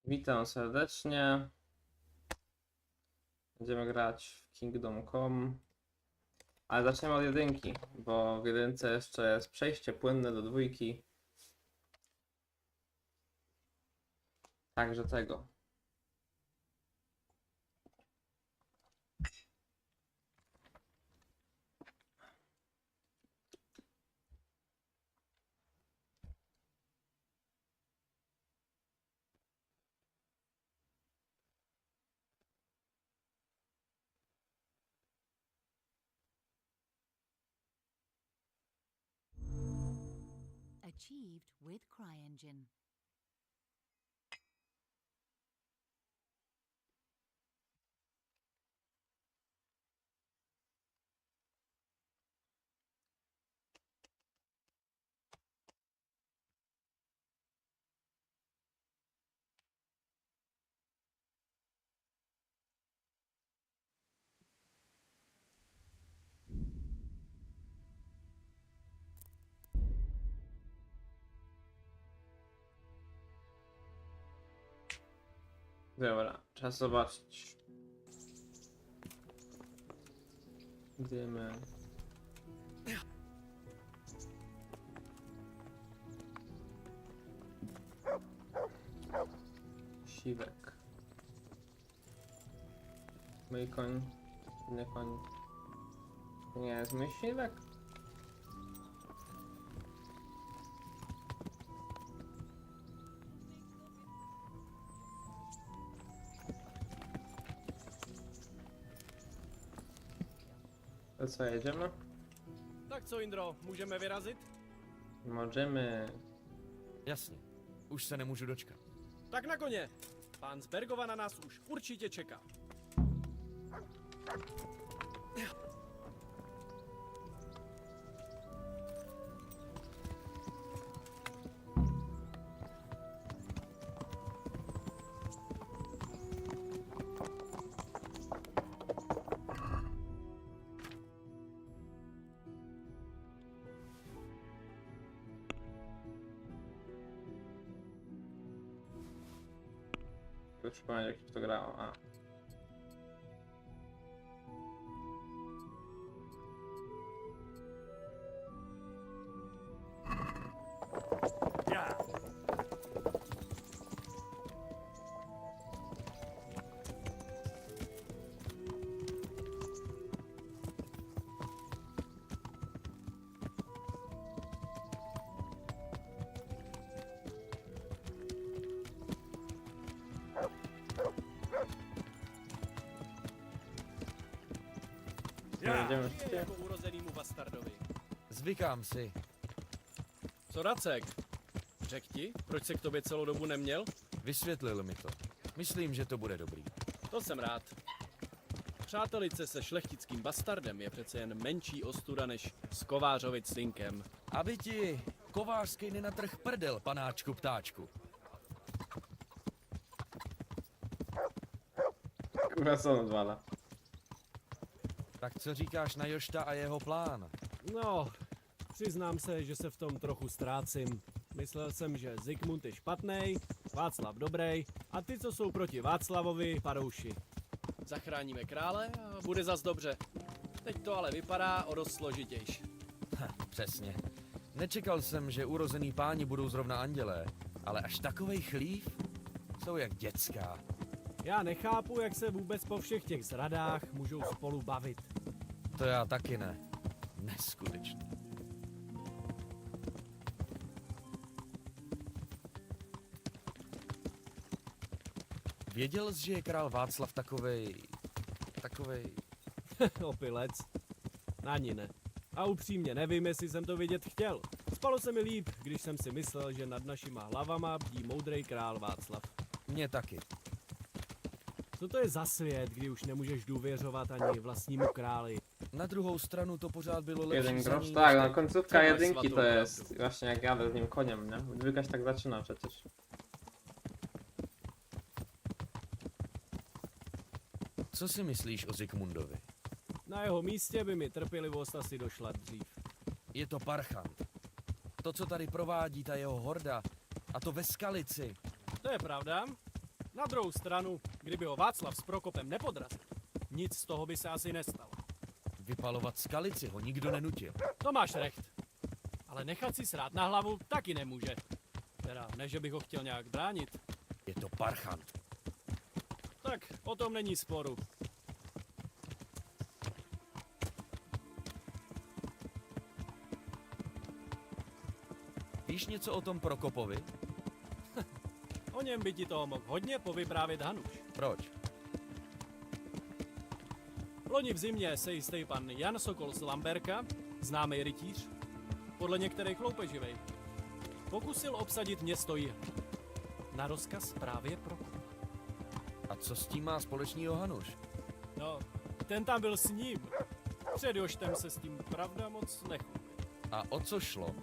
Witam serdecznie. Będziemy grać w Kingdom Come. Ale zaczniemy od jedynki, bo w jedynce jeszcze jest przejście płynne do dwójki. Także tego. Achieved with CryEngine. Dobra, czas zobaczyć. Dymy. Siwek. Mój koń. Nie koń. Nie jest mój siwek. To co, jedziemy? Tak co, Indro, můžeme vyrazit? Możemy. Jasně, už se nemůžu dočkat. Tak na koně! Pán z Bergova na nás už určitě čeká. Już przypomnieć, jak się to grało. A. Jedziemy Je szybciej. jako urozenýmu bastardovi. Zvykám si. Co Racek? Řek ti, proč se k tobě celou dobu neměl? Vysvětlil mi to. Myslím, že to bude dobrý. To jsem rád. Přátelice se šlechtickým bastardem je přece jen menší ostuda než s kovářovit synkem. Aby ti kovářský nenatrh prdel, panáčku ptáčku. Kurwa, co on odwala? Tak co říkáš na Jošta a jeho plán? No, přiznám se, že se v tom trochu ztrácím. Myslel jsem, že Zikmund je špatnej, Václav dobrý a ty, co jsou proti Václavovi, padouši. Zachráníme krále a bude zas dobře. Teď to ale vypadá o dost složitější. Přesně. Nečekal jsem, že urozený páni budou zrovna andělé, ale až takovej chlív? Jsou jak dětská. Já nechápu, jak se vůbec po všech těch zradách můžou spolu bavit. To já taky ne. Neskutečný. Věděl jsi, že je král Václav takovej... Opilec. Ani ne. A upřímně nevím, jestli jsem to vidět chtěl. Spalo se mi líp, když jsem si myslel, že nad našima hlavama bdí moudrej král Václav. Mně taky. Co to je za svět, kdy už nemůžeš důvěřovat ani vlastnímu králi? Na druhou stranu to pořád bylo lepší Jeden za grosz, ní tak, než no teď. końcówka Trzymaj jedynki słabą to jest prawdę. właśnie jak jadę z nim koniem, nie? Dwójka się tak zaczyna przecież. Co si myslíš o Zikmundovi? Na jeho místě by mi trpělivost asi došla dřív. Je to parchant. To, co tady provádí ta jeho horda, a to ve Skalici. To je pravda. Na druhou stranu, kdyby ho Václav s Prokopem nepodrazil, nic z toho by se asi nestalo. Vypalovat skalici ho nikdo nenutil. To máš recht. Ale nechat si srát na hlavu taky nemůže. Teda ne, že bych ho chtěl nějak bránit. Je to parchant. Tak o tom není sporu. Víš něco o tom Prokopovi? O něm by ti toho mohl hodně povyprávět Hanuš. Proč? Loni v zimě se jistý pan Jan Sokol z Lamberka, známý rytíř, podle některých loupeživej, pokusil obsadit město Jih. Na rozkaz právě Prokopa. A co s tím má společného Hanuš? No, ten tam byl s ním. Před Joštem se s tím pravda moc nechlubí. A o co šlo?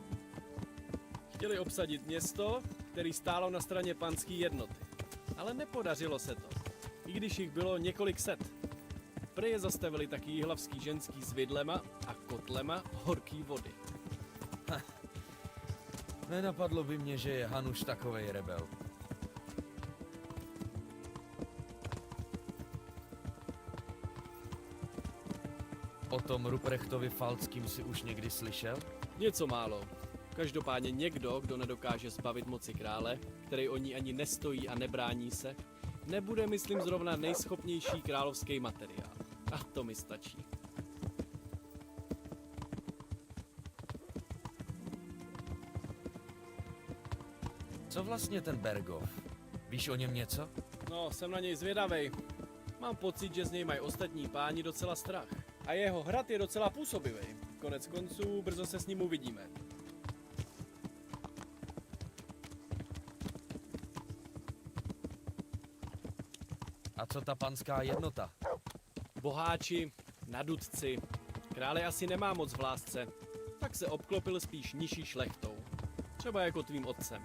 Chtěli obsadit město, který stálo na straně panské jednoty. Ale nepodařilo se to, i když jich bylo několik set. Prý je zastavili taky jihlavský ženský s vidlema a kotlema horký vody. Nenapadlo by mě, že je Hanuš takovej rebel. O tom Ruprechtovi Falckým si už někdy slyšel? Něco málo. Každopádně někdo, kdo nedokáže zbavit moci krále, který o ní ani nestojí a nebrání se, nebude, myslím, zrovna nejschopnější královský materiál. A to mi stačí. Co vlastně ten Bergov? Víš o něm něco? No, jsem na něj zvědavej. Mám pocit, že z něj mají ostatní páni docela strach. A jeho hrad je docela působivý. Konec konců, brzo se s ním uvidíme. A co ta panská jednota? Boháči, nadutci. Krále asi nemá moc v lásce, tak se obklopil spíš nižší šlechtou. Třeba jako tvým otcem.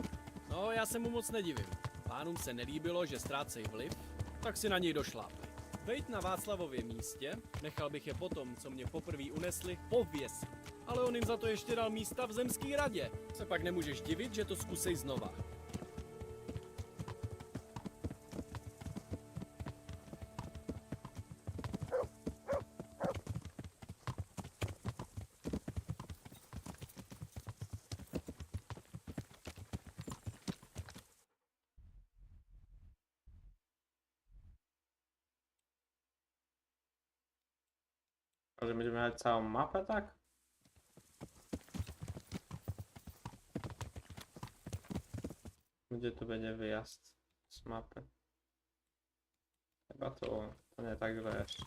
No, já se mu moc nedivím. Pánům se nelíbilo, že ztrácej vliv, tak si na něj došlápli. Bejt na Václavově místě, nechal bych je potom, co mě poprvé unesli, pověsit. Ale on jim za to ještě dal místa v zemský radě. Se pak nemůžeš divit, že to zkusej znova. Może będziemy mieli całą mapę, tak? Gdzie tu będzie wyjazd z mapy? Chyba tu, to nie tak źle jeszcze.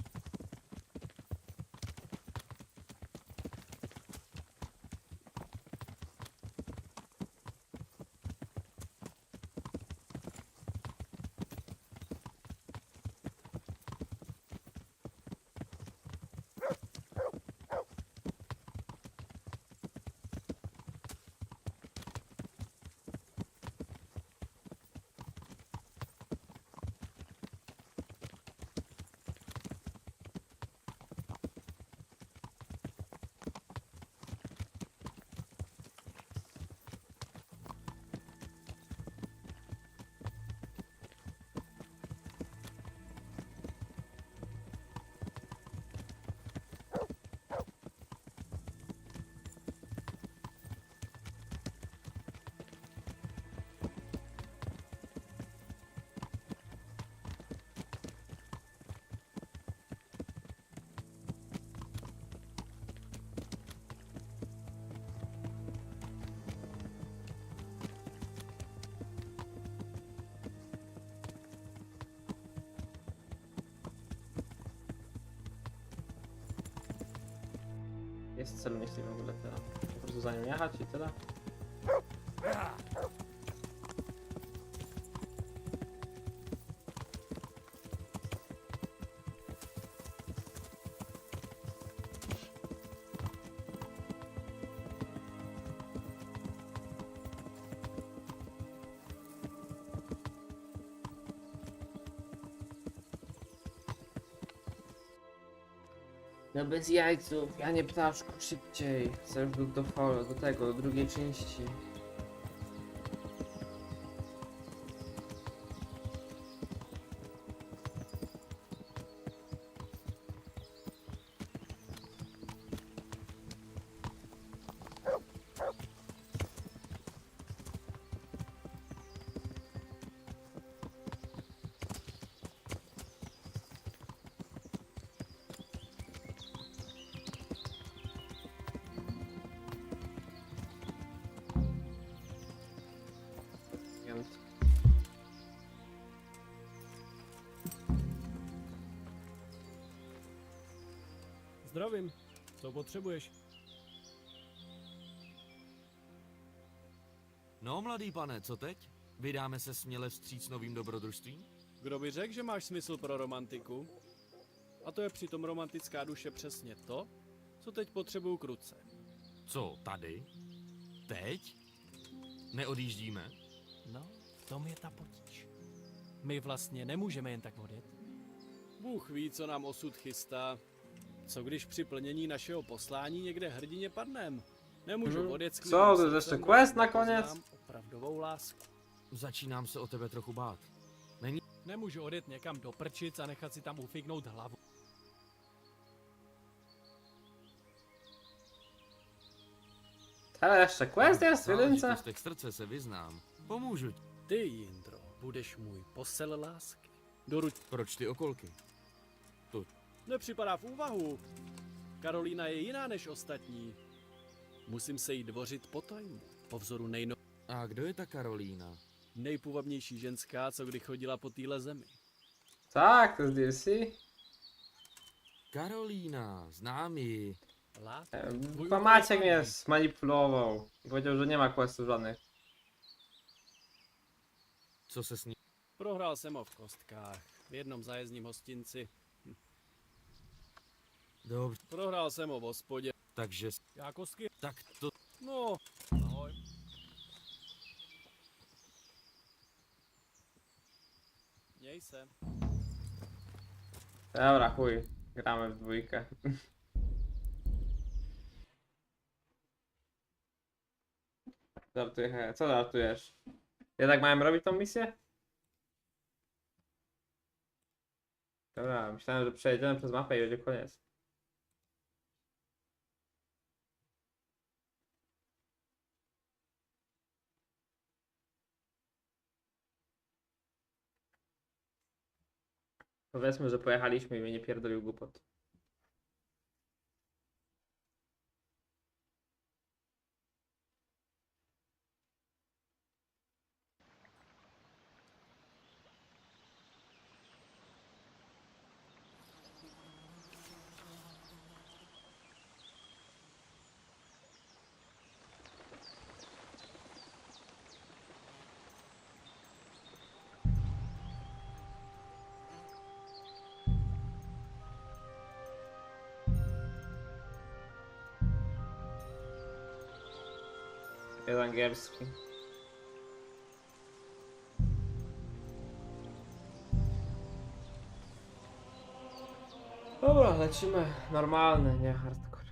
Jest cel myśli w ogóle tyle. Po prostu za nią jechać i tyle. No bez jajców, ja nie ptaszku, szybciej. Chcę już do tego, do drugiej części. Zdravím. Co potřebuješ? No, mladý pane, co teď? Vydáme se směle vstříc novým dobrodružstvím? Kdo by řekl, že máš smysl pro romantiku? A to je přitom romantická duše přesně to, co teď potřebuju Kruce. Co, tady? Teď? Neodjíždíme? No, v tom je ta potíž. My vlastně nemůžeme jen tak odjet. Bůh ví, co nám osud chystá. Co když při plnění našeho poslání někde hrdině padnem? Nemůžu odjet s Co, klidným to je ještě srdcem, quest dokud nakonec? nepoznám opravdovou lásku. Začínám se o tebe trochu bát. Není... Nemůžu odjet někam do prčic a nechat si tam ufiknout hlavu. Ale jeszcze quest jest w jedynce? záležitostech srdce se vyznám. Pomůžu ti. Ty, Jindro, budeš můj posel lásky. Doruč. Proč ty okolky? Nepřipadá v úvahu. Karolína je jiná než ostatní. Musím se jí dvořit po tajmu, po vzoru A kdo je ta Karolína? nejpůvabnější ženská, co kdy chodila po téhle zemi. Tak, to jest DLC. Karolína, znám ji. Láska. Chyba Maciek mnie zmanipulował. Powiedział, że nie ma questów żadnych. Co se s ní... Prohrál jsem ho v kostkách, v jednom zájezdním hostinci. Dobře, Prohrál jsem ho v hospodě. takže... Já kostky? Tak to... No, ahoj. Měj se. Dobra, chuj. Gramy w dwójkę. Żartuję, co żartujesz? Jednak miałem robić tą misję? Dobra, myślałem, że przejedziemy przez mapę i będzie koniec. Powiedzmy, że pojechaliśmy i mnie nie pierdolił głupot. Jest angielski. Dobra, lecimy. Normalny, nie hardcore.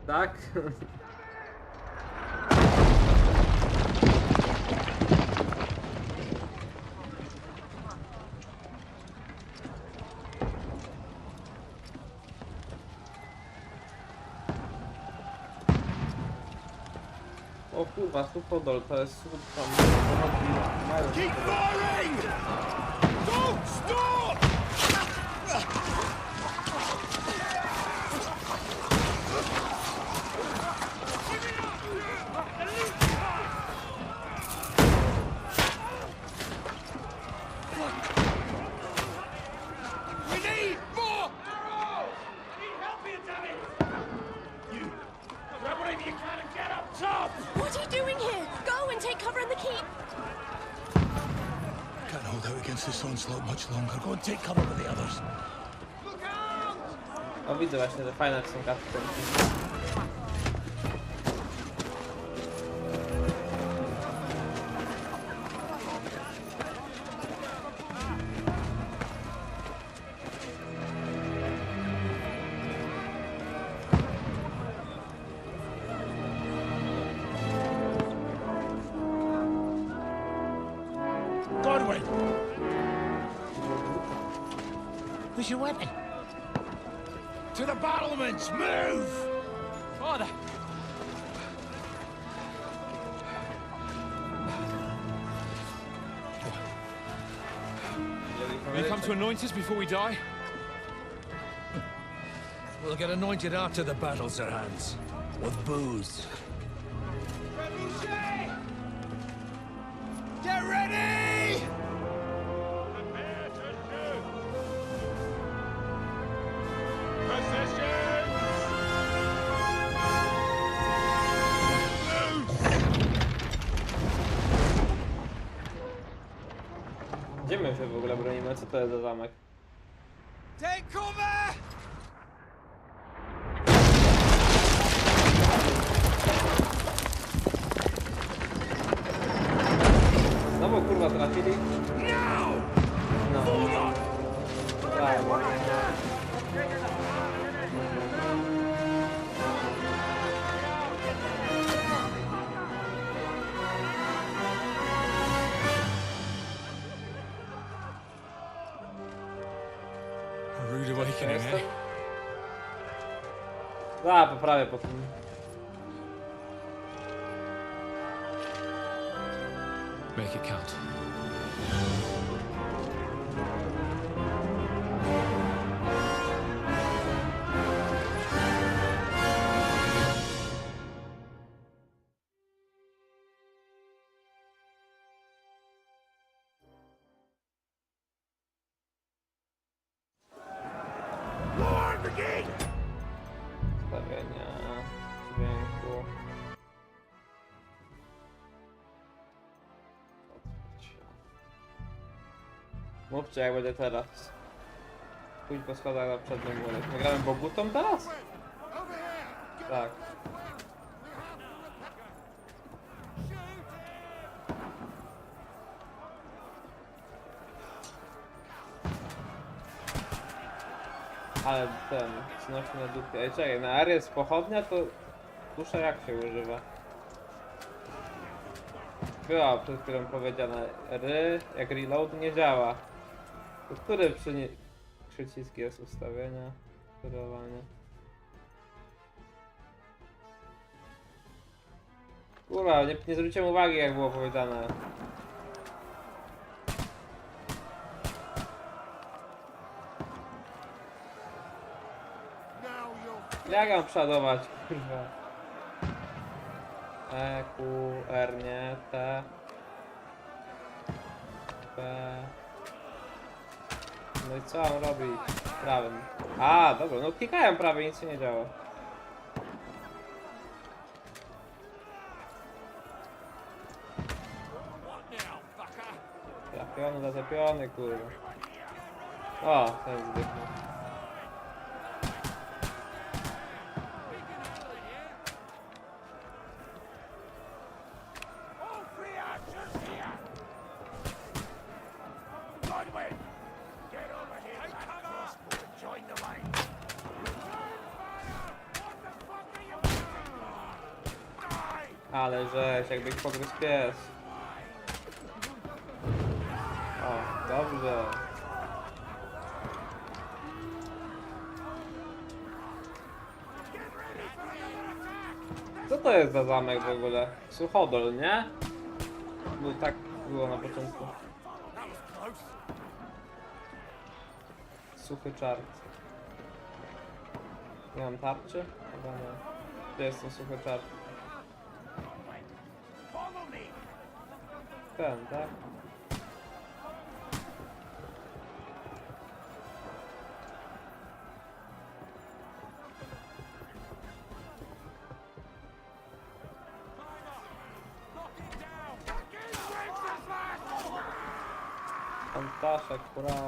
Tak? O kurwa, Supodol, to jest słup tam. Keep firing! Don't stop! We need more arrows! Need help here, damn it! You grab whatever you can and get up top! What are you doing here? Go and take cover in the keep. Can't hold out against this onslaught much longer. Go and take cover with the others. O, widzę właśnie, że fajne są cutscenki. Godwin! Where's your weapon? To the battlements! Move! Father! Will to anoint us before we die? We'll get anointed after the battle, Sir Hans. With booze. Get ready! Prepare to shoot! Positions! Gdzie my się w ogóle bronimy? Co to jest za zamek? Take cover! Znowu kurwa trafili? No. Tak. Rude awakening, Jestem? eh? Da, poprawię po tym. Make it count. War begin! Ustawienia dźwięku. Mówcie jak będzie teraz. Pójdź po schodach na przednim murek. My gramy Bogutą teraz? Tak. Ale ten, znosi na dupie. Ej, czekaj, na R jest pochodnia, to dusza jak się używa? Była przed chwilą powiedziane ry, jak reload nie działa. To który przycisk jest ustawienia, sterowanie? Kurwa, nie zwróciłem uwagi jak było powiedziane. Jak mam przodować, kurwa? E, Q, R, nie, T, P. No i co mam robić? Prawym. A, dobra, no klikałem prawie, nic się nie działo. Trafiony, zaczepiony, kurwa. O, ten zdychnął. Ale żeś, jakby ich pogryzł pies. O, dobrze. Co to jest za zamek w ogóle? Suchodol, nie? No tak było na początku. Suchy czart. Nie mam tarczy? Chyba nie. Gdzie jest ten suchy czart? Ten, tak? Fantaszek, hurra!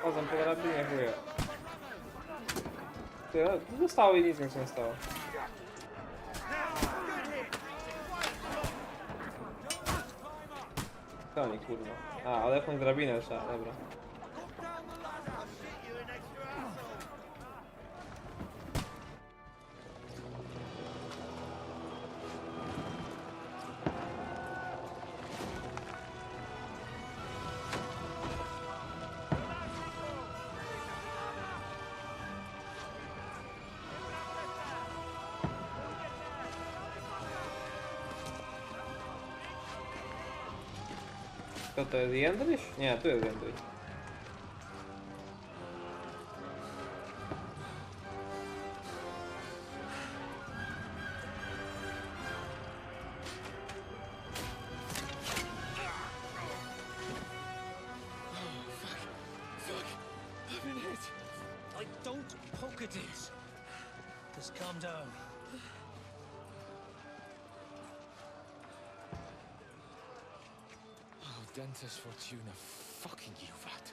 Chodzą po drabinie, chuje. Ty, zostało i nic mi się nie stało. To nie kurwa. A, ale jakąś drabinę trzeba, dobra. Co to jest? Jędryś? Nie, tu jest Jędryś. I've been hit. I don't poke at it. Just calm down. Oh, Dentist Fortuna, fucking you, that.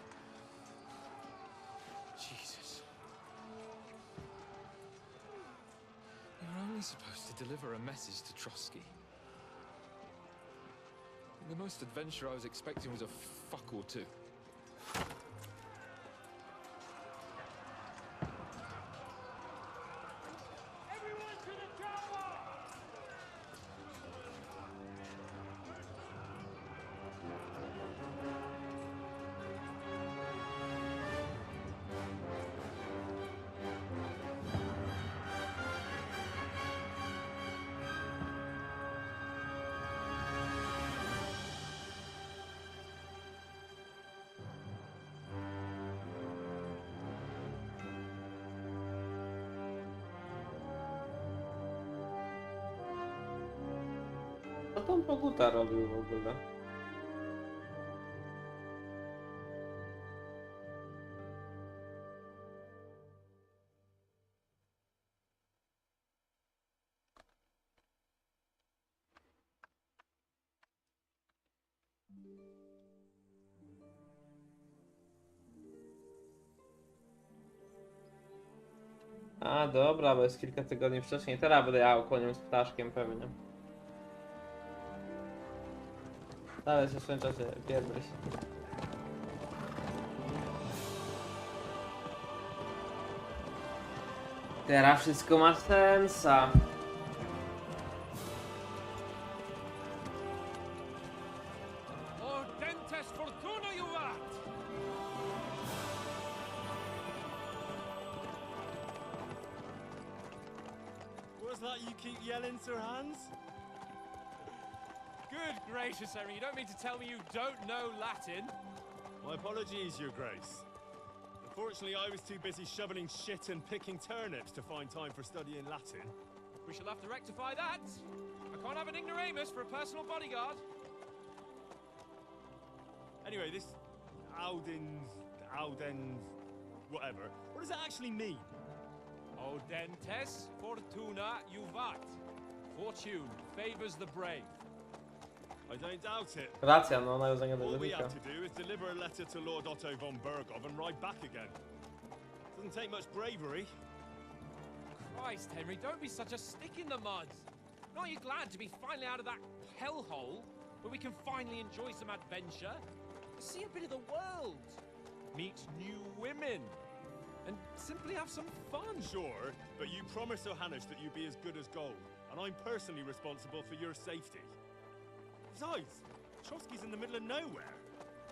Jesus. You were only supposed to deliver a message to Trotsky. The most adventure I was expecting was a fuck or two. Everyone to the chopper! Co tam Poguta robił w ogóle? A dobra, bo jest kilka tygodni wcześniej. Teraz będę jechał koniem z ptaszkiem pewnie. Ale jest jeszcze w czasie pierdolić. Teraz wszystko ma sensa. Oh, Dentist Fortuna, you rat! What's that you keep yelling, Sir Hans? Good gracious, Henry, you don't mean to tell me you don't know Latin? My apologies, Your Grace. Unfortunately, I was too busy shoveling shit and picking turnips to find time for studying Latin. We shall have to rectify that. I can't have an ignoramus for a personal bodyguard. Anyway, this Audens, whatever. What does that actually mean? Oh, Dentes Fortuna juvat. Fortune favors the brave. I don't doubt it. Racja, no nawiązanie do All we języka. have to do is deliver a letter to Lord Otto von Bergov and ride back again. Doesn't take much bravery. Christ, Henry, don't be such a stick in the mud. Aren't you glad to be finally out of that hellhole where we can finally enjoy some adventure? See a bit of the world, meet new women, and simply have some fun. Sure, but you promised Johannes that you'd be as good as gold, and I'm personally responsible for your safety. Besides, Trotsky's in the middle of nowhere,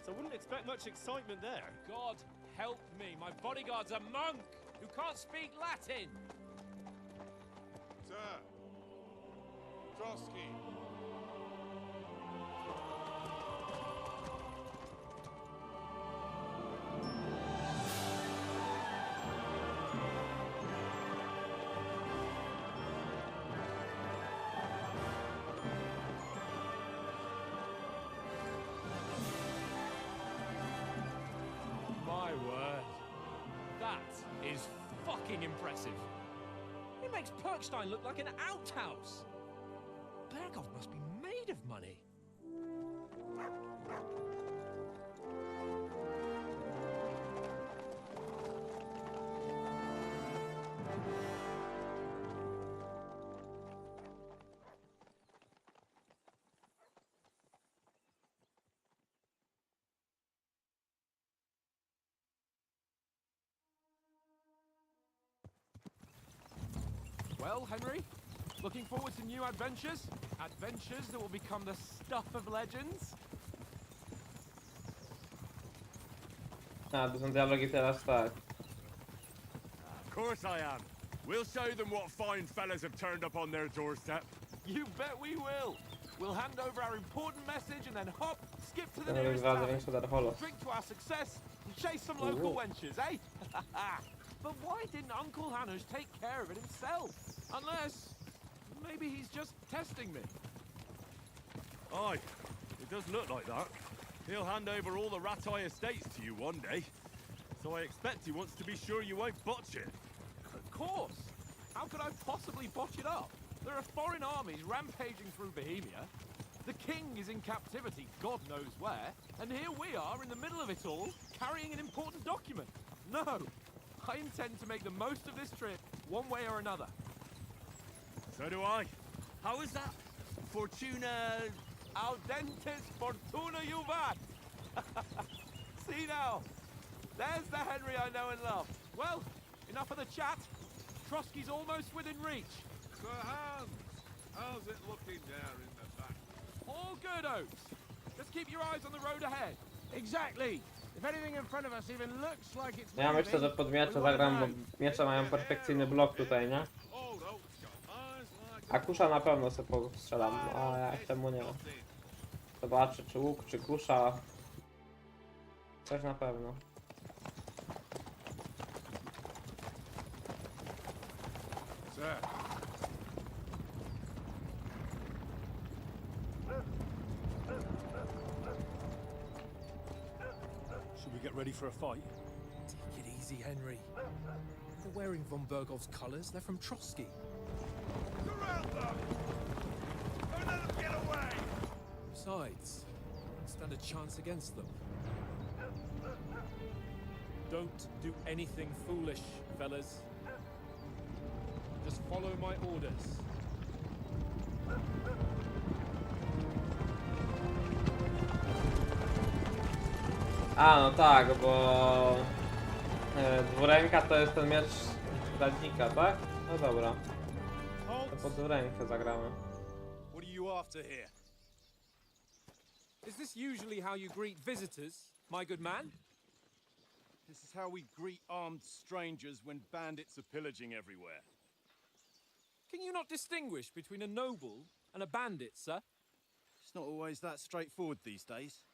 so I wouldn't expect much excitement there. God help me, my bodyguard's a monk who can't speak Latin. Sir! Trotsky! My word, that is fucking impressive. It makes Perkstein look like an outhouse. Bergov must be made of money. Well, Henry, looking forward to new adventures? Adventures that will become the stuff of legends? A, to są dialogi teraz, tak. Of course I am. We'll show them what fine fellas have turned up on their doorstep. You bet we will! We'll hand over our important message and then hop, skip to the Ten nearest razy tavern. większe darholo. Drink to our success and chase some local wenches, eh? But why didn't Uncle Hanush take care of it himself? Unless maybe he's just testing me. Aye, it does look like that. He'll hand over all the Ratai estates to you one day. So I expect he wants to be sure you won't botch it. Of course. How could I possibly botch it up? There are foreign armies rampaging through Bohemia. The king is in captivity, God knows where, and here we are in the middle of it all, carrying an important document. No, I intend to make the most of this trip, one way or another. So do I. How is that? Fortuna... Audentes fortuna juvat! See now, there's the Henry I know and love. Well, enough of the chat. Trotsky's almost within reach. Sir Hans, how's it looking there in the back? All good, Oaks. Just keep your eyes on the road ahead. Exactly. If anything in front of us even looks like it's Ja myślę, że pod miecze zagram, bo miecze mają perfekcyjny blok tutaj, nie? A kusza na pewno sobie postrzelam, a ja czemu nie? Zobaczę, czy łuk, czy kusza. Coś na pewno. Sir. Should we get ready for a fight? Take it easy, Henry. They're wearing von Bergov's colours. They're from Trotsky. Surround them! Don't let them get away! Besides, stand a chance against them. Don't do anything foolish, fellas. Just follow my orders. A, no tak, bo... dwuręka to jest ten miecz Radnika, tak? No dobra. To pod dwurękę zagramy. What are you after here? Is this usually how you greet visitors, my good man? This is how we greet armed strangers when bandits are pillaging everywhere. Can you not distinguish between a noble and a bandit, sir? It's not always that straightforward these days.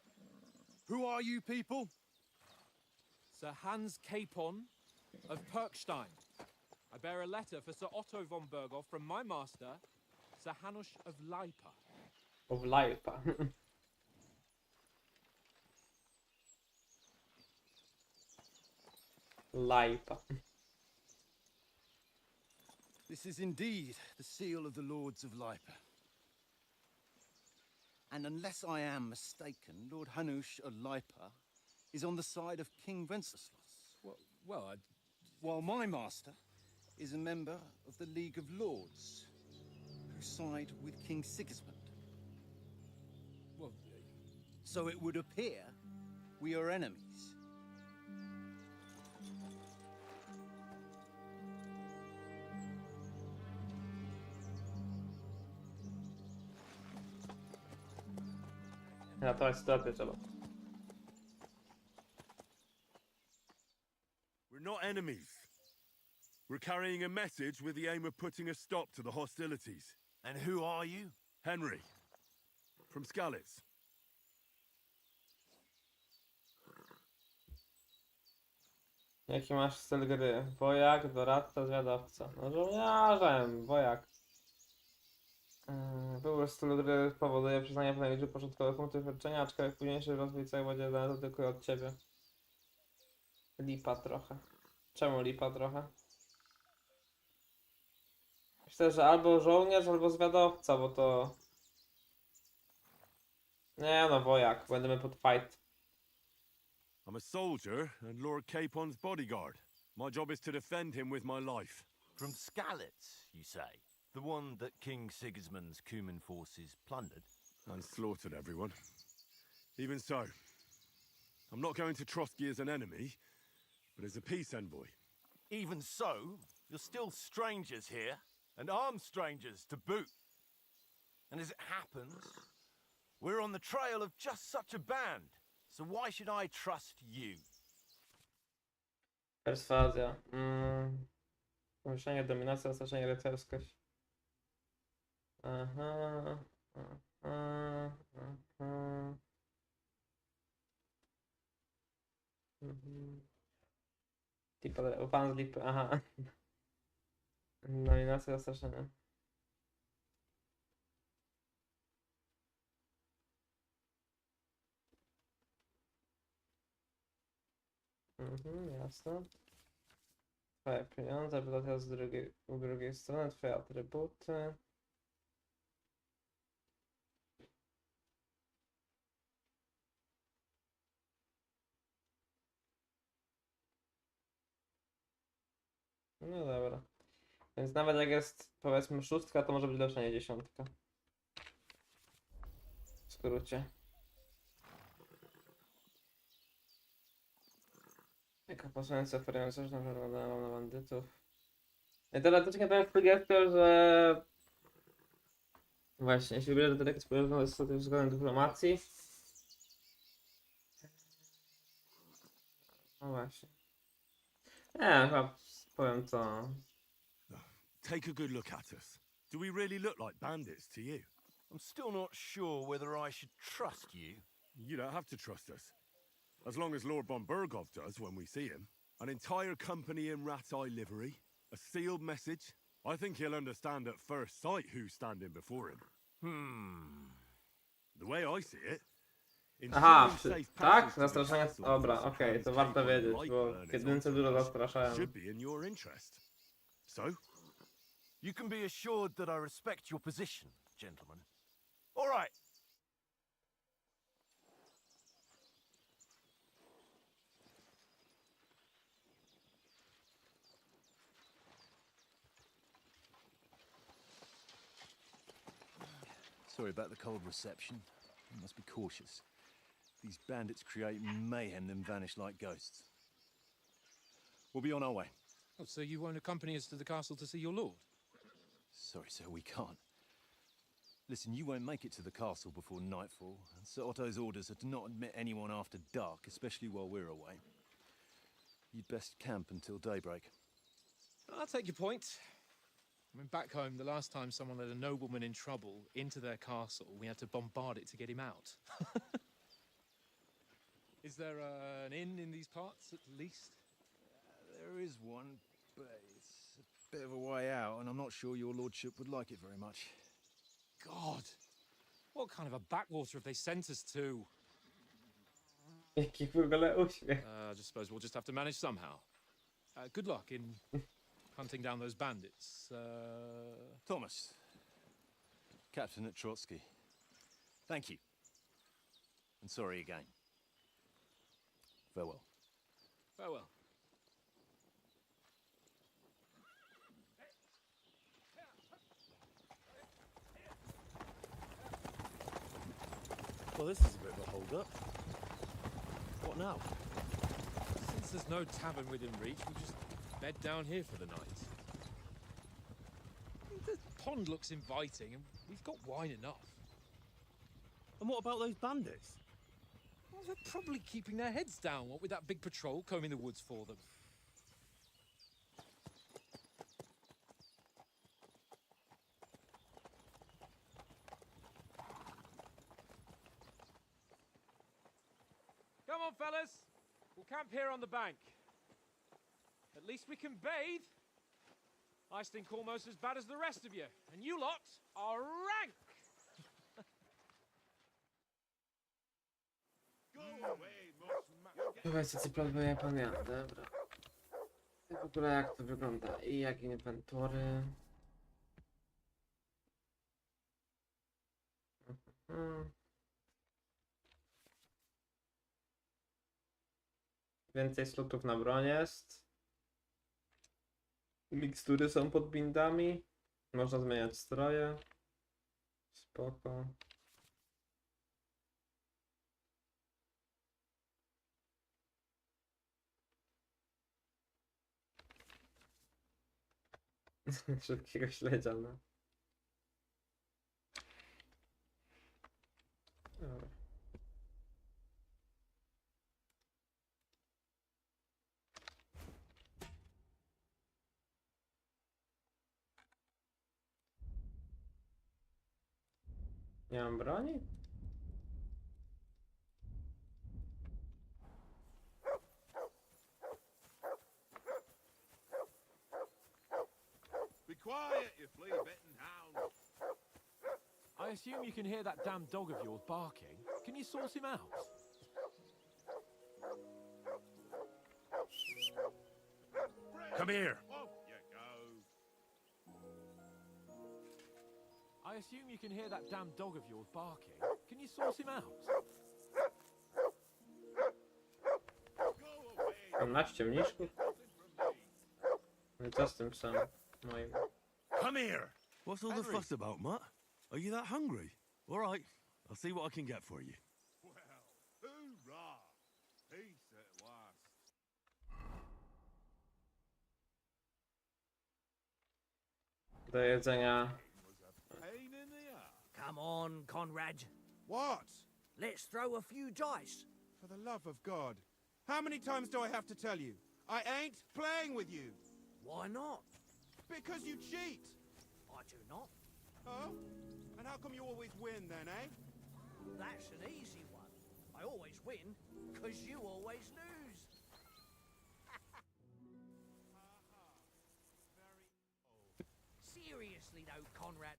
Who are you people? Sir Hans Capon of Perkstein. I bear a letter for Sir Otto von Berghoff from my master, Sir Hanush of Lipa. Of Lipa. Lipa. This is indeed the seal of the Lords of Lipa. And unless I am mistaken, Lord Hanush of Lipa is on the side of King Wenceslas. While my master is a member of the League of Lords, who side with King Sigismund. So it would appear we are enemies. Ratować sytuację trzeba. We're not enemies. We're carrying a message with the aim of putting a stop to the hostilities. And who are you? Henry, from Skalitz. Jaki masz styl gry? Wojak, doradca, zwiadowca. No żołnierzem, wojak. Wybór stylu gry powoduje przyznanie najbliższych początkowych punktów wyrczenia, aczkolwiek późniejszy rozwój całej będzie zależał tylko od ciebie. Lipa trochę. Czemu lipa trochę? Myślę, że albo żołnierz, albo zwiadowca, bo to... Nie no, wojak. Będziemy pod fight. I'm a soldier and Lord Capon's bodyguard. My job is to defend him with my life. From Skalitz, you say? The one that King Sigismund's Cuman forces plundered? And slaughtered everyone. Even so, I'm not going to Trotsky as an enemy, but as a peace envoy. Even so, you're still strangers here, and armed strangers to boot. And as it happens, we're on the trail of just such a band. So why should I trust you? Perswazja. Pomieszczenie, dominacja, osaczenie, rycerskość. Aha. Tipo, pan z lipy, aha. Nominacja zastraszenia. Jasne. Twoje pieniądze, reputacja u drugiej strony, twoje atrybuty. No dobra. Więc nawet jak jest, powiedzmy, 6, to może być lepsza niż 10. W skrócie. Jaka posłannica oferująca coś na bandytów. I teraz to ciekawe sugestią, że... Właśnie, jeśli wybierze dyrektor społeczny z względem dyplomacji. No właśnie. Nie, chyba powiem to. Take a good look at us. Do we really look like bandits to you? I'm still not sure whether I should trust you. You don't have to trust us. As long as Lord von Burgov does when we see him. An entire company in rat-eye livery. A sealed message. I think he'll understand at first sight who's standing before him. The way I see it... Aha, ensuring safe tak? passage to the Zastraszenie. castle Dobra, for okej, to Sam's warto Cave wiedzieć, on bo Lightburn w is jedynce dużo zastraszałem. should be in your interest. So? You can be assured that I respect your position, gentlemen. All right. Sorry about the cold reception. You must be cautious. These bandits create mayhem, then vanish like ghosts. We'll be on our way. Oh, so you won't accompany us to the castle to see your lord? Sorry, sir, we can't. Listen, you won't make it to the castle before nightfall, and Sir Otto's orders are to not admit anyone after dark, especially while we're away. You'd best camp until daybreak. I'll take your point. I mean, back home, the last time someone let a nobleman in trouble into their castle, we had to bombard it to get him out. Is there an inn in these parts, at least? There is one, but it's a bit of a way out, and I'm not sure your lordship would like it very much. God! What kind of a backwater have they sent us to? Jaki w ogóle uśmiech. I just suppose we'll just have to manage somehow. Good luck in hunting down those bandits. Thomas, Captain at Trotsky. Thank you. And sorry again. Farewell. Farewell. Well, this is a bit of a hold-up. What now? Since there's no tavern within reach, we'll just bed down here for the night. The pond looks inviting, and we've got wine enough. And what about those bandits? Well, they're probably keeping their heads down, what with that big patrol combing the woods for them. Come on, fellas. We'll camp here on the bank. At least we can bathe. I stink almost as bad as the rest of you, and you lot are rank. Powiedzcie, co planuje pan ja. Dobra. I w ogóle jak to wygląda? I jak inwentory? Więcej slotów na broń jest. Mikstury są pod bindami. Można zmieniać stroje. Spoko. Szybkiego śledzia, no. Dobra. Nie mam broni? Be quiet, you flea-bitten hound. I assume you can hear that damn dog of yours barking. Can you sort him out? Come here. Off you go. I assume you can hear that damn dog of yours barking. Can you sort him out? 18 mniszków? No i co z tym psem moim? Come here. What's all the fuss about, Mutt? Are you that hungry? All right, I'll see what I can get for you. Well, hoorah! Peace at last. Do jedzenia. Pain in the ass. Come on, Conrad. What? Let's throw a few dice. For the love of God. How many times do I have to tell you? I ain't playing with you. Why not? Because you cheat. I do not. Oh? And how come you always win then, eh? That's an easy one. I always win, because you always lose. Seriously though, Conrad.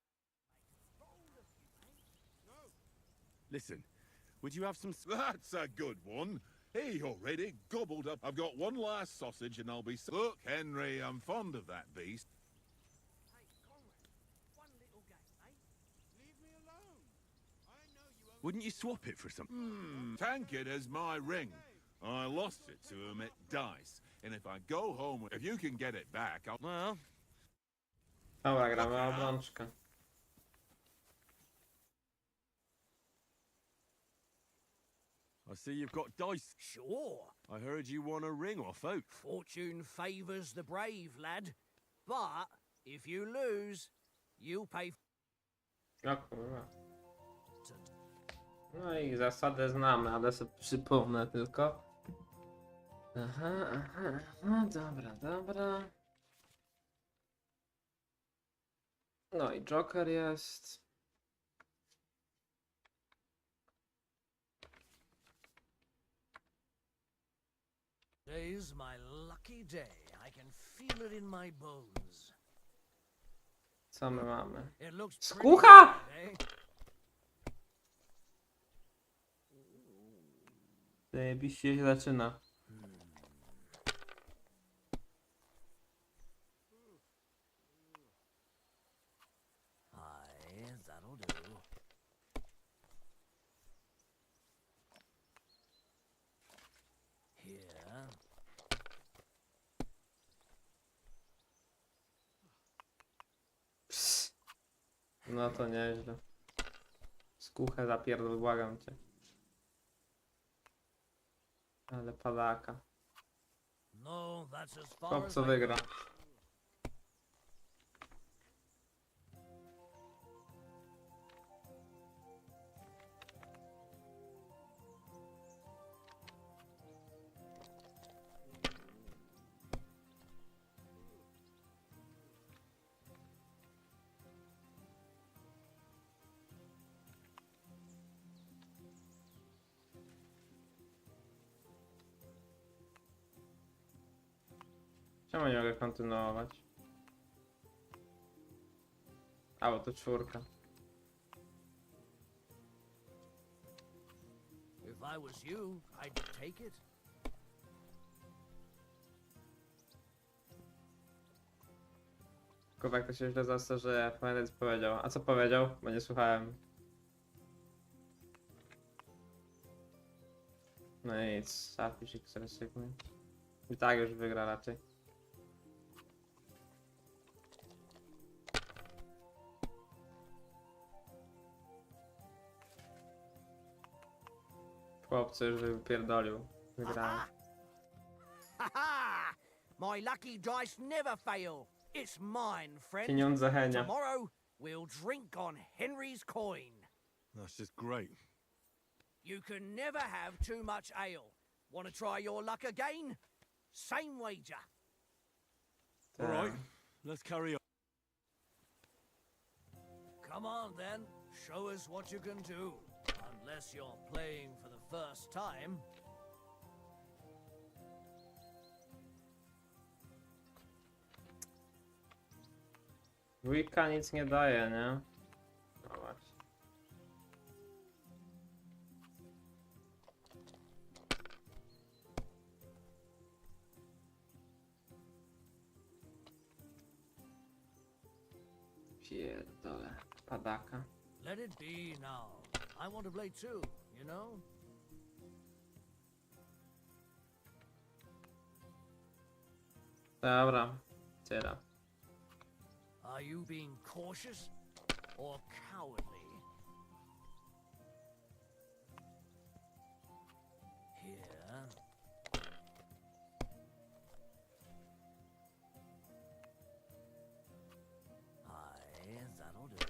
Listen, would you have some... That's a good one. Hey, already gobbled up. I've got one last sausage and I'll be... Look, Henry, I'm fond of that beast. Hey, Conrad, one little game, eh? Leave me alone. I know you only... Wouldn't you swap it for something? Tank it as my ring. I lost it to him at dice. And if I go home, if you can get it back, I'll... Well... Dobra, gramy o obrączkę. I see you've got dice. Sure. I heard you won a ring off out. Fortune favours the brave, lad. But if you lose, you'll pay... O kurwa. No i zasady znamy, ale sobie przypomnę tylko. Aha, aha, aha, dobra, dobra. No i Joker jest. Today's my lucky day. I can feel it in my bones. Co my mamy? It looks Skucha! pretty, eh? Zajebiście się zaczyna. Aye, that'll do. Here. Psst. No to nieźle. Skuchę zapierdol, błagam cię. Ale padaka. No, that's as far Chłop as co I wygra. go. Czemu nie mogę kontynuować? A, bo to 4. If I was you, I'd take it. Kurwa, jak to się źle zastarzuje, pamiętaj co powiedział. A co powiedział? Bo nie słuchałem. No i nic, zapisz ich agresywny. I tak już wygra raczej. Chłopcy już wypierdolił. Wygrałem. Ha! My lucky dice never fail. It's mine, friend. Pieniądze Henia. Tomorrow we'll drink on Henry's coin. That's just great. You can never have too much ale. Want to try your luck again? Same wager. All right, let's carry on. Come on then. Show us what you can do. Unless you're playing for the first time. Dwójka nic nie daje, nie? No właśnie. Pierdolę, padaka. Let it be now. I want to play too, you know? Dobra, tyle. Are you being cautious or cowardly? Here. Aye, that'll do.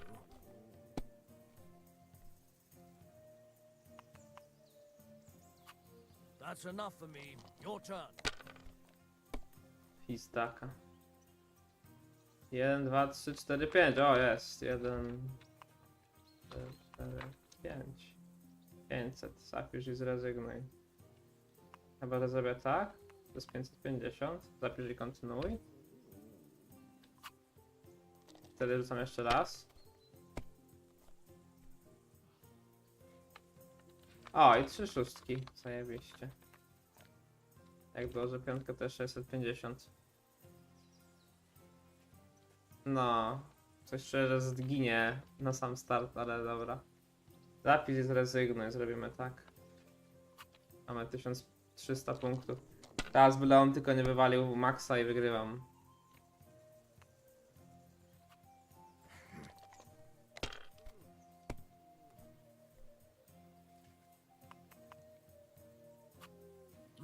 That's enough for me. Your turn. Pistaka. 1, 2, 3, 4, 5. O, jest. 1, 4, 5. 500. Zapisz i zrezygnuj. Chyba to zrobię tak. To jest 550. Zapisz i kontynuuj. Wtedy rzucam jeszcze raz. O, i 3 szóstki. Zajebiście. Jak dołożę piątkę, to jeszcze 650. No, coś czuję, że zginie na sam start, ale dobra. Zapisz i zrezygnuj, zrobimy tak. Mamy 1300 punktów. Teraz byle on tylko nie wywalił maksa i wygrywam.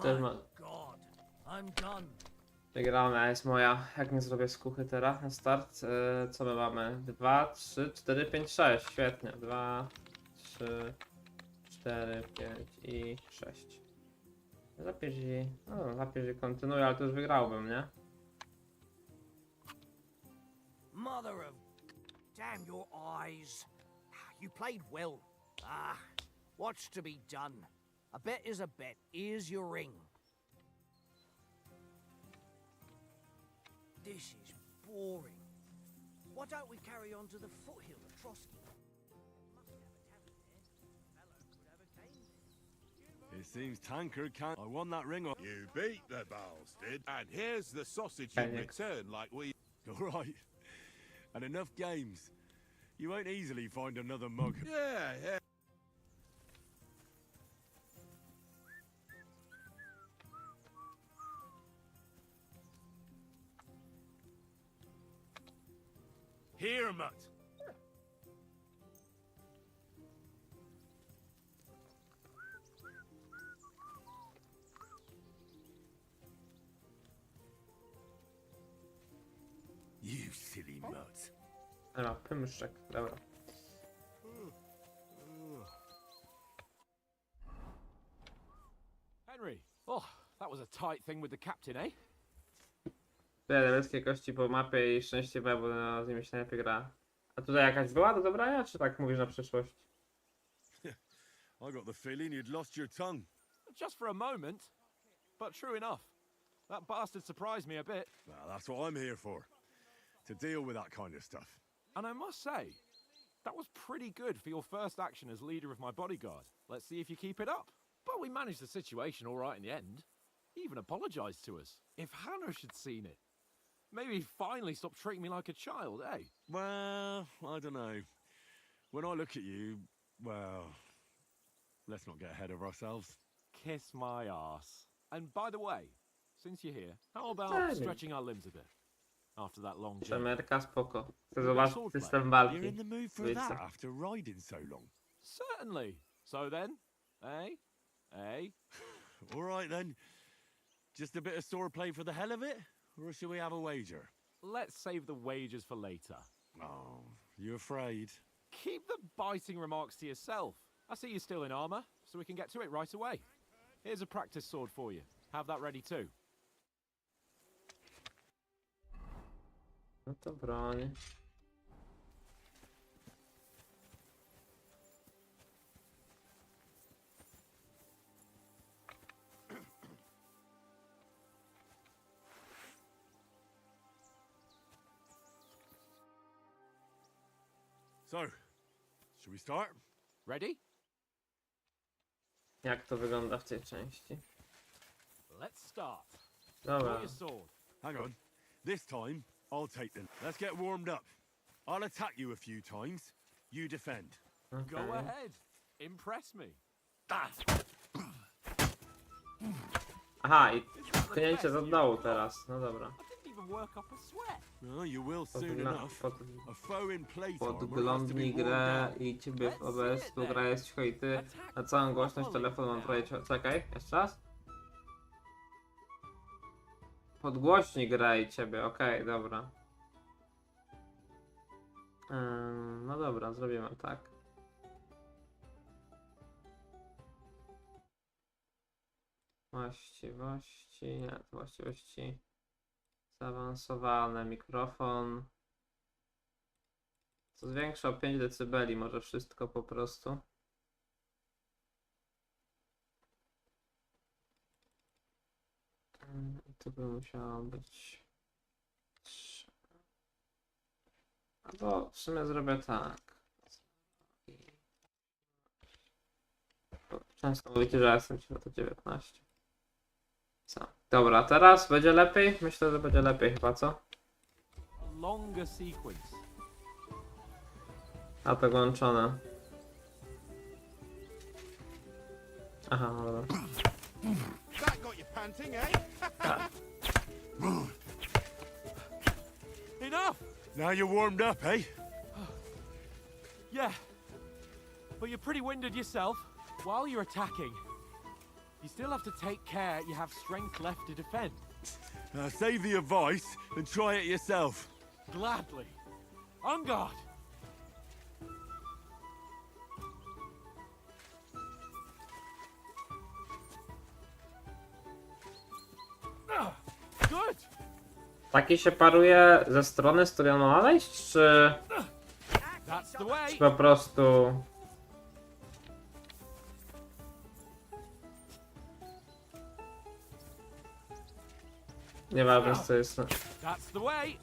Też ma... God, I'm done. Wygrana jest moja. Jak nie zrobię skuchy teraz na start? Co my mamy? 2, 3, 4, 5, 6. Świetnie. 2, 3, 4, 5 i 6. Zapisz i... No, zapisz i kontynuuj, ale to już wygrałbym, nie? Mother of... Damn your eyes. You played well. Ah, what's to be done? A bet is a bet. Here's your ring. This is boring. Why don't we carry on to the foothill of Trotsky? Must have a tavern there. Fellow could have a game there. It seems Tankard can't. I won that ring. You beat the bastard, and here's the sausage in return, like we... All right. And enough games. You won't easily find another mug. Yeah, yeah. Here, mutt. You silly mutt. Dobra, pymszczek, dobra. Henry, oh, that was a tight thing with the captain, eh? Tyle niebieskiej kości po mapie i szczęście B, bo z nimi się najlepiej gra. A tutaj jakaś była do dobrania, czy tak mówisz na przyszłość? I got the feeling you'd lost your tongue. Just for a moment, but true enough. That bastard surprised me a bit. Well, that's what I'm here for. To deal with that kind of stuff. And I must say, that was pretty good for your first action as leader of my bodyguard. Let's see if you keep it up. But we managed the situation all right in the end. He even apologized to us. If Hannah had seen it, maybe he'd finally stop treating me like a child, eh? Well, I don't know. When I look at you, well, let's not get ahead of ourselves. Kiss my arse. And by the way, since you're here, how about stretching our limbs a bit? After that long journey. Przemerka, spoko. Chcę zobaczyć system walki. You're in the mood for that after riding so long. Certainly. So then, eh? Eh? All right then. Just a bit of swordplay for the hell of it? Or should we have a wager? Let's save the wagers for later. Oh, you afraid? Keep the biting remarks to yourself. I see you're still in armor, so we can get to it right away. Here's a practice sword for you. Have that ready too. No to broń. So, should we start? Ready? Jak to wygląda w tej części? Let's start. Dobra. Draw your sword. Hang on. This time, I'll take them. Let's get warmed up. I'll attack you a few times. You defend. Go Okej. ahead. Impress me. Aha, i pchnięcie za dołu teraz. No dobra. I didn't even work up a sweat. Oh, you will soon enough. A foe in plate armor has to be Podglądnij warmed grę up. i ciebie w OBS gra jest cicho i ty na całą głośność telefonu mam trochę czekaj, jeszcze raz. Podgłośnij grę i ciebie, okej, dobra. No dobra, zrobimy tak. Właściwości, nie, to właściwości zaawansowane, mikrofon. Co zwiększa o 5 dB, może wszystko po prostu. Tu by musiało być 3. Albo w sumie zrobię tak. Często mówicie, że ja jestem ci to 19. Co? Dobra, teraz będzie lepiej? Myślę, że będzie lepiej chyba, co? Longer sequence. A to włączone. Aha, dobra. That got you panting, eh? Enough! Now you're warmed up, eh? Yeah. But you're pretty winded yourself. While you're attacking, you still have to take care you have strength left to defend. Now save the advice and try it yourself. Gladly. On guard! Good! Taki się paruje ze strony, z której on ma nadejść, czy That's the way! po prostu... Nieważne co jest. That's the way!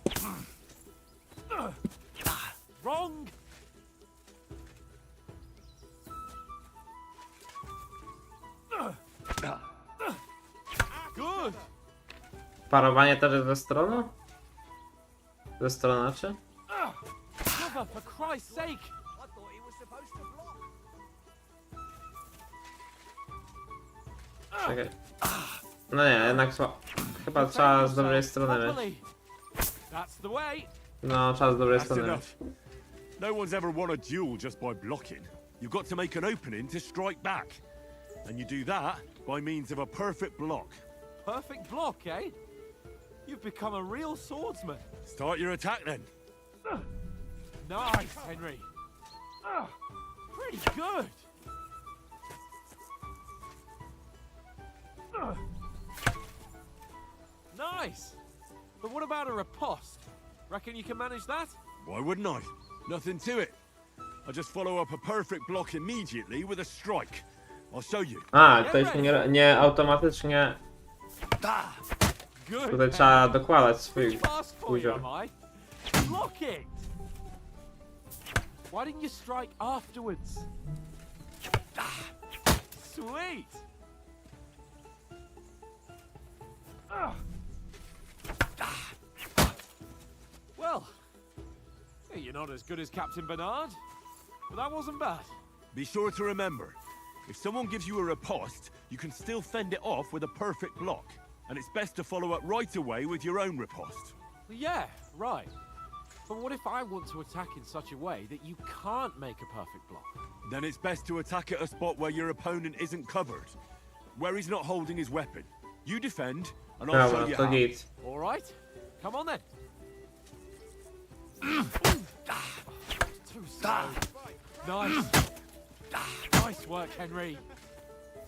Wrong! Good! Parowanie też jest ze strony? Ze strony czy? Cover, for Christ's sake! I thought he was supposed to block. Czekaj. No nie, jednak chyba trzeba z dobrej strony mieć. Properly. That's the way! No, trzeba z dobrej That's strony mieć. enough. No one's ever won a duel just by blocking. You've got to make an opening to strike back. And you do that by means of a perfect block. Perfect block, eh? You've become a real swordsman. Start your attack then. Nice, Henry. Pretty good. Nice. But what about a riposte? Reckon you can manage that? Why wouldn't I? Nothing to it. I just follow up a perfect block immediately with a strike. I'll show you. A, to już nie automatycznie. Good. Tutaj trzeba dokładać swój Fast for you, udział. am I? Block it. Why didn't you strike afterwards? Sweet. Well, you're not as good as Captain Bernard, but that wasn't bad. Be sure to remember, if someone gives you a riposte, you can still fend it off with a perfect block. And it's best to follow up right away with your own riposte. Yeah, right. But what if I want to attack in such a way that you can't make a perfect block? Then it's best to attack at a spot where your opponent isn't covered. Where he's not holding his weapon. You defend, and I'll show Dobra, you to how. git. All right, come on then. Too slow. Nice. Nice work, Henry.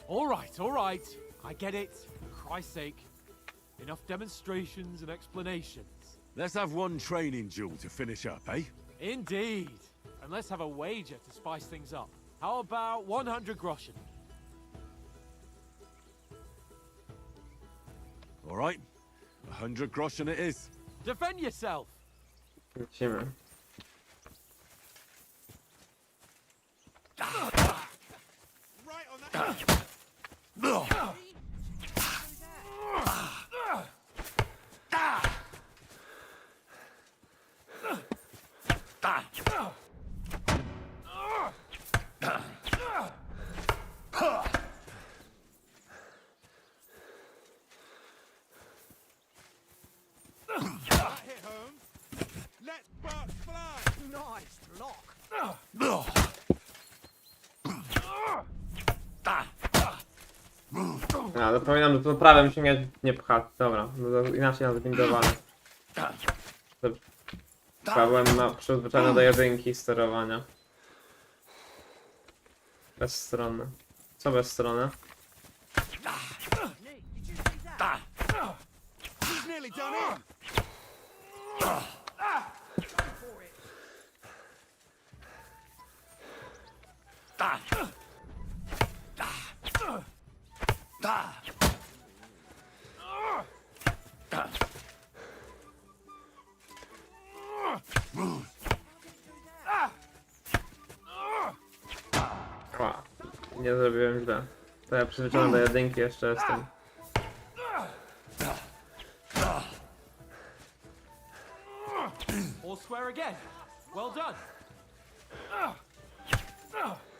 All right. I get it. For Christ's sake. Enough demonstrations and explanations. Let's have one training duel to finish up, eh? Indeed. And let's have a wager to spice things up. How about 100 groschen? All right. 100 groschen it is. Defend yourself. Lecimy. That hit home. Let sparks fly. Nice block. A, zapominam, że to prawem się nie pcha. Dobra, no to inaczej nawet limitowane. Byłem przyzwyczajony do jedynki sterowania. Bez strony. Co bez strony? He's nearly done it. Ła, nie zrobiłem źle. To ja przyzwyczajony do jedynki jeszcze jestem. All square again. Well done.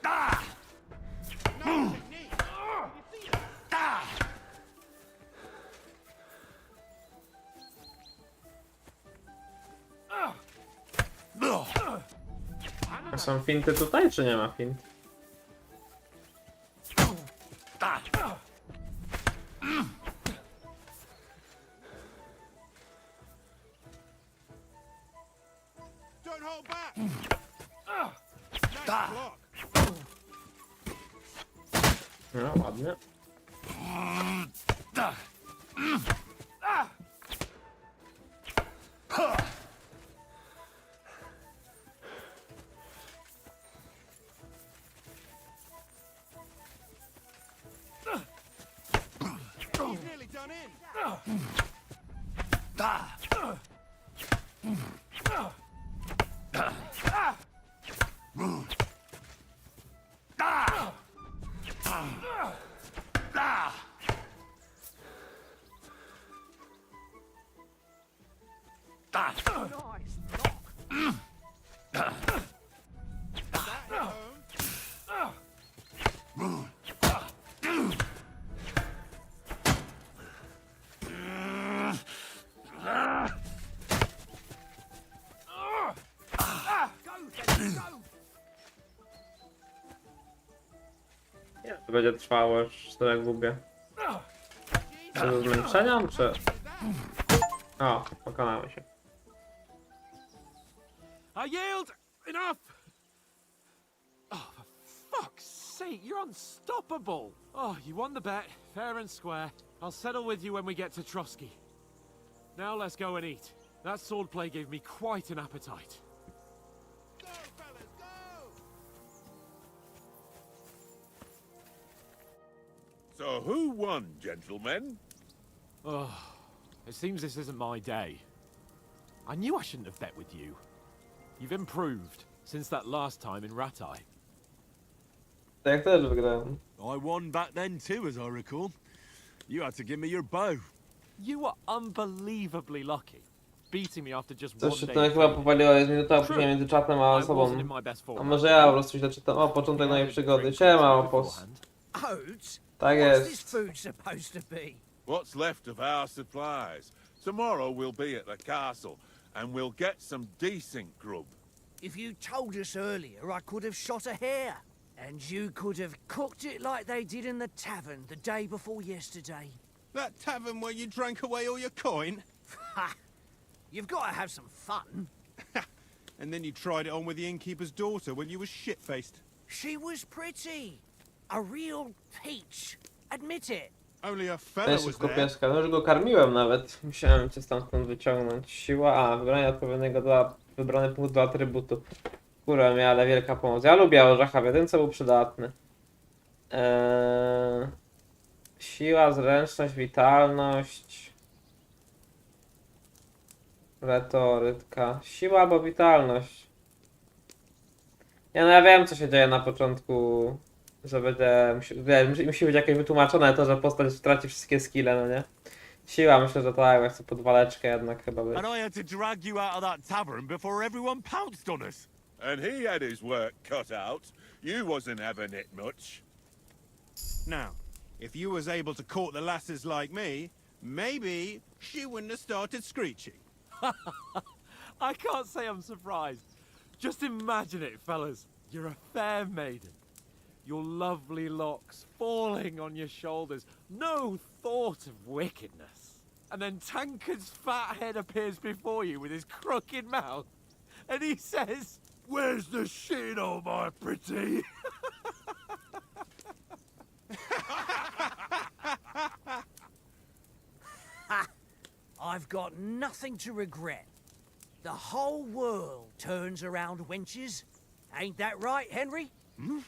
Nice technique. You see that? A są finty tutaj, czy nie ma fint? Don't hold back. Nice block. No, ładnie. He's nearly done in. Nice block. That hit home. Nie, to będzie trwało już 4 gubię. Czy ze zmęczenia, czy... O, pokonały się. I yield! Enough! Oh, for fuck's sake, you're unstoppable! Oh, you won the bet, fair and square. I'll settle with you when we get to Trotsky. Now let's go and eat. That swordplay gave me quite an appetite. Go, fellas, go. So who won, gentlemen? Oh, it seems this isn't my day. I knew I shouldn't have bet with you. You've improved since that last time in Ratai. Tak też wygrałem. I won back then too, as I recall. You had to give me your bow. You were unbelievably lucky, beating me after just Coś one się day. to chyba powaliło, jest minuta opóźnienia między czatem a I sobą. wasn't in my best A form. może ja po prostu źle czytam. O, początek nowej przygody. Siema, opos. Oats? Tak What's this jest. food supposed to be? What's left of our supplies? Tomorrow we'll be at the castle, and we'll get some decent grub. If you told us earlier, I could have shot a hare. And you could have cooked it like they did in the tavern the day before yesterday. That tavern where you drank away all your coin? Ha! You've got to have some fun. And then you tried it on with the innkeeper's daughter when you were shit-faced. She was pretty. A real peach. Admit it. Only a To fella jest was wszystko there. pieska. No już go karmiłem nawet. Musiałem cię stamtąd wyciągnąć. Siła A. Wybranie odpowiedniego dla... Wybrany punkt do atrybutu. Kurwa mnie, ale wielka pomoc. Ja lubię orzecha, w jedynce był przydatny. Siła, zręczność, witalność. Retoryka. Siła albo witalność. Ja no ja wiem co się dzieje na początku. Że będzie... Musi być jakieś wytłumaczone to, że postać straci wszystkie skille, no nie? Siła, myślę, że tak, jak chcę pod waleczkę jednak chyba być. And I had to drag you out of that tavern before everyone pounced on us. And he had his work cut out. You wasn't having it much. Now, if you was able to court the lasses like me, maybe she wouldn't have started screeching. I can't say I'm surprised. Just imagine it, fellas. You're a fair maiden. Your lovely locks falling on your shoulders. No thought of wickedness. And then Tankard's fat head appears before you with his crooked mouth. And he says, "Where's the shit, oh my pretty?" I've got nothing to regret. The whole world turns around wenches. Ain't that right, Henry? Hmm?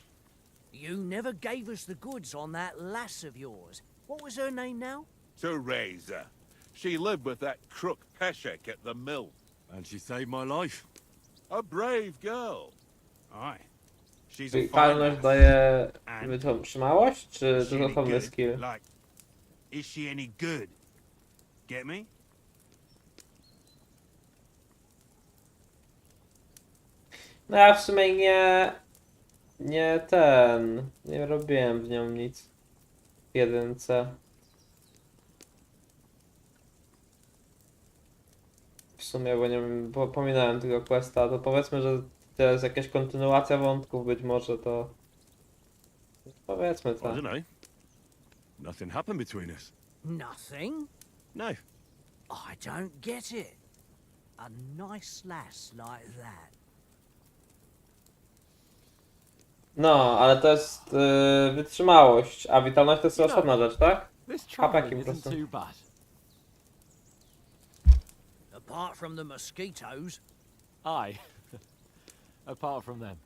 You never gave us the goods on that lass of yours. What was her name now? Teresa. She lived with that crook Peshek at the mill. And she saved my life. A brave girl. Aye. She's a Czyli fine palność lass. daje And wytrzymałość, czy is she any dodatowy good? skill? Like, is she any good? Get me? No ja w sumie nie robiłem w nią nic w jedynce. W sumie, bo pominąłem tego questa, to powiedzmy, że to jest jakaś kontynuacja wątków, być może to... Powiedzmy I to. don't know. Nothing happened between us. Nothing? No. I don't get it. A nice lass like that. No, ale to jest wytrzymałość, a witalność to jest osobna rzecz, tak? This Hapaki travelling po isn't prostu. too bad. Apart from the mosquitoes. Aye. Apart from them.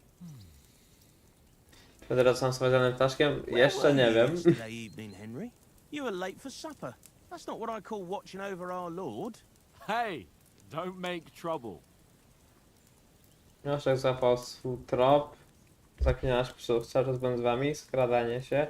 Będę razem z Wadzanym Ptaszkiem? Jeszcze nie wiem. Yesterday evening, Henry. You were late for supper. That's not what I call watching over our lord. Hey, don't make trouble. Mioszek złapał swój trop. Zaklinasz psów, cały czas będę z wami, skradanie się.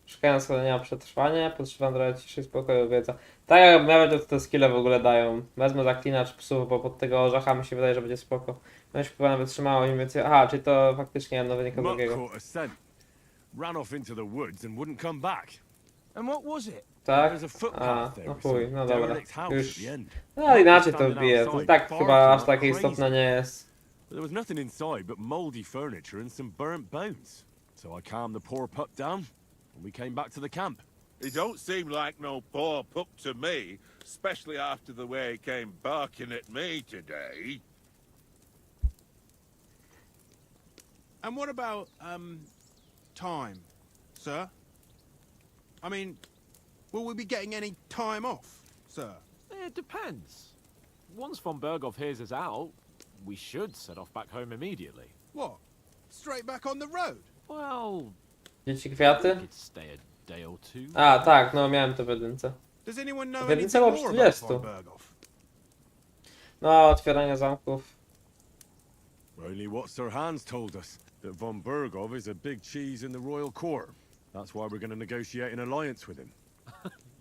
Szukając schronienia przetrwania, potrzebam trochę ciszy i spokoju, wiedza. Tak jak nawet te skille w ogóle dają. Wezmę zaklinacz psów, bo pod tego orzecha mi się wydaje, że będzie spoko. Będę się na wytrzymałość i więcej... Aha, czyli to faktycznie jedno wynika z Mutt drugiego. caught a scent. Ran off into the woods and wouldn't come back. And what was it? Tak? There's a A, footpath there no with chuj, some no dobra. derelict house Już... at the end. No inaczej to wbije, to i tak chyba aż takie istotne nie jest. But there was nothing inside but mouldy furniture and some burnt bones. So I calmed the poor pup down, and we came back to the camp. He don't seem like no poor pup to me, especially after the way he came barking at me today. And what about, time, sir? I mean, will we be getting any time off, sir? It depends. Once von Berghoff hears us out, we should set off back home immediately. What? Straight back on the road? Well, Dzieci we kwiaty? could stay a day or two. A, tak, no miałem to w jedynce. Does anyone know W jedynce anything było more about 40. von Berghoff? No, otwieranie zamków. Only what Sir Hans told us, that von Berghoff is a big cheese in the royal court. That's why we're going to negotiate an alliance with him.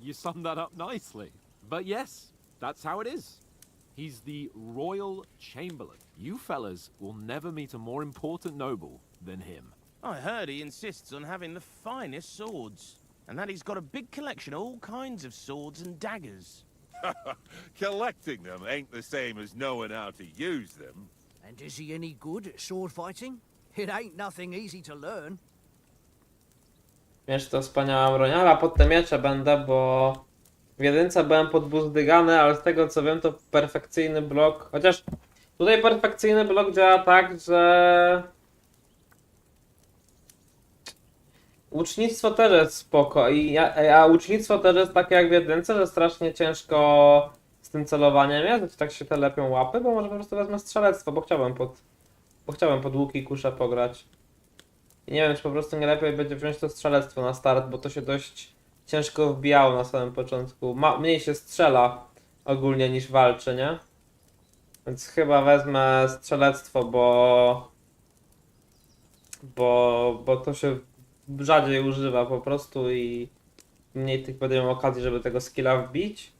You summed that up nicely. But yes, that's how it is. He's the royal chamberlain. You fellas will never meet a more important noble than him. I heard he insists on having the finest swords, and that he's got a big collection of all kinds of swords and daggers. Collecting them ain't the same as knowing how to use them. And is he any good at sword fighting? It ain't nothing easy to learn. Miecz to wspaniała broń, ale pod te miecze będę, bo w jedynce byłem podbuzdygany, ale z tego co wiem to perfekcyjny blok, chociaż tutaj perfekcyjny blok działa tak, że łucznictwo też jest spoko, a łucznictwo też jest takie jak w jedynce, że strasznie ciężko z tym celowaniem jest, tak się te lepią łapy, bo może po prostu wezmę strzelectwo, bo chciałem pod łuki i kusze pograć. I nie wiem, czy po prostu nie lepiej będzie wziąć to strzelectwo na start, bo to się dość ciężko wbijało na samym początku. Mniej się strzela ogólnie niż walczy, nie? Więc chyba wezmę strzelectwo, bo to się rzadziej używa po prostu i mniej tych będę miał okazji, żeby tego skilla wbić.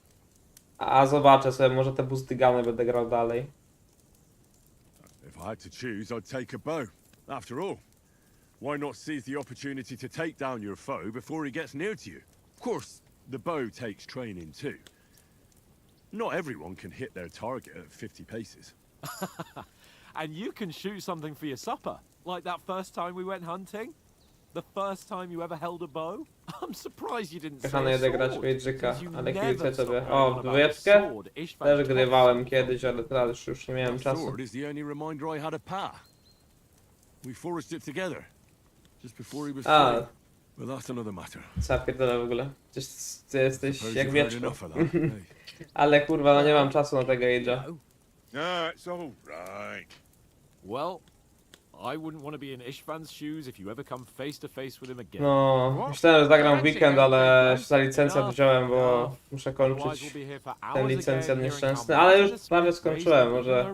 A zobaczę sobie, może te buzdygany będę grał dalej. If I had to choose, I'd take a bow. After all, why not seize the opportunity to take down your foe before he gets near to you? Of course, the bow takes training too. Not everyone can hit their target at 50 paces. And you can shoot something for your supper, like that first time we went hunting? The first time you ever held a bow? I'm surprised you didn't say Kochany a grać sword, Wiedźczyka, since you ale never kiedyś sobie... stopped O, going on about the dwójeczkę? sword Ishvan Też taught grywałem you. kiedyś, ale teraz już nie miałem That czasu. sword is the only reminder I had of Pa. We forged it together, just before he was A. free. But that's another matter. Co ja pierdolę w ogóle? Przecież ty jesteś Suppose jak you've heard wieczko. enough of that, hey? Ale kurwa, no nie mam czasu na tego age'a. No, it's all right. Well, I wouldn't want to be in Ishvan's shoes if you ever come face to face with him again. No, myślałem, że zagram w weekend, ale za licencję wziąłem, bo muszę kończyć tę licencję nieszczęsny, ale już prawie skończyłem, może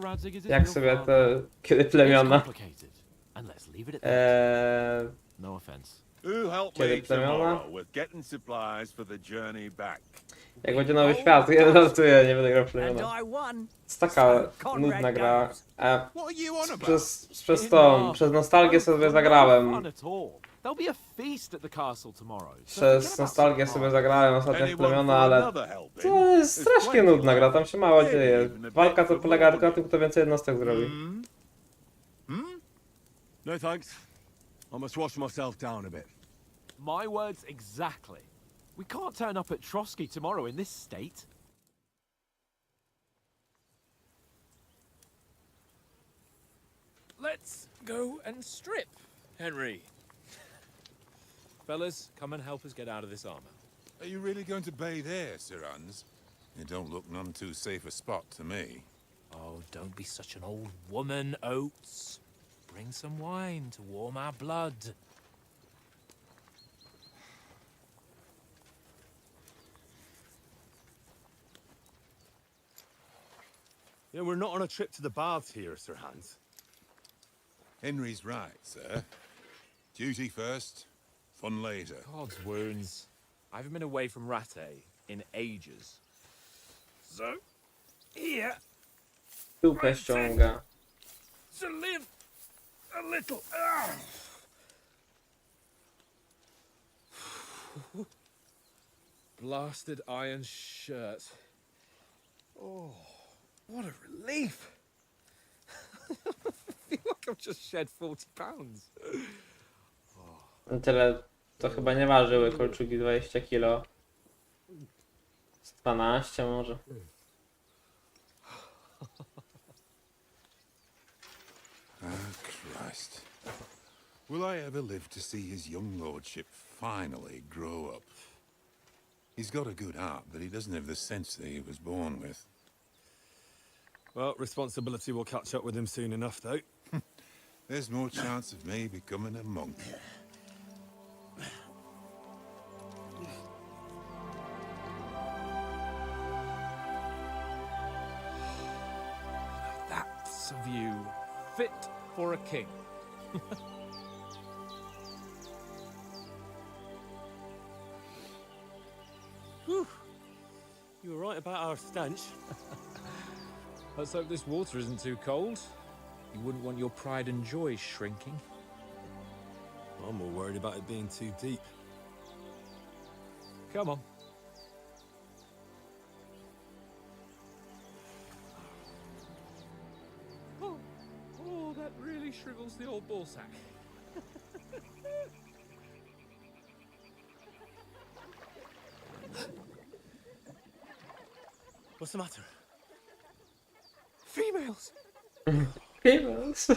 jak sobie te kiedy plemiona. No offense. Who help Kiedy me plemiona? tomorrow with getting supplies for the journey back? Jak będzie nowy świat, ja żartuję, nie będę grał w plemiona. And I won. Jest taka nudna gra. What are you on about? Przez nostalgię sobie zagrałem. Przez nostalgię sobie zagrałem ostatnio w plemiona, ale to jest strasznie nudna gra, tam się mało dzieje. Walka to polega tylko na tym, kto więcej jednostek zrobi. No thanks. I must wash myself down a bit. My words exactly. We can't turn up at Trotsky tomorrow in this state. Let's go and strip, Henry. Fellas, come and help us get out of this armor. Are you really going to bathe here, Sir Hans? It don't look none too safe a spot to me. Oh, don't be such an old woman, Oates. Bring some wine to warm our blood. Yeah, we're not on a trip to the baths here, Sir Hans. Henry's right, sir. Duty first, fun later. God's wounds. I haven't been away from Rattay in ages. So, here, Dupę ściąga. to live a little. Blasted iron shirt. Oh, what a relief. I feel like I've just shed 40 pounds. Tyle to chyba nie ważyły kolczugi 20 kilo. Z 12 może. Christ. Will I ever live to see his young lordship finally grow up? He's got a good heart, but he doesn't have the sense that he was born with. Well, responsibility will catch up with him soon enough, though. There's more chance of me becoming a monk. That's a view fit for a king. Whew. You were right about our stench. Let's hope this water isn't too cold. You wouldn't want your pride and joy shrinking. I'm more worried about it being too deep. Come on. Oh, that really shrivels the old ball sack. What's the matter? Females! Females?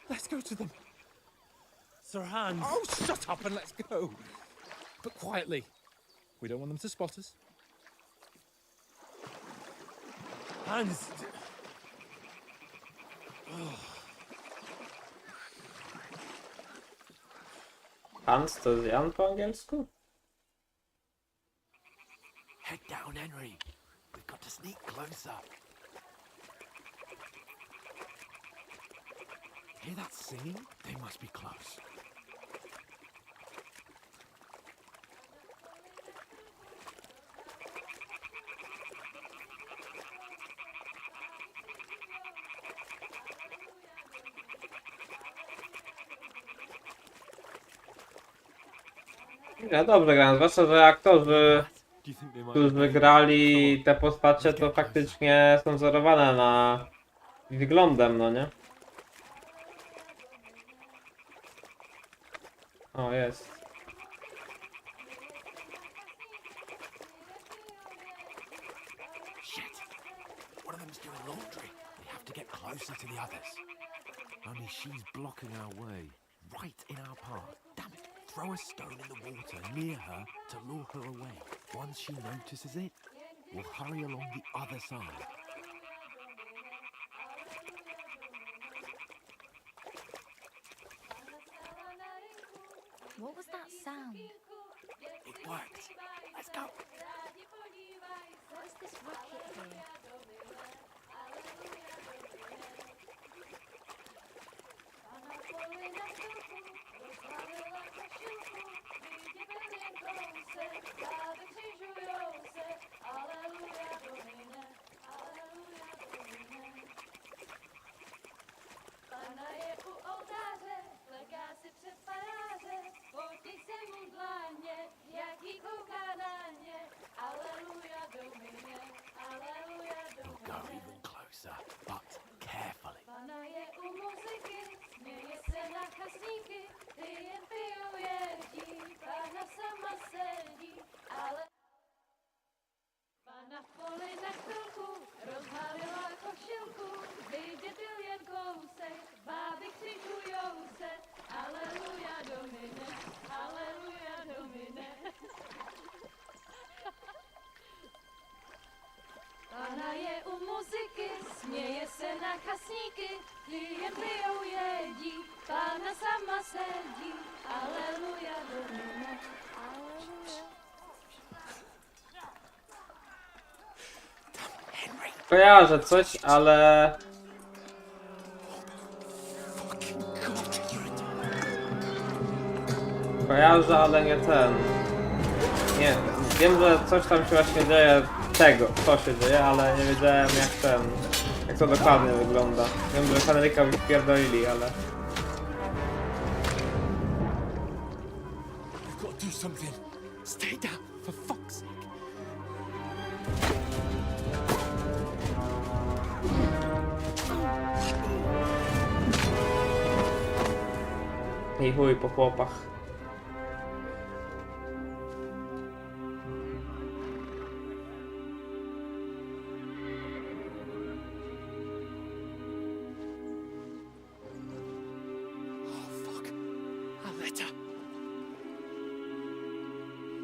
Let's go to them. Sir Hans. Oh, shut up and let's go. But quietly. We don't want them to spot us. Hans. Hans to jest Jan po angielsku? Head down, Henry. We've got to sneak closer. Hear that singing? They must be close. Ja dobrze grałem, zwłaszcza, że aktorzy, którzy wygrali te postacie, to faktycznie są wzorowane na wyglądem, no nie? O, jest. Shit! One of them's doing laundry. We have to get closer to the others. Only she's blocking our way, right in our path. Damn it! Throw a stone in the water near her to lure her away. Once she notices it, we'll hurry along the other side. What was that sound? It worked. Let's go. What is this racket here? We'll go even closer, but carefully. Pana je u muzyky, směje se na kasníky, klient pijou jedí, Pana sama sedí, aleluja domine, aleluja. Kojarzę coś, ale... Kojarzę, ale nie ten. Nie, wiem, że coś tam się właśnie dzieje, co się dzieje, ale nie wiedziałem jak to dokładnie wygląda. Wiem, że Henryka wypierdolili, ale... You've got to do something. Stay down, for fuck's sake. I chuj po chłopach.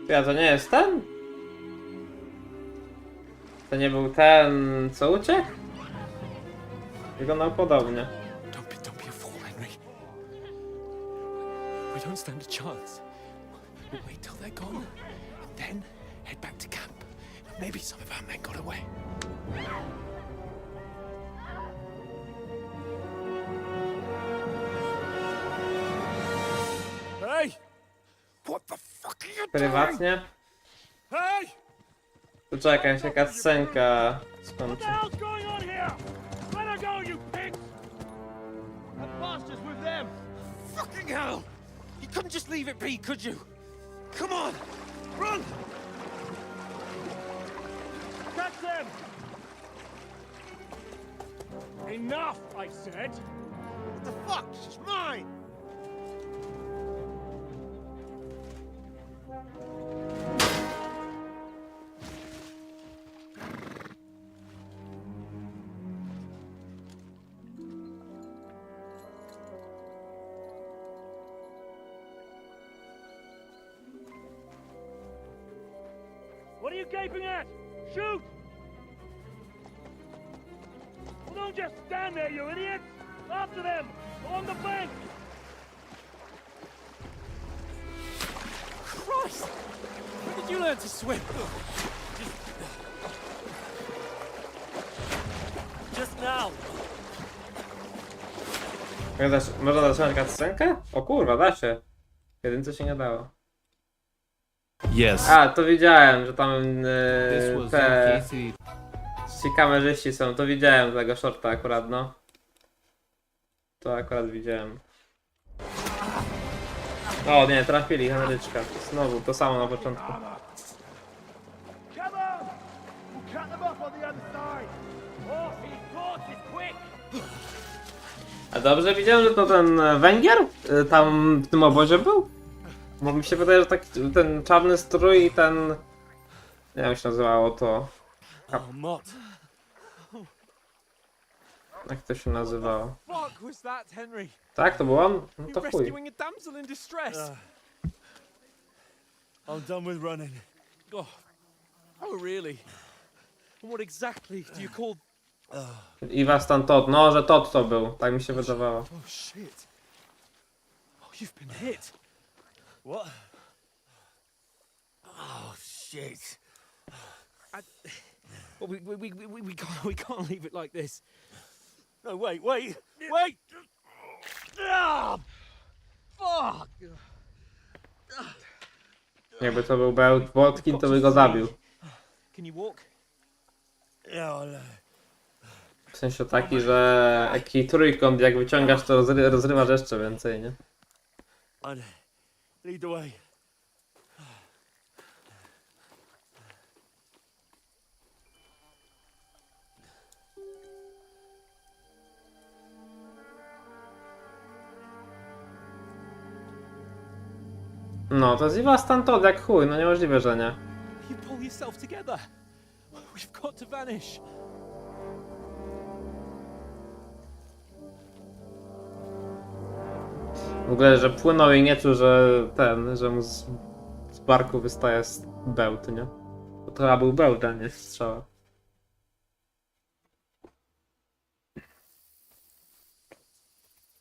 Ja, to nie jest ten? To nie był ten, co uciekł? Wyglądał podobnie. Don't be a fool, Henry. We don't stand a chance. We'll wait till they're gone, and then head back to camp. Maybe some of our men got away. Hey! What the fuck are you doing? Prywatnie? Hey! Tu czekaj, się cutscenka skończy. What the hell's going on here? Let her go, you pigs! That bastard's with them! Fucking hell! You couldn't just leave it be, could you? Come on! Run! Catch them! Enough, I said! What the fuck? She's mine! What are you gaping at? Shoot! Well, don't just stand there, you idiots! After them! Along the bank! Christ! When did you learn to swim? Just now! Można zacząć cutscenkę? O kurwa, da się. Jedynce się nie dało. Yes. A, to widziałem, że tam te ci kamerzyści są, to widziałem tego shorta akurat, no. To akurat widziałem. O nie, trafili Henryczka. Znowu to samo na początku. Come on! We'll cut them off on the other side! Off his horses, quick! A dobrze widziałem, że to ten Węgier tam w tym obozie był? Bo mi się wydaje, że taki ten czarny strój i ten... Nie wiem jak się nazywało to... Jak to się nazywało? Fuck was that, Henry? Tak, to był on? No to You're chuj. rescuing a damsel in distress. I'm done with running. Oh, oh really? And what exactly do you call... I was tam Todd, no że Todd to był, tak mi się wydawało. Oh shit. Oh, you've been hit. What? Oh, shit. Well, we can't leave it like this. No, wait! Ah, Fuck! Jakby to był bełt Wodkin, to by go zabił. Can you walk? W sensie taki, że jaki trójkąt, jak wyciągasz, to rozrywasz jeszcze więcej, nie? Lead the way. No, to jest i was tam Todd jak chuj, no niemożliwe, że nie. You pull yourself together. We've got to vanish. W ogóle, że płynął i nie czuł, że że mu z barku wystaje bełt, nie? Bo to chyba był bełt, a nie strzała.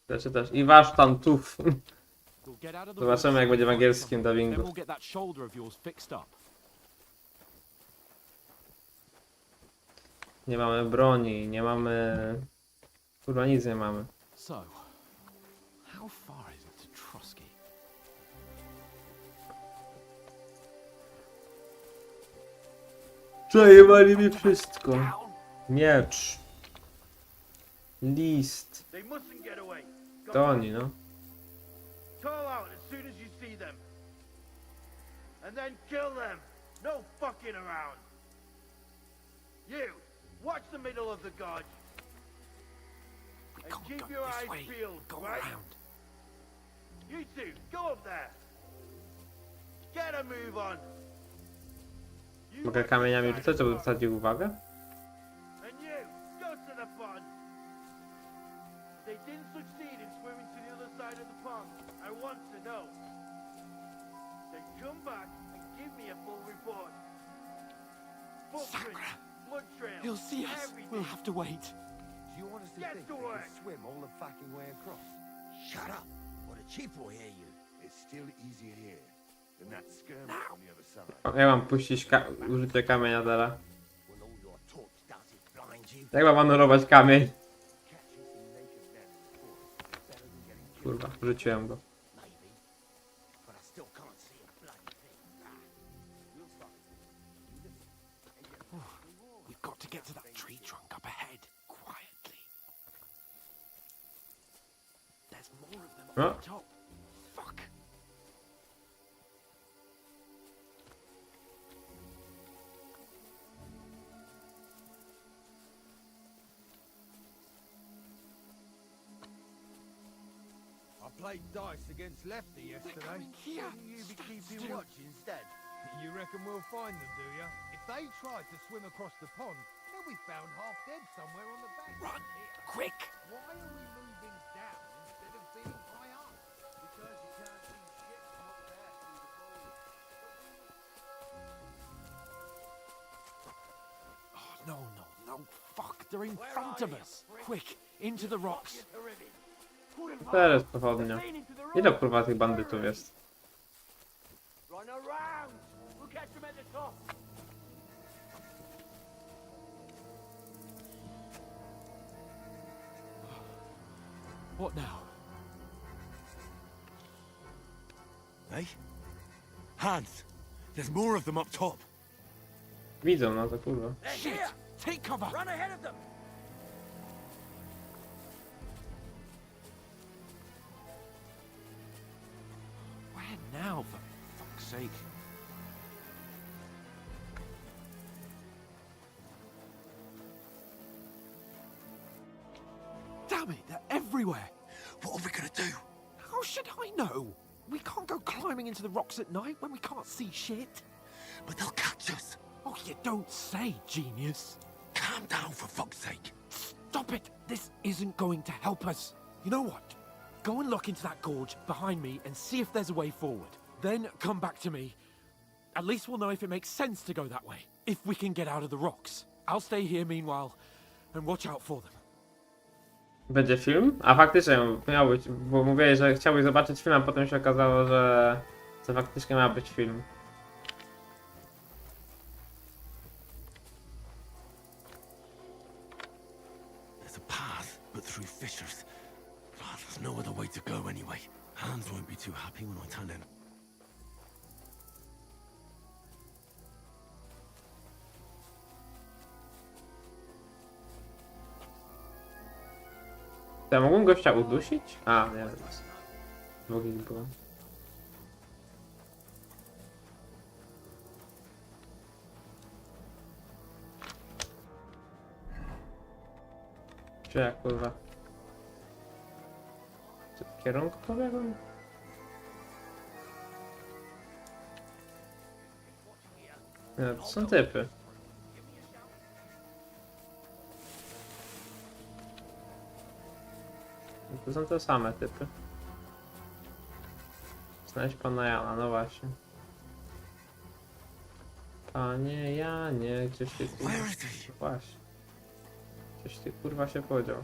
Też. I wasz tam tuf. Zobaczymy jak będzie w angielskim dubbingu. Nie mamy broni, nie mamy... Kurwa nic nie mamy. So, how far is it to Trotsky? Przejebali mi wszystko. Miecz. List. They mustn't get away. To oni, no. Call out as soon as you see them. And then kill them. No fucking around. You, watch the middle of the gorge. And keep your eyes peeled, right? You two, go up there. Get a move on. Mogę kamieniami rzucać, żeby zwrócił uwagę? And you, go to the pond. They didn't succeed in swimming to the other side of the pond. I want to know. Then come back and give me a full report. Footprints, blood trails, He'll see us. everything. We'll have to wait. Do you honestly Get think to they work. can swim all the fucking way across? Shut up, or the chief will hear you. It's still easier here than that skirmish on the other side. Jak mam puścić użycie kamienia teraz? When all your talk does is blind you. Jak mam anulować kamień? Kurwa, wrzuciłem go. Maybe, but I still can't see a bloody thing. We'll find. We've got to get to that tree trunk up ahead, quietly. There's more of them on Oh. the top. Fuck. I played dice against Lefty yesterday. Here. Shouldn't you be keeping watch instead? You reckon we'll find them, do you? If they try to swim across the pond, they'll be found half dead somewhere on the bank. Run, quick. Why are we moving down instead of being high up? Because you can't see shit from up there through the foliage. Oh, no. Fuck, they're in front of us. Quick, into the rocks. Teraz pochodnia. Ile kurwa tych bandytów jest? Run around. We'll catch them at the top. What now? Hey? Hans! There's more of them up top. Widzą, no to kurwa. They're here. Take cover. Run ahead of them. Where now, for fuck's sake? Damn it, they're everywhere! What are we gonna do? How should I know? We can't go climbing into the rocks at night when we can't see shit. But they'll catch us. Oh, you don't say, genius. Calm down, for fuck's sake. Stop it! This isn't going to help us. You know what? Go and look into that gorge behind me and see if there's a way forward. Then come back to me. At least we'll know if it makes sense to go that way. If we can get out of the rocks. I'll stay here meanwhile and watch out for them. Będzie film? A faktycznie miał być, bo mówiłeś, że chciałbyś zobaczyć film, a potem się okazało, że to faktycznie ma być film. There's a path, but through fissures. Oh, there's no other way to go anyway. Hans won't be too happy when I turn in. Ja mogłem gościa udusić? A, nie wiem. Dwóch ich było. Czy jak kurwa? Czy w kierunku pobiegłem? Nie, to są typy. To są te same typy. Znajdź pana Jana, no właśnie. Panie Janie, gdzieś ty kurwa... Właśnie. Gdzieś ty kurwa się podział.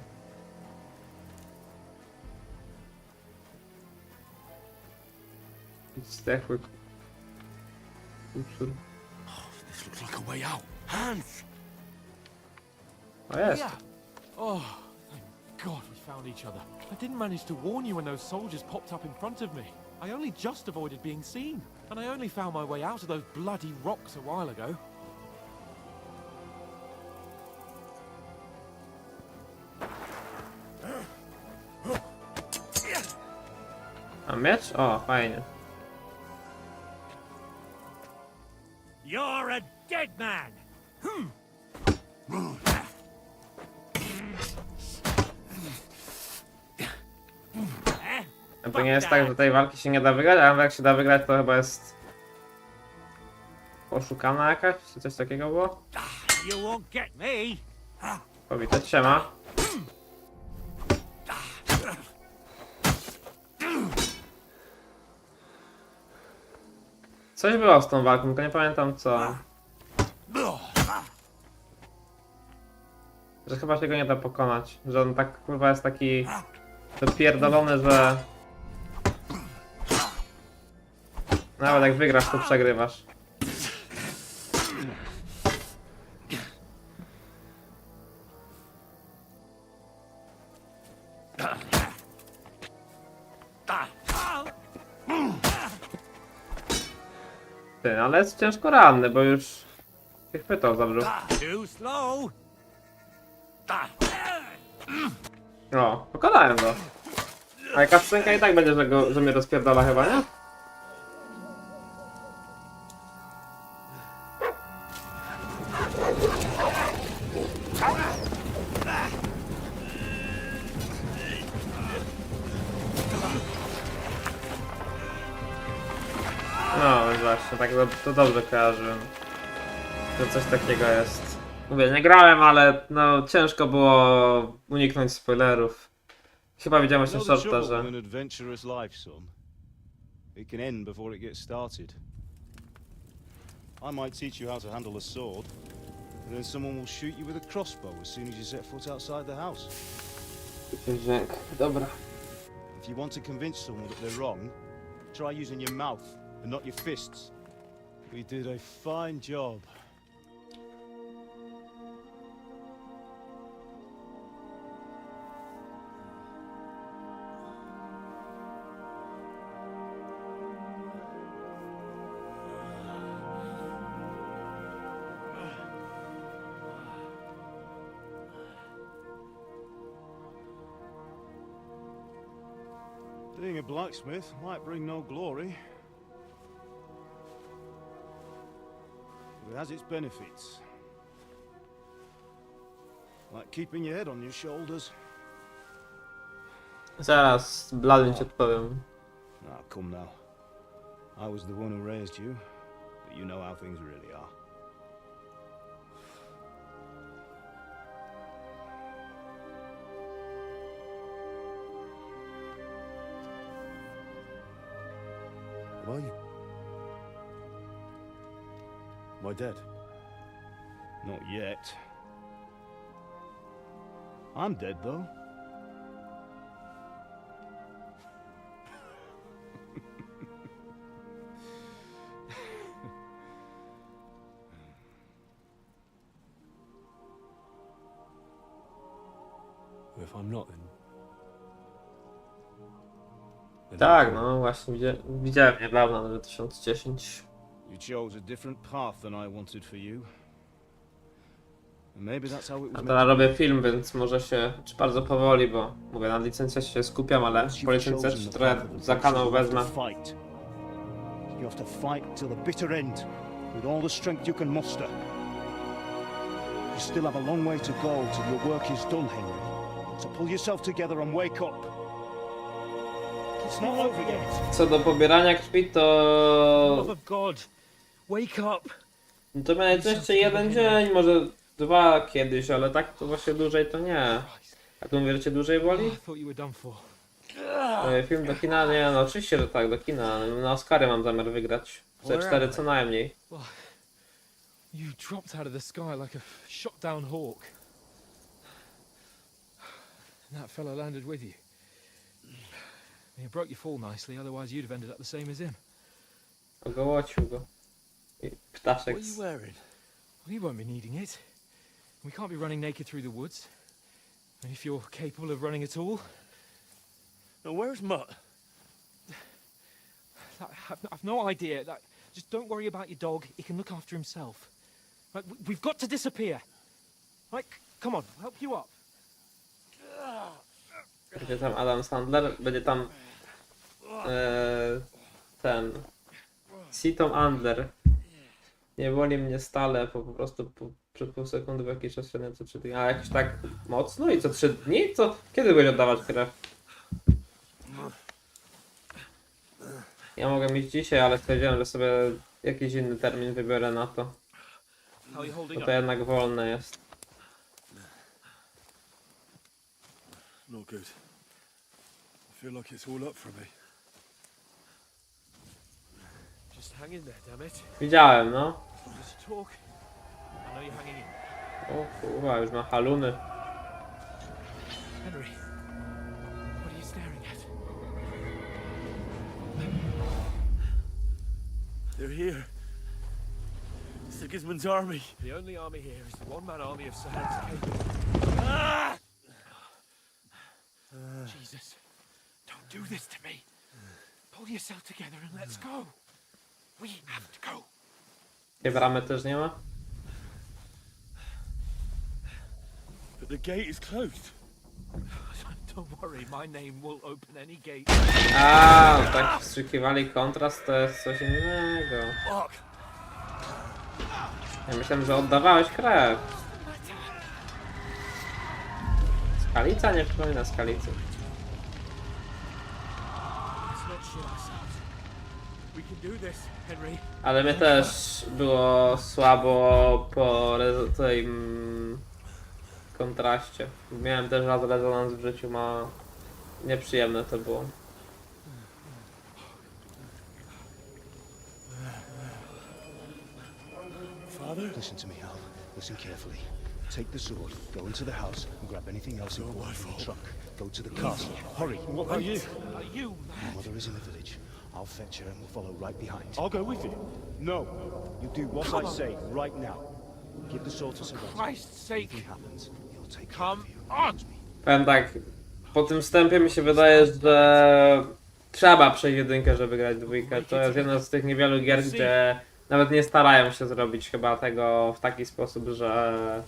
Zdechły kucur. This looks like a way out. Hans! O jest! Yeah. Oh, thank God we found each other. I didn't manage to warn you when those soldiers popped up in front of me. I only just avoided being seen. And I only found my way out of those bloody rocks a while ago. A miecz? O, fajnie. You're a dead man! To nie jest tak, że tej walki się nie da wygrać, ale jak się da wygrać, to chyba jest... oszukana jakaś? Czy coś takiego było? You won't get me! Powitać, siema. Coś było z tą walką, tylko nie pamiętam co. Że chyba się go nie da pokonać. Że on tak kurwa jest taki dopierdolony, że nawet jak wygrasz, to przegrywasz. Ty, ale jest ciężko ranny, bo już się chwytał za brzuch. Too slow! O, pokonałem go. A jaka scenka i tak będzie, że mnie rozpierdala chyba, nie? No, właśnie, tak to dobrze kojarzyłem, że coś takiego jest. Mówię, nie grałem, ale no ciężko było uniknąć spoilerów. Chyba widziałem właśnie shorta, że... an adventurous life, son. It can end before it gets started. I might teach you how to handle a sword, and then someone will shoot you with a crossbow as soon as you set foot outside the house. Dźwięk, dobra. If you want to convince someone that they're wrong, try using your mouth and not your fists. We did a fine job. Being a blacksmith might bring no glory, has its benefits. Like keeping your head on your shoulders. Zaraz, bladym ci odpowiem. Ah, come now. I was the one who raised you, but you know how things really are. Who are you? Am I dead? Not yet. I'm dead, though. If I'm not, then... Tak, no właśnie widziałem niedawno na 2010. You chose a different path than I wanted for you. And maybe that's how it was. A teraz robię film, więc może się bardzo powoli, bo mówię, na licencję się skupiam, ale po licencję trochę za kanał wezmę. You have to fight till the bitter end with all the strength you can muster. You still have a long way to go till your work is done, Henry. So pull yourself together and wake up. It's not over yet. Co do pobierania krwi, to... Love of God, wake up. No to będzie jeszcze jeden dzień, może 2 kiedyś, ale tak to właśnie dłużej to nie. A tu mówicie, dłużej woli? Film do kina? Nie, no oczywiście, że tak, do kina. Na Oscary mam zamiar wygrać. Ze 4 co najmniej. You dropped out of the sky like a shot down hawk. And that fella landed with you. You broke your fall nicely, otherwise you'd have ended up the same as him. Ogołocił go. I ptaszek. What are you wearing? Well, you won't be needing it. We can't be running naked through the woods. And if you're capable of running at all... Now, where's Mutt? I've no idea. Just don't worry about your dog. He can look after himself. Right, we've got to disappear. Right, come on, I'll help you up. Będzie tam Adam Sandler, będzie tam ten Seaton Andler. Nie boli mnie stale, po prostu przed pół sekundy w jakiś czas średnio co 3 dni. A jakoś tak mocno i co 3 dni? To kiedy będziesz oddawać krew? Ja mogę mieć dzisiaj, ale stwierdziłem, że sobie jakiś inny termin wybiorę na to. Bo to jednak wolne jest. Not good. I feel like it's all up for me. Just hang in there, damn it. Widziałem, no. Just talk. I know you're hanging in. O kurwa, już ma haluny. Henry, what are you staring at? They're here. Sigismund's army. The only army here is the one-man army of Sahan's King. Jesus, don't do this to me. Pull yourself together and let's go. We have to go. Tej bramy też nie ma? But the gate is closed. Don't worry, my name will open any gate. A, tak wstrzykiwali kontrast, to jest coś innego. Ja myślałem, że oddawałeś krew. Skalica nie przypomina skalicy. Ale mnie też było słabo po tym kontraście. Miałem też raz rezonans w życiu, nieprzyjemne to było. Father? Listen to me, Hal. Listen carefully. Take the sword, go into the house, and grab anything else important from the truck. Go to the castle. Hurry. What about you? Are you My mother is in the village. I'll fetch her and we'll follow right behind. I'll go with you. No. You do what I say right now. Give the sword to For Sir Christ's sake. Anything happens, he'll take Come on! Powiem tak, po tym wstępie mi się wydaje, że trzeba przejść jedynkę, żeby grać dwójkę. To jest jedna z tych niewielu gier, gdzie nawet nie starają się zrobić chyba tego w taki sposób, że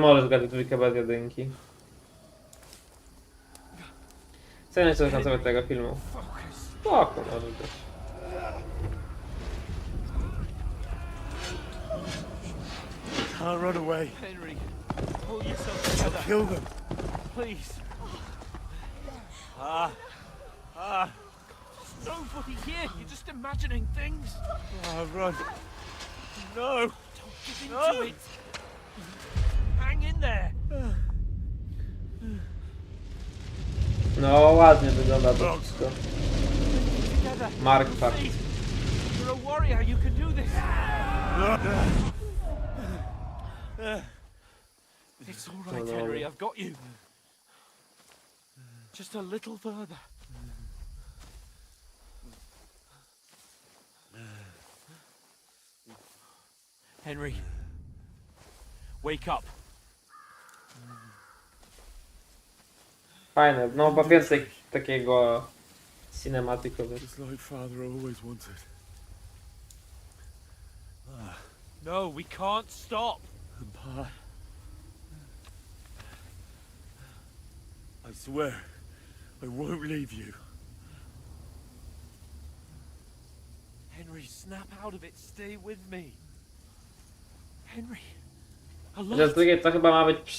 możesz grać dwójkę bez jedynki. Co nie chcesz na sobie tego filmu? Spoko, może być. can't run away. Henry, pull yourself together. Kill them. Please. There's nobody here. You're just imagining things. Run. No. Don't give into it. Hang in there. No ładnie wygląda to wszystko. Together. Markwart. You're a warrior. You can do this. It's all right, Henry. I've got you. Just a little further. Henry, wake up. Fajne, no bo więcej takiego cinematicowy. Just like father always wanted. No, we can't stop. Pa, I swear, I won't leave you. Henry, snap out of it. Stay with me. Henry. Chociaż drugie to chyba ma być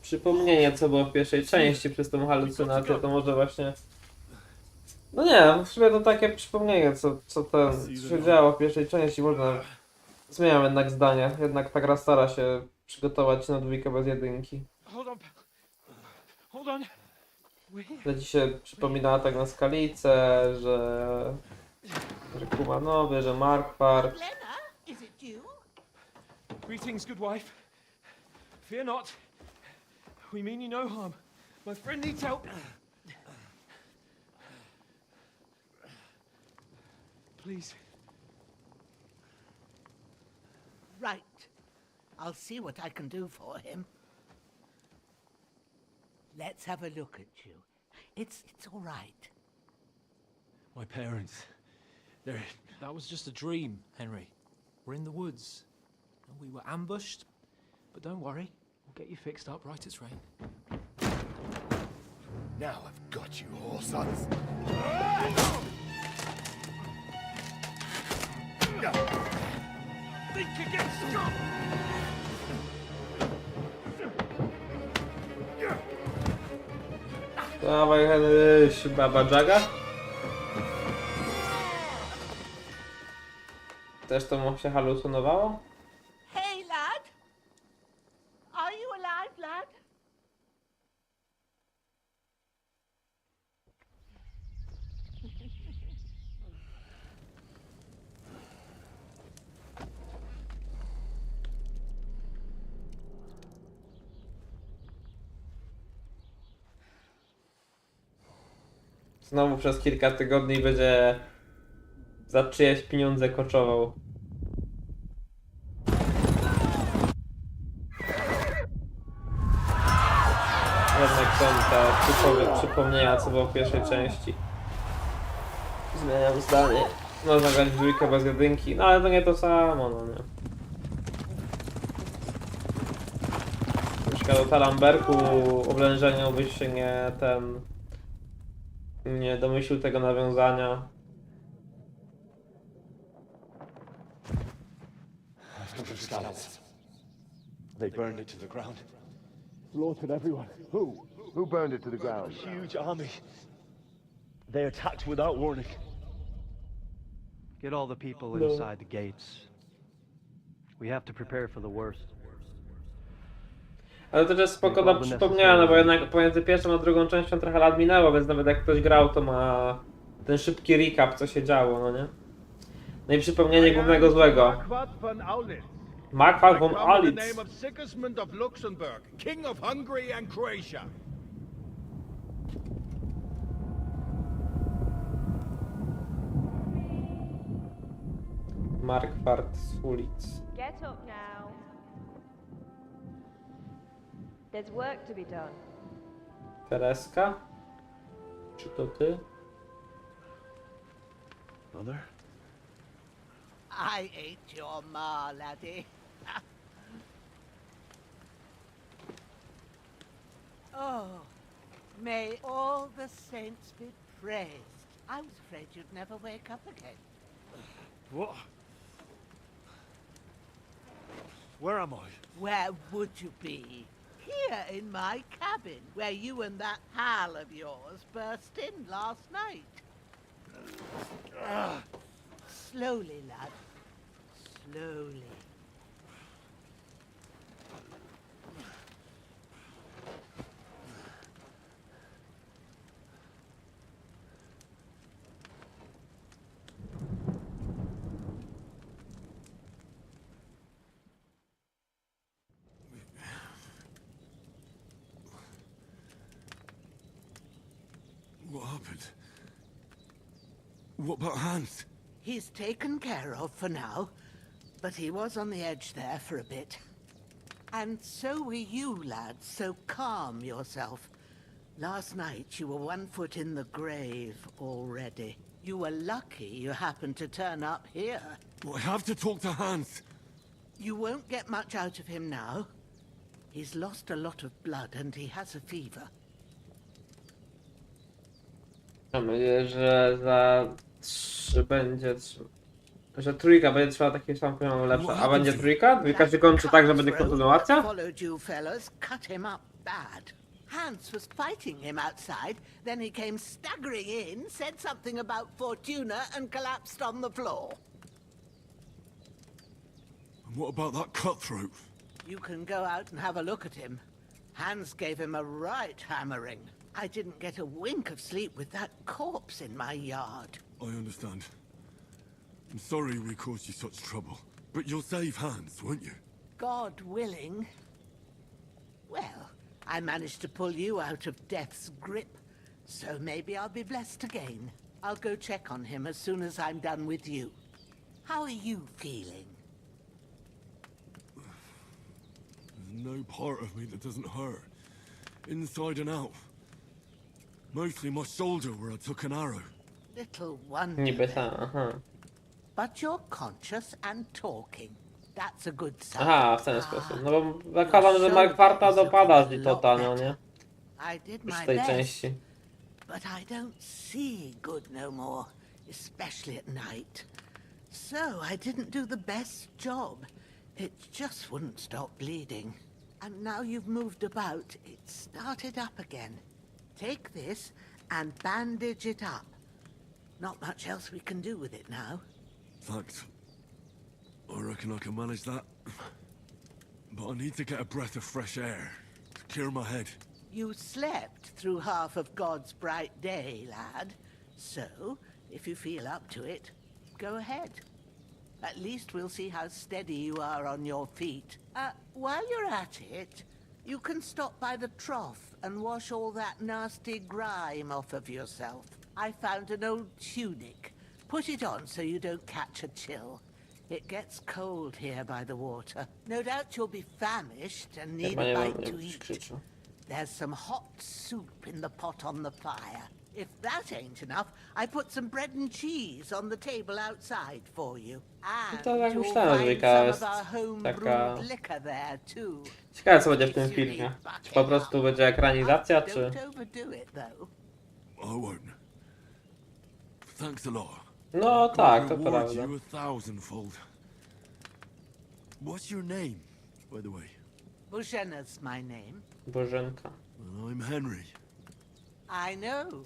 przypomnienie, co było w pierwszej części przez tą halucynację, to może właśnie... No nie, w sumie to takie przypomnienie, co się działo w pierwszej części, można... Zmieniam jednak zdanie, jednak ta gra stara się przygotować na dwójkę bez jedynki. Hold on. Że ci się przypomina atak na skalicę, że Kumanowy, że Markwart. Is it you? Greetings, good wife. Fear not. We mean you no harm. My friend needs help. Please. Right. I'll see what I can do for him. Let's have a look at you. It's all right. My parents. That was just a dream, Henry. We're in the woods. We were ambushed, but don't worry. We'll get you fixed up right as rain. Now I've got you, whore sons. Think again, scum! Dawaj, Henryś, Baba Jaga? Też to mu się halucynowało? Hey, lad. Are you alive, lad? Znowu przez kilka tygodni będzie za czyjeś pieniądze koczował. Jednak są te typowe przypomnienia, co było w pierwszej części. Zmieniam zdanie. Można grać dwójkę bez jedynki, no ale to nie to samo, no nie. Na przykład o Talamberku, oblężeniu byś się nie domyślił tego nawiązania. They burned it to the ground. Slaughtered everyone. Who? Who burned it to the ground? A huge army. They attacked without warning. Get all the people inside the gates. We have to prepare for the worst. Ale to też spoko do przypomnienia, no bo jednak pomiędzy pierwszą a drugą częścią trochę lat minęło, więc nawet jak ktoś grał, to ma ten szybki recap, co się działo, no nie? No i przypomnienie głównego złego. Markwart von Aulis. In the name of Sigismund of Luxembourg, King of Hungary and Croatia. Markwart z ulic. Get up now. There's work to be done. Tereska? Czy to ty? Mother? I ain't your ma, laddie. Oh, may all the saints be praised. I was afraid you'd never wake up again. What? Where am I? Where would you be? Here in my cabin, where you and that pal of yours burst in last night. Slowly, lad. Slowly. What happened? What about Hans? He's taken care of for now, but he was on the edge there for a bit. And so were you, lad, so calm yourself. Last night you were 1 foot in the grave already. You were lucky you happened to turn up here. I have to talk to Hans. You won't get much out of him now. He's lost a lot of blood and he has a fever. Mam nadzieję, że za 3 będzie... Że trójka będzie trwała taki sam poziom lepsza. A będzie trójka? Trójka się kończy tak, że będzie kontynuacja? Followed you fellas, cut him up bad. Hans was fighting him outside, then he came staggering in, said something about Fortuna and collapsed on the floor. And what about that cutthroat? You can go out and have a look at him. Hans gave him a right hammering. I didn't get a wink of sleep with that corpse in my yard. I understand. I'm sorry we caused you such trouble. But you'll save Hans, won't you? God willing. Well, I managed to pull you out of death's grip, so maybe I'll be blessed again. I'll go check on him as soon as I'm done with you. How are you feeling? There's no part of me that doesn't hurt. Inside and out. Mostly my shoulder where I took an arrow. Little wonder. Niby ta, aha. But you're conscious and talking. That's a good sign. Aha, w ten sposób. No bo zakładam, że Markwarta dopada z Litota, no nie? I did Już my w tej best, części. but I don't see good no more, especially at night. So I didn't do the best job. It just wouldn't stop bleeding. And now you've moved about, it started up again. Take this and bandage it up. Not much else we can do with it now. Thanks. I reckon I can manage that. But I need to get a breath of fresh air to clear my head. You slept through half of God's bright day, lad. So, if you feel up to it, go ahead. At least we'll see how steady you are on your feet. While you're at it, you can stop by the trough and wash all that nasty grime off of yourself. I found an old tunic. Put it on so you don't catch a chill. It gets cold here by the water. No doubt you'll be famished and need a bite to eat. There's some hot soup in the pot on the fire. If that ain't enough, I put some bread and cheese on the table outside for you. And To jak you'll myślałem, że find Wika some jest of our home taka... brewed liquor there too. Ciekawe co będzie w tym filmie. Czy po prostu będzie ekranizacja, czy... Don't overdo it though. I won't. Thanks a lot. No tak, to I'll reward prawda. you 1,000-fold. What's your name, by the way? Bożena's my name. Bożenka. Well, I'm Henry. I know.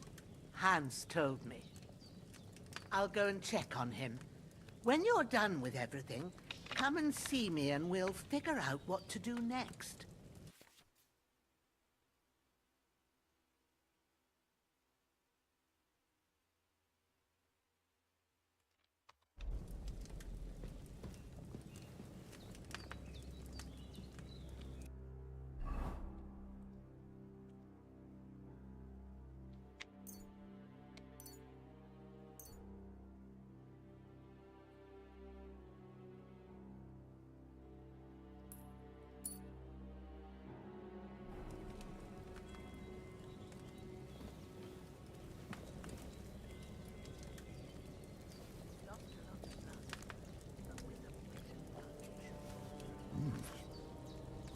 Hans told me. I'll go and check on him. When you're done with everything, come and see me and we'll figure out what to do next.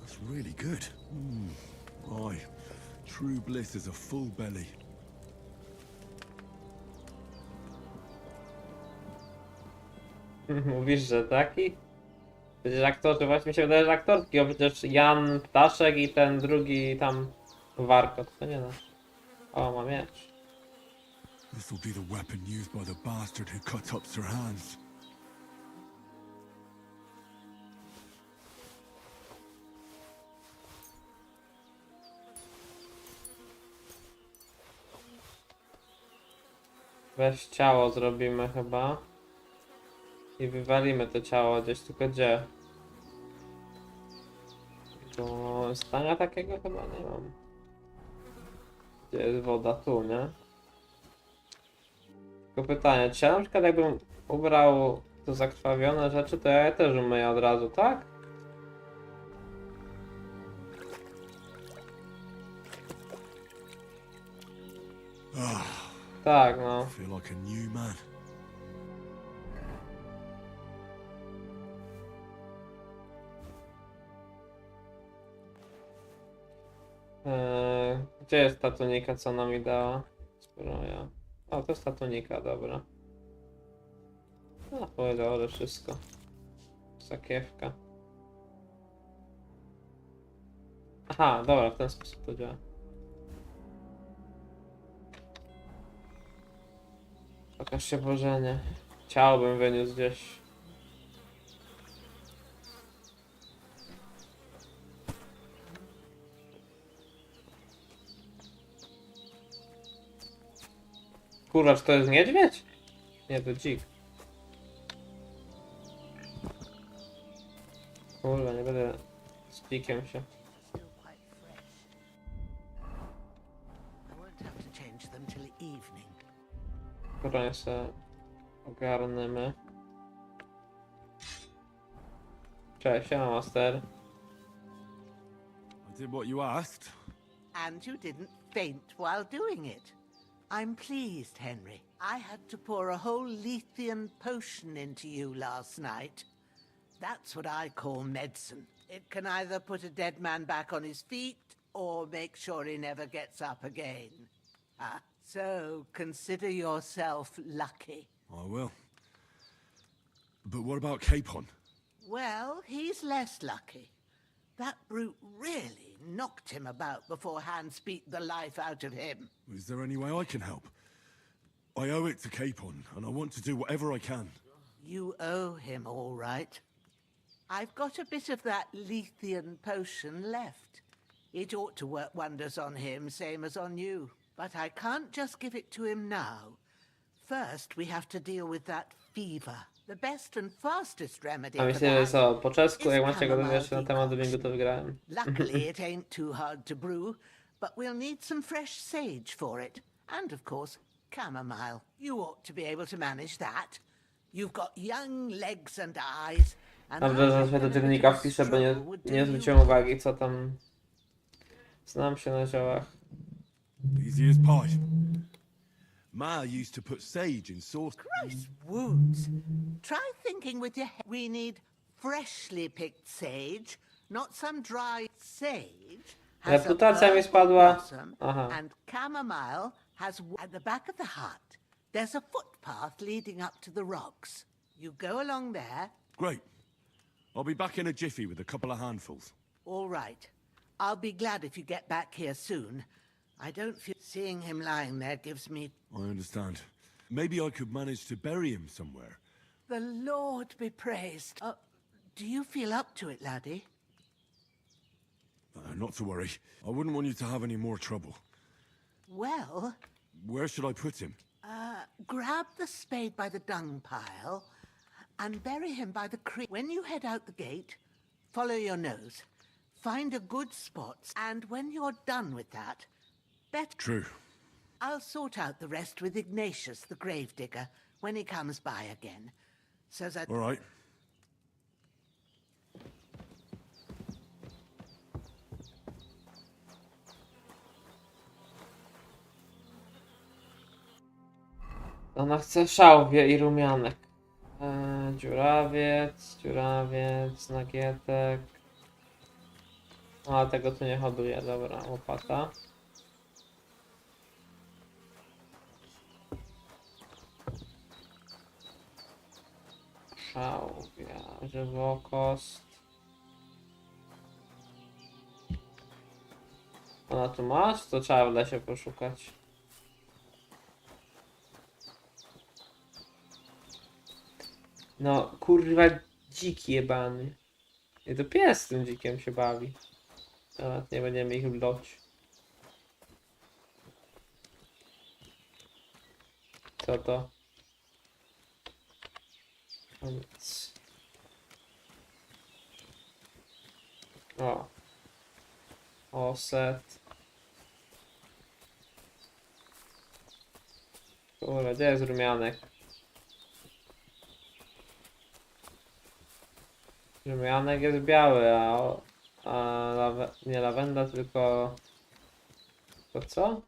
That's really good. Aye. True bliss is a full belly. Mówisz, że taki? Przecież aktorzy, właśnie mi się wydaje, że aktorki, o przecież Jan Ptaszek i ten drugi tam warkot, to nie no. O, ma miecz. This will be the weapon used by the bastard who cut up Sir Hans. Weź ciało zrobimy chyba. I wywalimy to ciało gdzieś, tylko gdzie? Do stania takiego chyba nie mam. Gdzie jest woda? Tu, nie? Tylko pytanie, czy ja na przykład jakbym ubrał to zakrwawione rzeczy, to ja je też umyję od razu, tak? Tak, no. Feel like a new man. Gdzie jest ta tunika, co ona mi dała? Zbroja. O, to jest ta tunika, dobra. No, powiedział, że wszystko. Sakiewka. Aha, dobra, w ten sposób to działa. Pokaż się Bożenie. Ciało bym wyniósł gdzieś. Kurwa, czy to jest niedźwiedź? Nie, to dzik. Kurwa, nie będę z pikiem się. Still quite fresh. I won't have to change them till evening. Kurwa, sobie ogarniemy. Cześć, ja master. I did what you asked. And you didn't faint while doing it. I'm pleased, Henry. I had to pour a whole Lethean potion into you last night. That's what I call medicine. It can either put a dead man back on his feet or make sure he never gets up again. Ah, so consider yourself lucky. I will. But what about Capon? Well, he's less lucky. That brute really knocked him about before Hans beat the life out of him. Is there any way I can help? I owe it to Capon, and I want to do whatever I can. You owe him, all right. I've got a bit of that Lethean potion left. It ought to work wonders on him, same as on you. But I can't just give it to him now. First, we have to deal with that fever. The best and fastest remedy A for myślę, że that co, po czesku, jak is macie go chamomile jeszcze na temat dubbingu, to wygrałem. Luckily, it ain't too hard to brew, but we'll need some fresh sage for it. And, of course, chamomile. You ought to be able to manage that. You've got young legs and eyes. And Dobrze, że sobie do dziennika wpiszę, bo nie zwróciłem uwagi, co tam... Znam się na ziołach. Easy as pie. Ma used to put sage in sauce. Christ wounds. Try thinking with your head. We need freshly picked sage, not some dry sage. Has a Reputacja mi purple spadła. blossom, Aha. and chamomile has at the back of the hut. There's a footpath leading up to the rocks. You go along there. Great. I'll be back in a jiffy with a couple of handfuls. All right. I'll be glad if you get back here soon. I don't feel seeing him lying there gives me... I understand. Maybe I could manage to bury him somewhere. The Lord be praised. Do you feel up to it, laddie? Not to worry. I wouldn't want you to have any more trouble. Well... Where should I put him? Grab the spade by the dung pile and bury him by the creek. When you head out the gate, follow your nose. Find a good spot, and when you're done with that, True. I'll sort out the rest with Ignatius, the gravedigger, when he comes by again. So that... All right. Ona chce szałwie i rumianek. Dziurawiec, nagietek. A tego tu nie hoduje, dobra, łopata. Szałwia. Żywokost. Ona tu masz? To trzeba w lesie poszukać. No kurwa, dziki jebany. I to pies z tym dzikiem się bawi. Nawet nie będziemy ich bloć. Co to? Nic. O. Offset. Kurde, gdzie jest rumianek? Rumianek jest biały, nie lawenda, tylko... To co?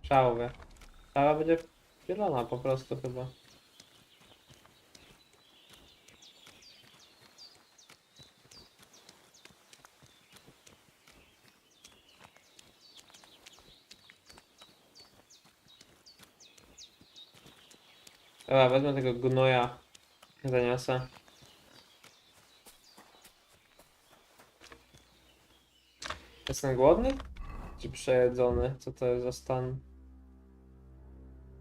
Szałwia. Szałwia będzie zielona po prostu chyba. Dobra, wezmę tego gnoja. Zaniosę. Jestem głodny? Czy przejedzony? Co to jest za stan?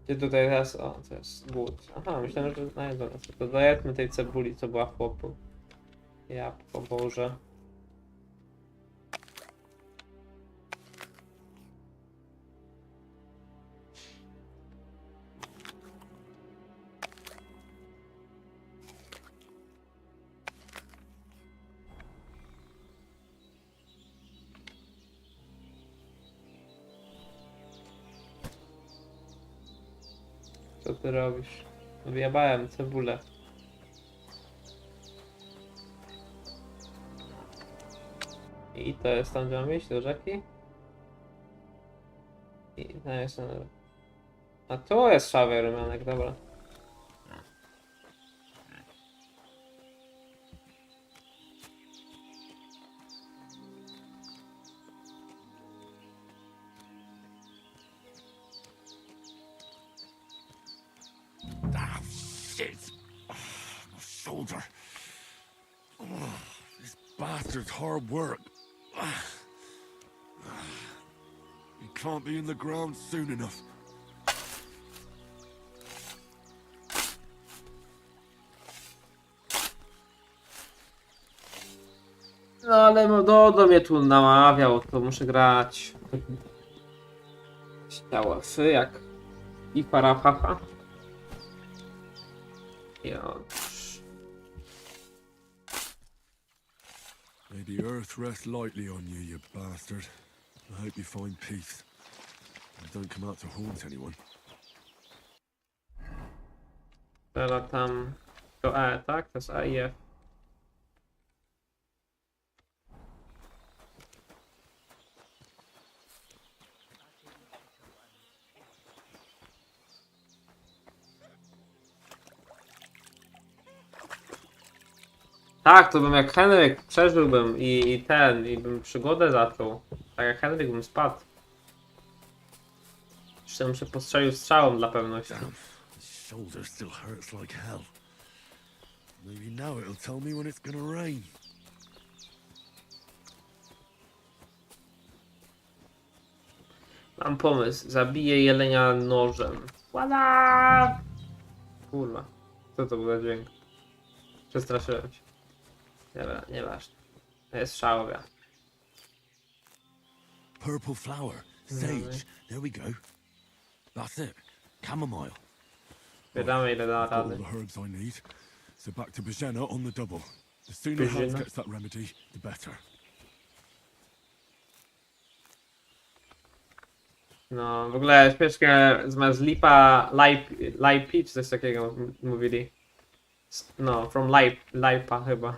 Gdzie tutaj jest? O, to jest głód. Aha, myślałem, że najedzony. To dajemy tej cebuli, co była w chłopu. Jabłko Boże. Co ty robisz? Wyjebałem cebulę. I to jest tam, gdzie mam iść, do rzeki? I to jest... A tu jest szawia rumianek, dobra. Ah, shit! My shoulder. This bastard's hard work. He can't be in the ground soon enough. No ale do mnie tu namawiał, to muszę grać. Chciała fy jak i parafafa. May the earth rest lightly on you, you bastard. I hope you find peace. And don't come out to haunt anyone. Teraz tam to E, tak? To jest A i F. Tak, to bym jak Henryk przeżyłbym i bym przygodę zaczął. Tak jak Henryk bym spadł. Jeszcze bym się postrzelił strzałą dla pewności. Damn, his shoulder still hurts like hell. Maybe now it'll tell me when it's gonna rain. Mam pomysł. Zabiję jelenia nożem. Wala! Kurwa. Co to był za dźwięk? Przestraszyłem się. Dobra, nieważne. To jest szałwia. Purple flower, sage. There we go. That's it. Chamomile. Wiadomo ile da I've got all rady. the herbs I need. So back to Bajena on the double. The sooner Hans Bajena? gets that remedy, the better. No, w ogóle śmiesznie zamiast lipa, lipe, czy coś takiego mówili. No, from lipa chyba.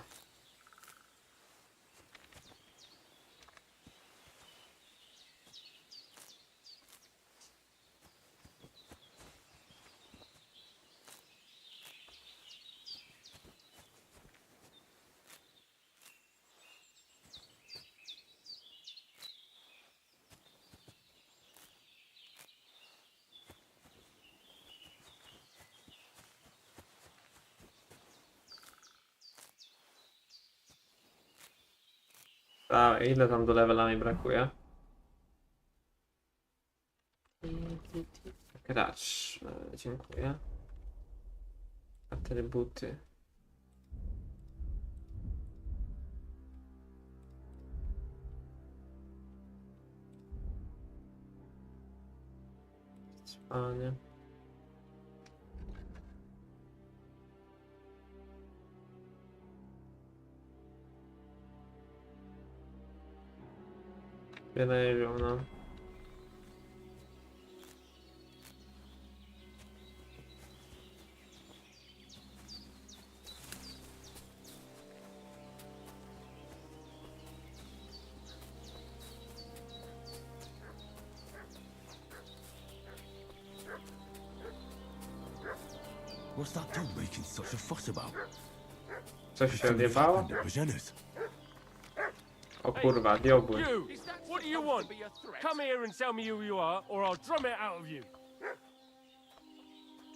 A ile tam do levela mi brakuje? Gracz. Dziękuję. Atrybuty. Trwanie. Wylewią, no. What's that dog making such a fuss about? Coś się odjebało? O kurwa, diobły. You! What do you want? Come here and tell me who you are, or I'll drum it out of you.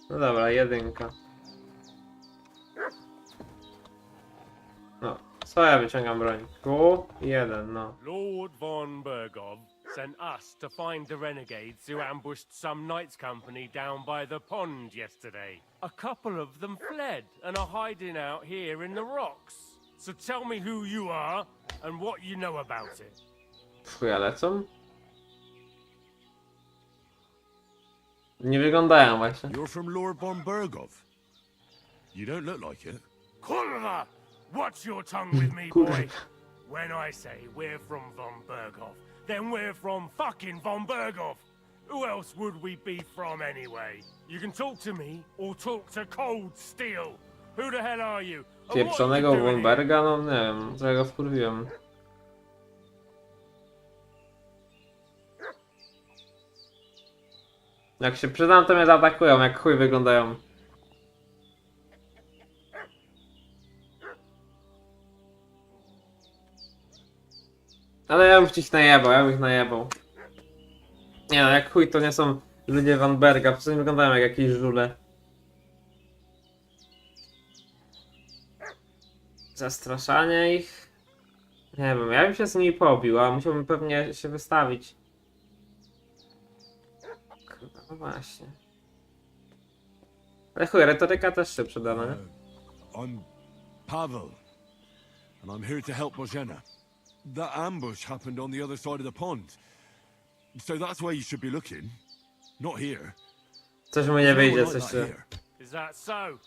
No dobra, jedynka. No, co ja wyciągam broń? Q1, no. Lord von Bergov sent us to find the renegades who ambushed some knights company down by the pond yesterday. A couple of them fled and are hiding out here in the rocks. So tell me who you are and what you know about it. Chuja lecą? Nie wyglądają właśnie. You're from Lord von Bergov. You don't look like it. Kurwa! Watch your tongue with me, boy. When I say we're from von Bergov, then we're from fucking von Bergov. Who else would we be from anyway? You can talk to me or talk to cold steel. Who the hell are you? Pieprzonego Womberga? No nie wiem, co ja go wkurwiłem. Jak się przydam, to mnie zaatakują, jak chuj wyglądają. Ale ja bym ich najebał, ja bym ich najebał. Nie no, jak chuj to nie są ludzie Van Berga, po prostu wyglądają jak jakieś żule. Zastraszanie ich? Nie wiem, ja bym się z nimi pobił, a musiałbym pewnie się wystawić. Kurwa, no właśnie. Ale chuj, retoryka też się przyda, no nie? I'm Pavel, and I'm here to help Bożena. That ambush happened on the other side of the pond. So that's where you should be looking. Not here. Coś mu nie wyjdzie, coś się... Is that so?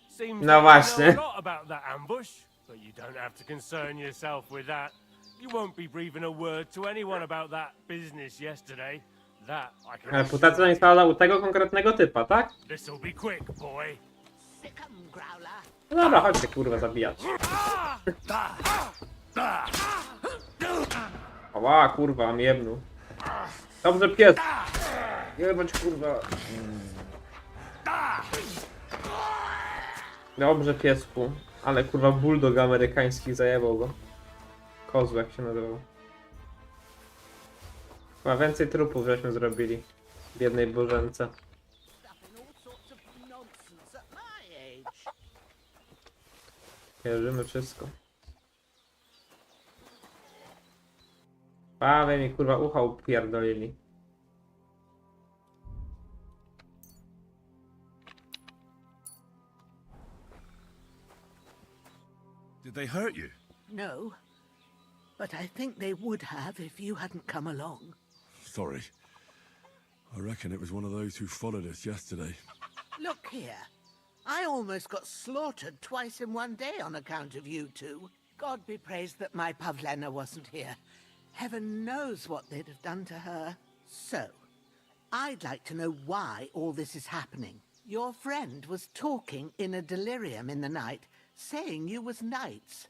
Seems No właśnie. you know a lot about that ambush, but you don't have to concern yourself with that. You won't be breathing a word to anyone about that business yesterday. That I can. Reputacja nie stała u tego konkretnego typa, tak? This'll be quick, boy. No dobra, chodźcie kurwa zabijać. Ała, kurwa, mam jebnu. Dobrze, pies. Jebać, kurwa. Dobrze, piesku. Ale kurwa, bulldog amerykański zajebał go. Kozł, jak się nazywał. Chyba więcej trupów żeśmy zrobili w jednej bożence. Wierzymy wszystko. Prawie mi kurwa ucha upierdolili. Did they hurt you? No, but I think they would have if you hadn't come along. Sorry. I reckon it was one of those who followed us yesterday. Look here. I almost got slaughtered twice in one day on account of you two. God be praised that my Pavlena wasn't here. Heaven knows what they'd have done to her. So, I'd like to know why all this is happening. Your friend was talking in a delirium in the night, saying you was knights.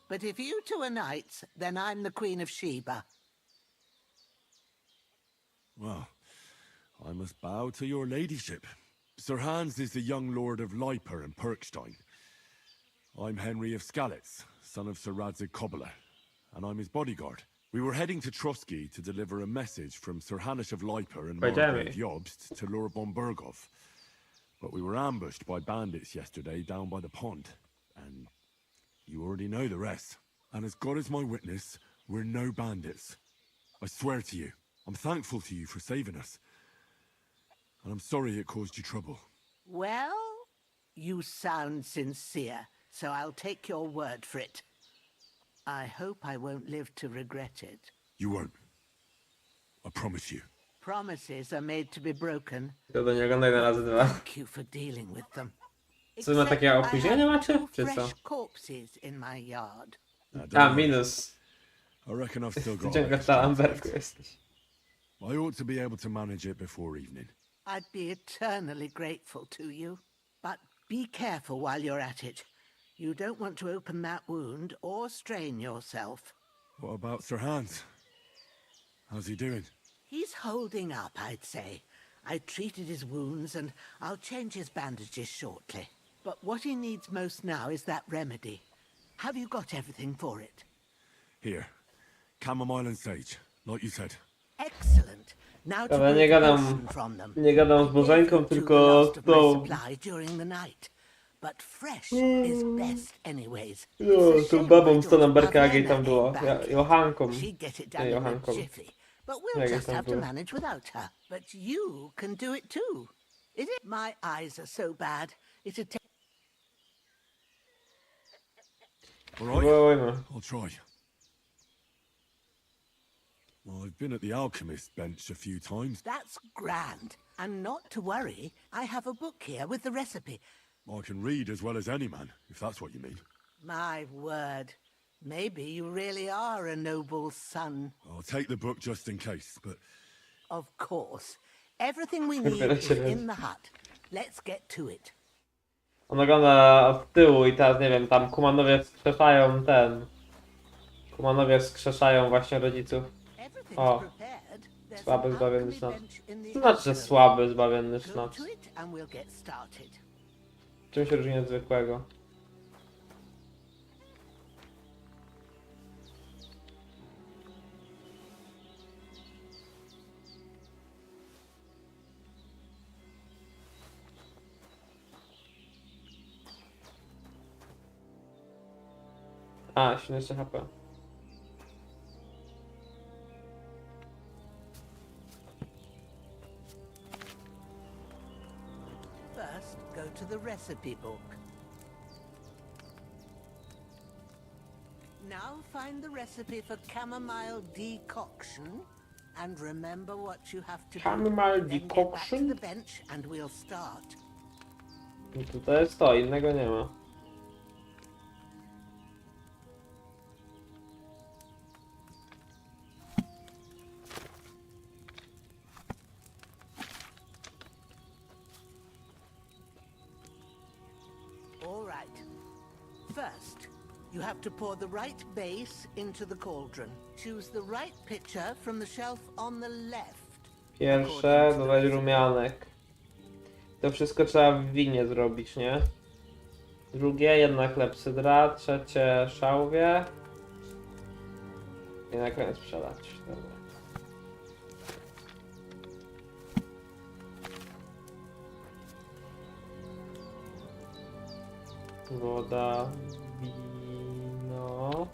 But if you two are knights, then I'm the Queen of Sheba. Well, I must bow to your ladyship. Sir Hans is the young lord of Leiper and Perkstein. I'm Henry of Skalitz, son of Sir Radzig Kobyla, and I'm his bodyguard. We were heading to Trotsky to deliver a message from Sir Hanish of Leiper and Margrave Jobst to Lord von Bergov. But we were ambushed by bandits yesterday down by the pond, and you already know the rest. And as God is my witness, We're no bandits. I swear to you. I'm thankful to you for saving us. And I'm sorry it caused you trouble. Well, you sound sincere, so I'll take your word for it. I hope I won't live to regret it. You won't. I promise you. Promises are made to be broken. To do niego na razy dwa. Thank you for dealing with them. Co, ma takie opóźnienie macie? Czy co? Fresh corpses in my yard. A, minus. I reckon I've still got Ciągle w Salambergu jesteś. I ought to be able to manage it before evening. I'd be eternally grateful to you. But be careful while you're at it. You don't want to open that wound or strain yourself. What about Sir Hans? How's he doing? He's holding up, I'd say. I treated his wounds and I'll change his bandages shortly. But what he needs most now is that remedy. Have you got everything for it? Here. Chamomile and sage, like you said. Excellent. Now to Dobra, nie gadam z Bożenką, tylko z tą... during the night. But fresh is best anyways. No, tą babą z Salamberga, jak jej tam było. Johanką. Nie, Johanką. But we'll just have to manage without her. But you can do it too. Is it? My eyes are so bad. It'd take... All right, I'll try. Well, I've been at the alchemist's bench a few times. That's grand. And not to worry, I have a book here with the recipe. I can read as well as any man, if that's what you mean. My word. Maybe you really are a noble son. I'll take the book just in case, but... Of course. Everything we need is in the hut. Let's get to it. On ogląda od tyłu i teraz, nie wiem, tam kumanowie wskrzeszają Kumanowie wskrzeszają właśnie rodziców. O. Słaby zbawienny sznot. To znaczy, że słaby zbawienny sznot. Czym się różni od zwykłego? A, 17 HP. First, go to the recipe book. Now find the recipe for chamomile decoction and remember what you have to do. Chamomile Then get back to the bench and we'll start. I tutaj jest to, innego nie ma. First, you have to pour the right base into the cauldron. Choose the right pitcher from the shelf on the left. Pierwsze, dodać rumianek. To wszystko trzeba w winie zrobić, nie? Drugie, jedna klepsydra. Trzecie, szałwie. I na koniec przelać. Dobra. Woda, wino.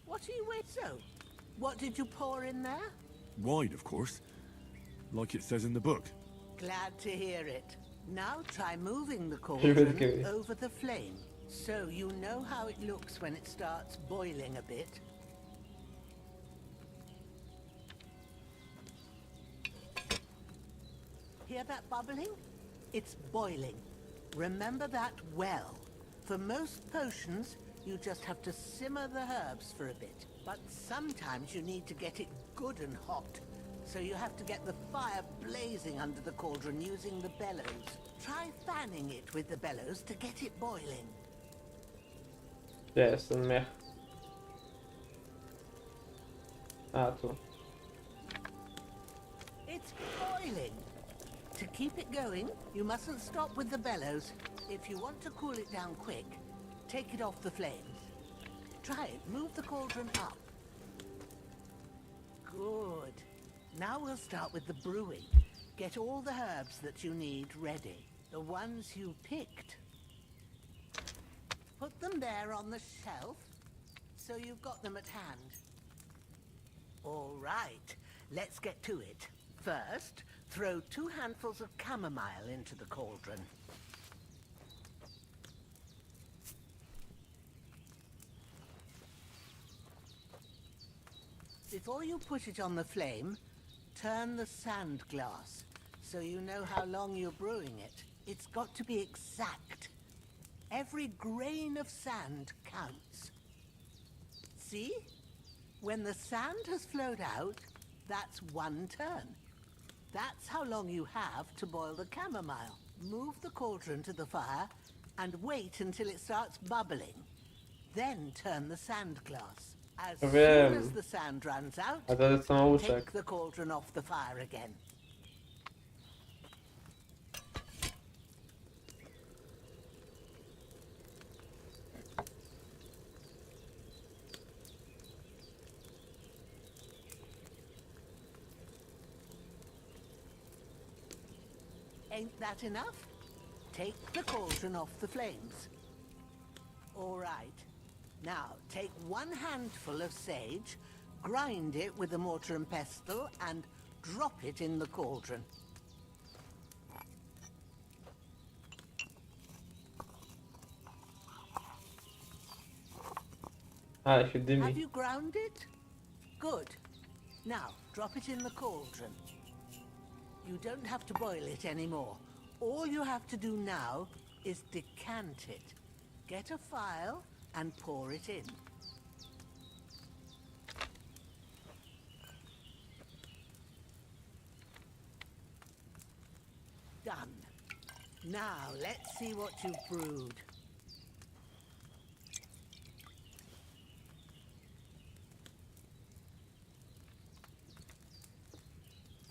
What are you waiting? So, what did you pour in there? Wine, of course. Like it says in the book. Glad to hear it. Now try moving the cauldron over the flame. So you know how it looks when it starts boiling a bit. Hear that bubbling? It's boiling. Remember that well. For most potions, you just have to simmer the herbs for a bit. But sometimes you need to get it good and hot. So you have to get the fire blazing under the cauldron using the bellows. Try fanning it with the bellows to get it boiling. Gdzie jest ten miech? A, tu. It's boiling. To keep it going, you mustn't stop with the bellows. If you want to cool it down quick, take it off the flames. Try it. Move the cauldron up. Good. Now we'll start with the brewing. Get all the herbs that you need ready. The ones you picked. Put them there on the shelf, so you've got them at hand. All right, let's get to it. First, throw 2 handfuls of chamomile into the cauldron. Before you put it on the flame, turn the sand glass, so you know how long you're brewing it. It's got to be exact. Every grain of sand counts. See? When the sand has flowed out, that's 1 turn. That's how long you have to boil the chamomile. Move the cauldron to the fire and wait until it starts bubbling. Then turn the sand glass. As soon as the sand runs out, take the cauldron off the fire again. Ain't that enough? Take the cauldron off the flames. All right. Now, take 1 handful of sage, grind it with a mortar and pestle, and drop it in the cauldron. Have you ground it? Good. Now, drop it in the cauldron. You don't have to boil it anymore. All you have to do now is decant it. Get a phial and pour it in. Done. Now, let's see what you've brewed.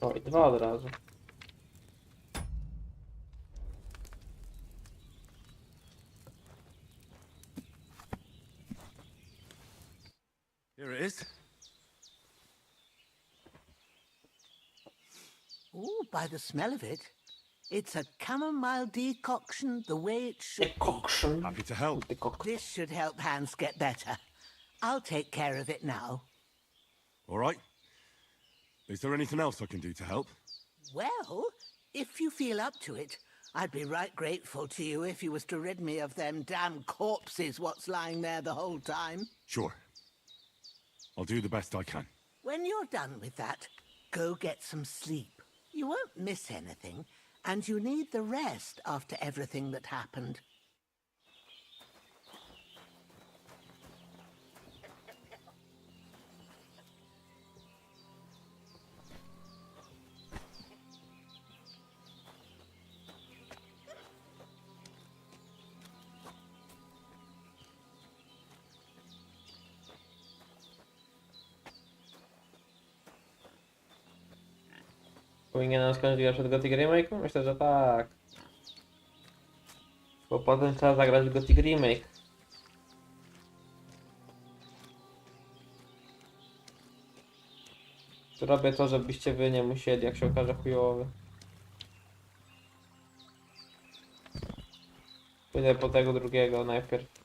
Oj, 2 od razu. Here it is. Ooh, by the smell of it, it's a chamomile decoction the way it should be. Happy to help. This should help Hans get better. I'll take care of it now. All right. Is there anything else I can do to help? Well, if you feel up to it, I'd be right grateful to you if you was to rid me of them damn corpses what's lying there the whole time. Sure. I'll do the best I can. When you're done with that, go get some sleep. You won't miss anything, and you need the rest after everything that happened. Powinienem skończyć grę przed Gotik Remake? Myślę, że tak. Bo potem trzeba zagrać w Gotik Remake. Zrobię to, żebyście wy nie musieli, jak się okaże chujowy. Pójdę po tego drugiego najpierw.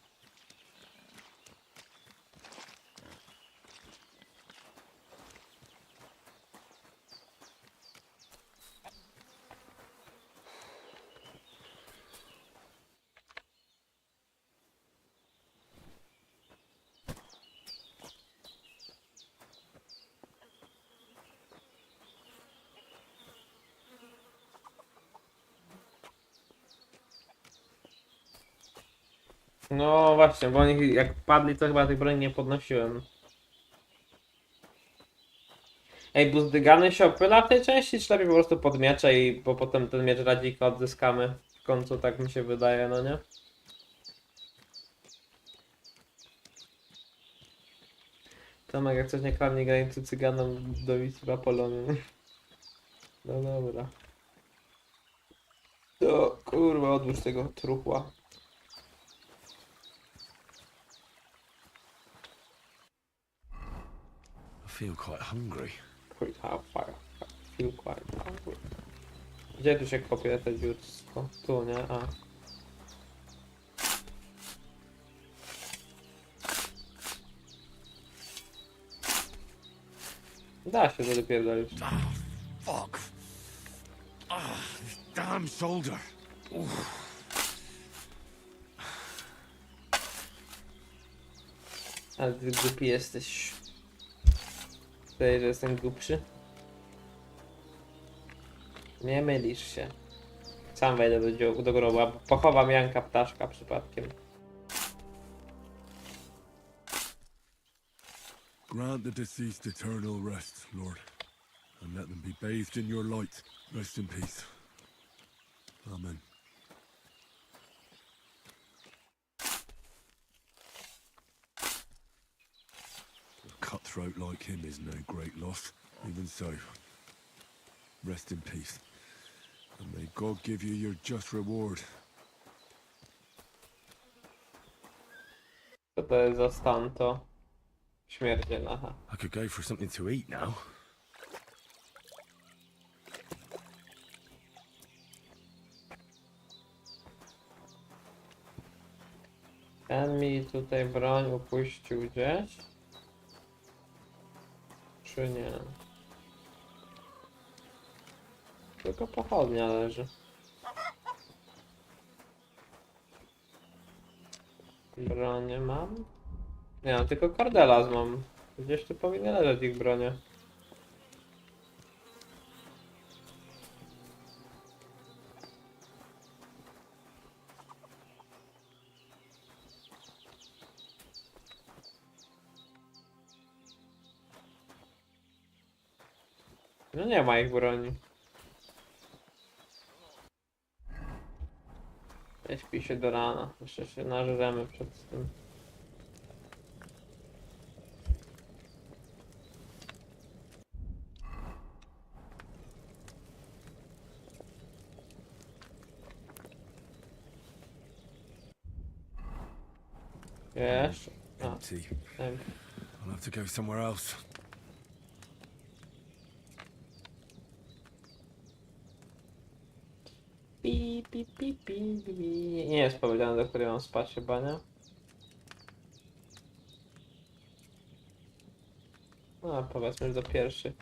No właśnie, bo oni jak padli, to chyba tych broni nie podnosiłem. Ej, buzdygany się opyla w tej części, czy lepiej po prostu pod miecze i bo potem ten miecz radzika odzyskamy w końcu, tak mi się wydaje, no nie? Tomek, jak coś nie kradnie granicy cyganom do Wisła Polonii. No dobra. To kurwa, odłóż tego truchła. I feel quite hungry. I feel quite hungry. Gdzie tu się kopie te dziursko? Tu, nie? A. Da się to dopierdolić. Fuck. This damn shoulder. Ale ty głupi jesteś. Tutaj, że jestem głupszy? Nie mylisz się. Sam wejdę do grobu, pochowam Janka Ptaszka przypadkiem. Grant the deceased eternal rest, Lord, and let them be bathed in your light. Rest in peace. Amen. A cutthroat like him is no great loss. Even so, rest in peace. And may God give you your just reward. Co to jest za stan to? Śmierdziel, aha. I could go for something to eat now. Ten mi tutaj broń upuścił gdzieś? Czy nie? Tylko pochodnia leży. Bronię mam? Nie, no, tylko kardelas mam. Gdzieś tu powinny leżeć ich bronie. No nie ma ich broni. Nie śpi się do rana. Jeszcze się nażremy przed tym. Yes. Empty. I'll have to go somewhere else. Pi, pi, pi, pi, pi. Nie jest powiedziane, do której mam spać chyba, nie? No, powiedzmy, że do pierwszej.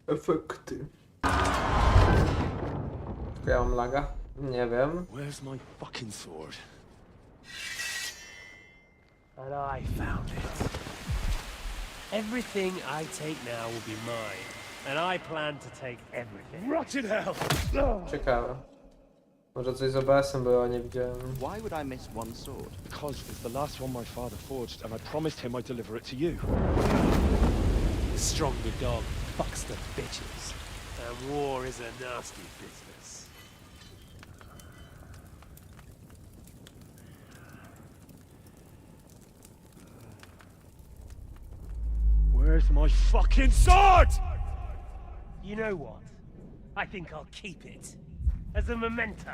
Efekty. Ja mam laga? Nie wiem. Where's my fucking sword? And I found it. Everything I take now will be mine, and I plan to take everything. Rotted hell! Ciekawe. Może coś z OBS-em było, nie widziałem. Why would I miss one sword? Because it's the last one my father forged, and I promised him I'd deliver it to you. The stronger dog fucks the bitches, and war is a nasty business. Where's my fucking sword? You know what? I think I'll keep it. As a memento.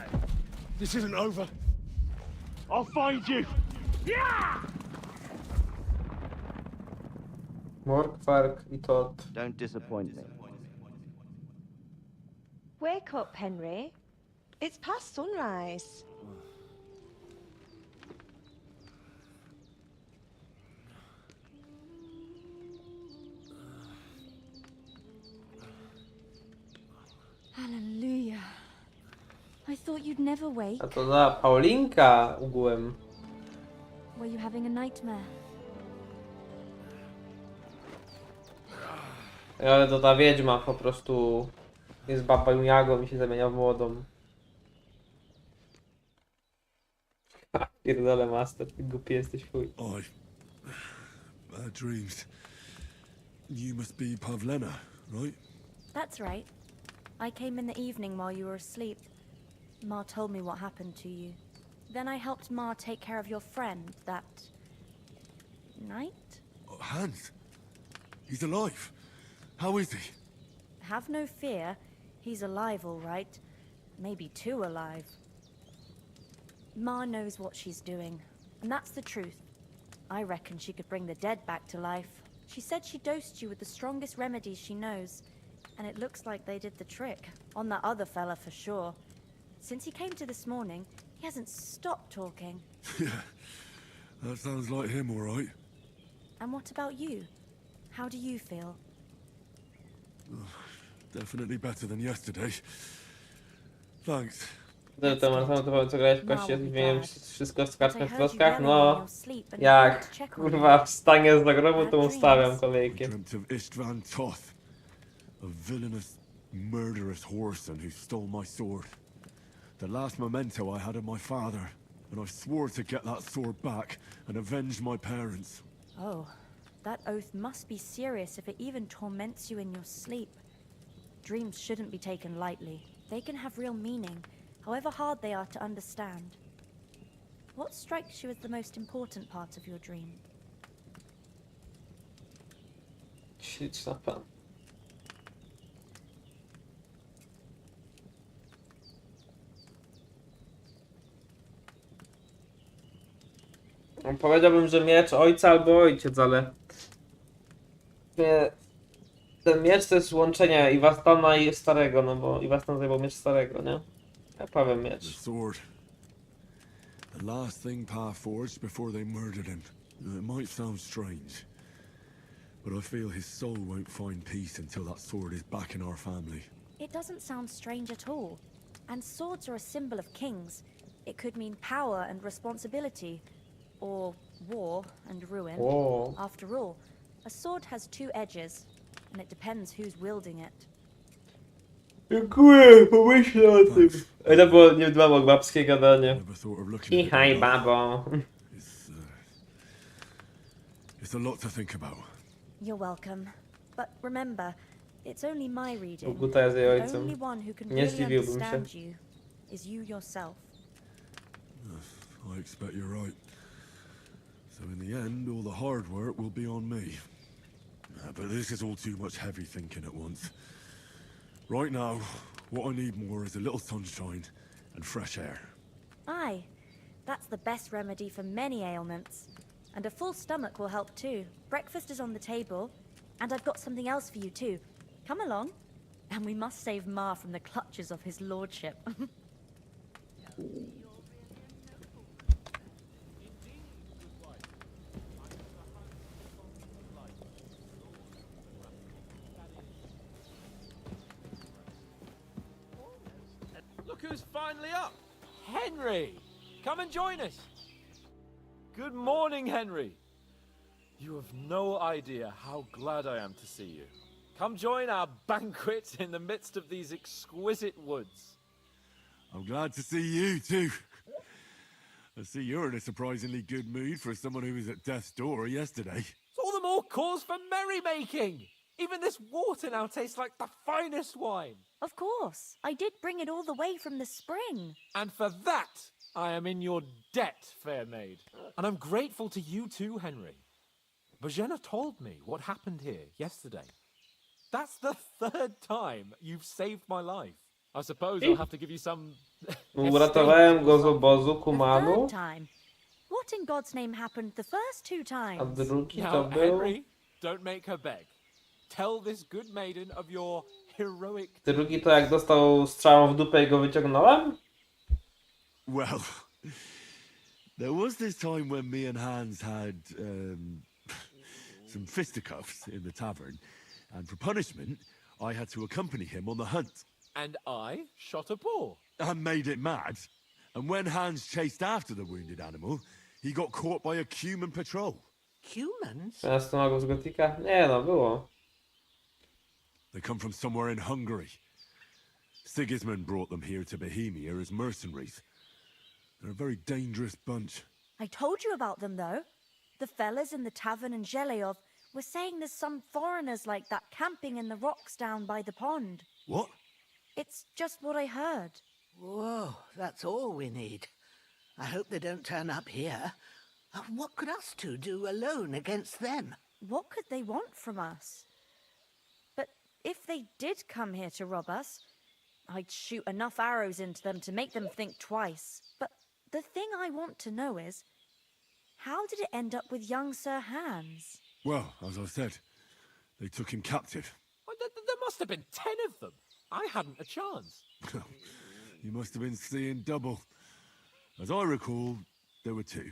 This isn't over. I'll find you. Yeah! Morg, Fark I Tot. Don't disappoint me. Wake up, Henry. It's past sunrise. Hallelujah. I thought you'd never wake. A to za Paulinka ugłem. Were you having a nightmare? Ale to ta wiedźma po prostu jest babą Jagą i się zamienia w młodą. Pierdolę, master, ty głupi jesteś, chuj. Bad dreams. You must be Pavlena, right? That's right. I came in the evening while you were asleep. Ma told me what happened to you. Then I helped Ma take care of your friend that night? Hans. He's alive. How is he? Have no fear. He's alive, all right. Maybe too alive. Ma knows what she's doing, and that's the truth. I reckon she could bring the dead back to life. She said she dosed you with the strongest remedies she knows, and it looks like they did the trick. On that other fella for sure. Since he came to this morning, he hasn't stopped talking. Yeah, that sounds like him, all right. And what about you? How do you feel? Definitely better than yesterday. Thanks. To Marcelo, to co grałeś w kości, zmieniłem wszystko w skarżnych troskach? No, jak kurwa wstanie z zagrobu, to ustawiam kolejkiem. A villainous, murderous whoreson who stole my sword. The last memento I had of my father, and I swore to get that sword back and avenge my parents. Oh, that oath must be serious if it even torments you in your sleep. Dreams shouldn't be taken lightly. They can have real meaning, however hard they are to understand. What strikes you as the most important part of your dream? Śliczna pan. Powiedziałbym, że miecz ojca albo ojciec, ale ten miecz to jest łączenie Iwastana i starego, no bo Iwastan zajmował miecz starego, nie? Ja powiem miecz. The sword. The last thing Pa forged before they murdered him. It might sound strange, but I feel his soul won't find peace until that sword is back in our family. It doesn't sound strange at all. And swords are a symbol of kings. It could mean power and responsibility. Or war and ruin. Whoa. After all, a sword has two edges, and it depends who's wielding it. Dziękuję, pomyślę o tym. To było nie dwa babskie gadanie. Kichaj, babo. It's a lot to think about. You're welcome. But remember, it's only my reading. Guta jest jej The ojcem. only one who can Nie really zdziwiłbym understand się. you is you yourself. I expect you're right. So in the end, all the hard work will be on me. But this is all too much heavy thinking at once. Right now, what I need more is a little sunshine and fresh air. Aye, that's the best remedy for many ailments. And a full stomach will help too. Breakfast is on the table, and I've got something else for you too. Come along, and we must save Ma from the clutches of his lordship. Look who's finally up! Henry! Come and join us! Good morning, Henry! You have no idea how glad I am to see you. Come join our banquet in the midst of these exquisite woods. I'm glad to see you too. I see you're in a surprisingly good mood for someone who was at death's door yesterday. It's all the more cause for merrymaking! Even this water now tastes like the finest wine. Of course. I did bring it all the way from the spring. And for that, I am in your debt, fair maid. And I'm grateful to you too, Henry. Bojena told me what happened here yesterday. That's the third time you've saved my life. I suppose I'll have to give you some... Uratowałem go z obozu Kumanu. Third time? What in God's name happened the first two A times? drugi to Now, był... Henry, don't make her beg. Tell this good maiden of your heroic... Drugi to jak dostał strzałą w dupę i go wyciągnąłem? Well, there was this time when me and Hans had some fisticuffs in the tavern, and for punishment, I had to accompany him on the hunt. And I shot a boar. And made it mad. And when Hans chased after the wounded animal, he got caught by a Cuman patrol. Humans? Teraz to mogło z Gotika? Nie no, było. They come from somewhere in Hungary. Sigismund brought them here to Bohemia as mercenaries. They're a very dangerous bunch. I told you about them, though. The fellas in the tavern in Zhelejov were saying there's some foreigners like that camping in the rocks down by the pond. What? It's just what I heard. Whoa, that's all we need. I hope they don't turn up here. What could us two do alone against them? What could they want from us? But if they did come here to rob us, I'd shoot enough arrows into them to make them think twice. But the thing I want to know is, How did it end up with young Sir Hans? Well, as I said, they took him captive. Well, there must have been 10 of them. I hadn't a chance. You must have been seeing double. As I recall, there were 2.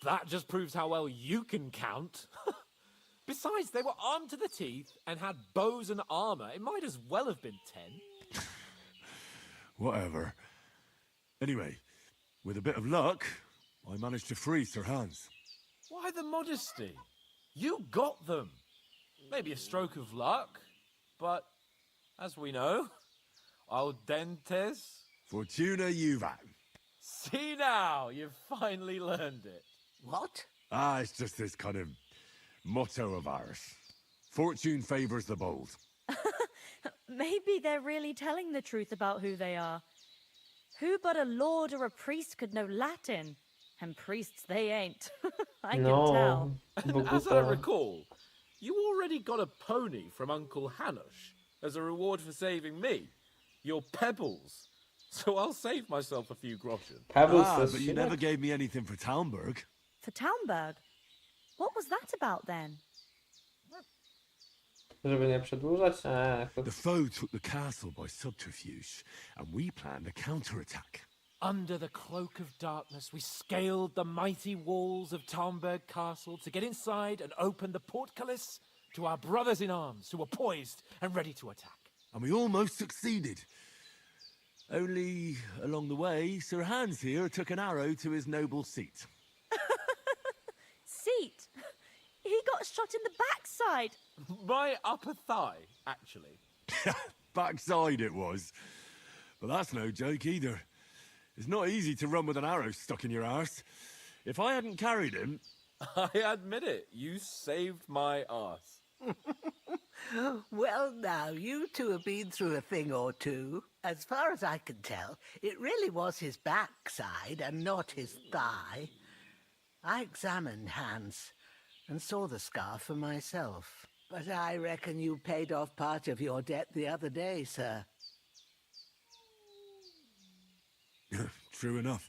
That just proves how well you can count. Besides, they were armed to the teeth and had bows and armor. It might as well have been 10. Whatever. Anyway, with a bit of luck, I managed to free Sir Hans. Why the modesty? You got them. Maybe a stroke of luck, but as we know, al dentes. Fortuna juvat. See now, you've finally learned it. What? It's just this kind of motto of ours. Fortune favors the bold. Maybe they're really telling the truth about who they are. Who but a lord or a priest could know Latin? And priests they ain't. I can tell. And as I recall, you already got a pony from Uncle Hanush as a reward for saving me. Your pebbles. So I'll save myself a few groschen. But you never gave me anything for Talmberg. For Talmberg? What was that about then? Żeby nie przedłużać? The foe took the castle by subterfuge, and we planned a counterattack. Under the cloak of darkness, we scaled the mighty walls of Talmberg Castle to get inside and open the portcullis to our brothers in arms who were poised and ready to attack. And we almost succeeded. Only, along the way, Sir Hans here took an arrow to his noble seat. Seat? He got shot in the backside. My upper thigh, actually. Backside it was. But that's no joke either. It's not easy to run with an arrow stuck in your arse. If I hadn't carried him... I admit it, you saved my arse. Well, now, you two have been through a thing or two. As far as I can tell, it really was his backside and not his thigh. I examined Hans and saw the scar for myself. But I reckon you paid off part of your debt the other day, sir. True enough.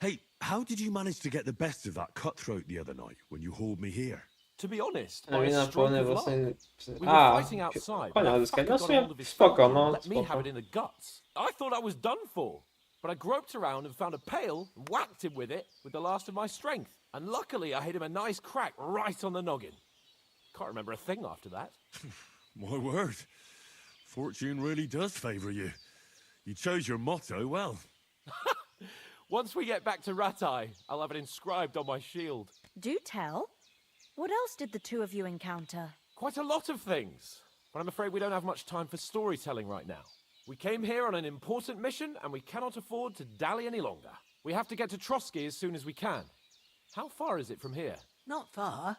Hey, how did you manage to get the best of that cutthroat the other night when you hauled me here? To be honest, I by mean, a stroke of luck. We were fighting outside, but konia a uzyskać. fucker No, got w sumie hold of his spoko, phone no, and let me have spoko. it in the guts. I thought I was done for, but I groped around and found a pail and whacked him with it with the last of my strength. And luckily, I hit him a nice crack right on the noggin. Can't remember a thing after that. My word. Fortune really does favor you. You chose your motto well. Once we get back to Ratai, I'll have it inscribed on my shield. Do tell. What else did the two of you encounter? Quite a lot of things, but I'm afraid we don't have much time for storytelling right now. We came here on an important mission, and we cannot afford to dally any longer. We have to get to Trotsky as soon as we can. How far is it from here? Not far.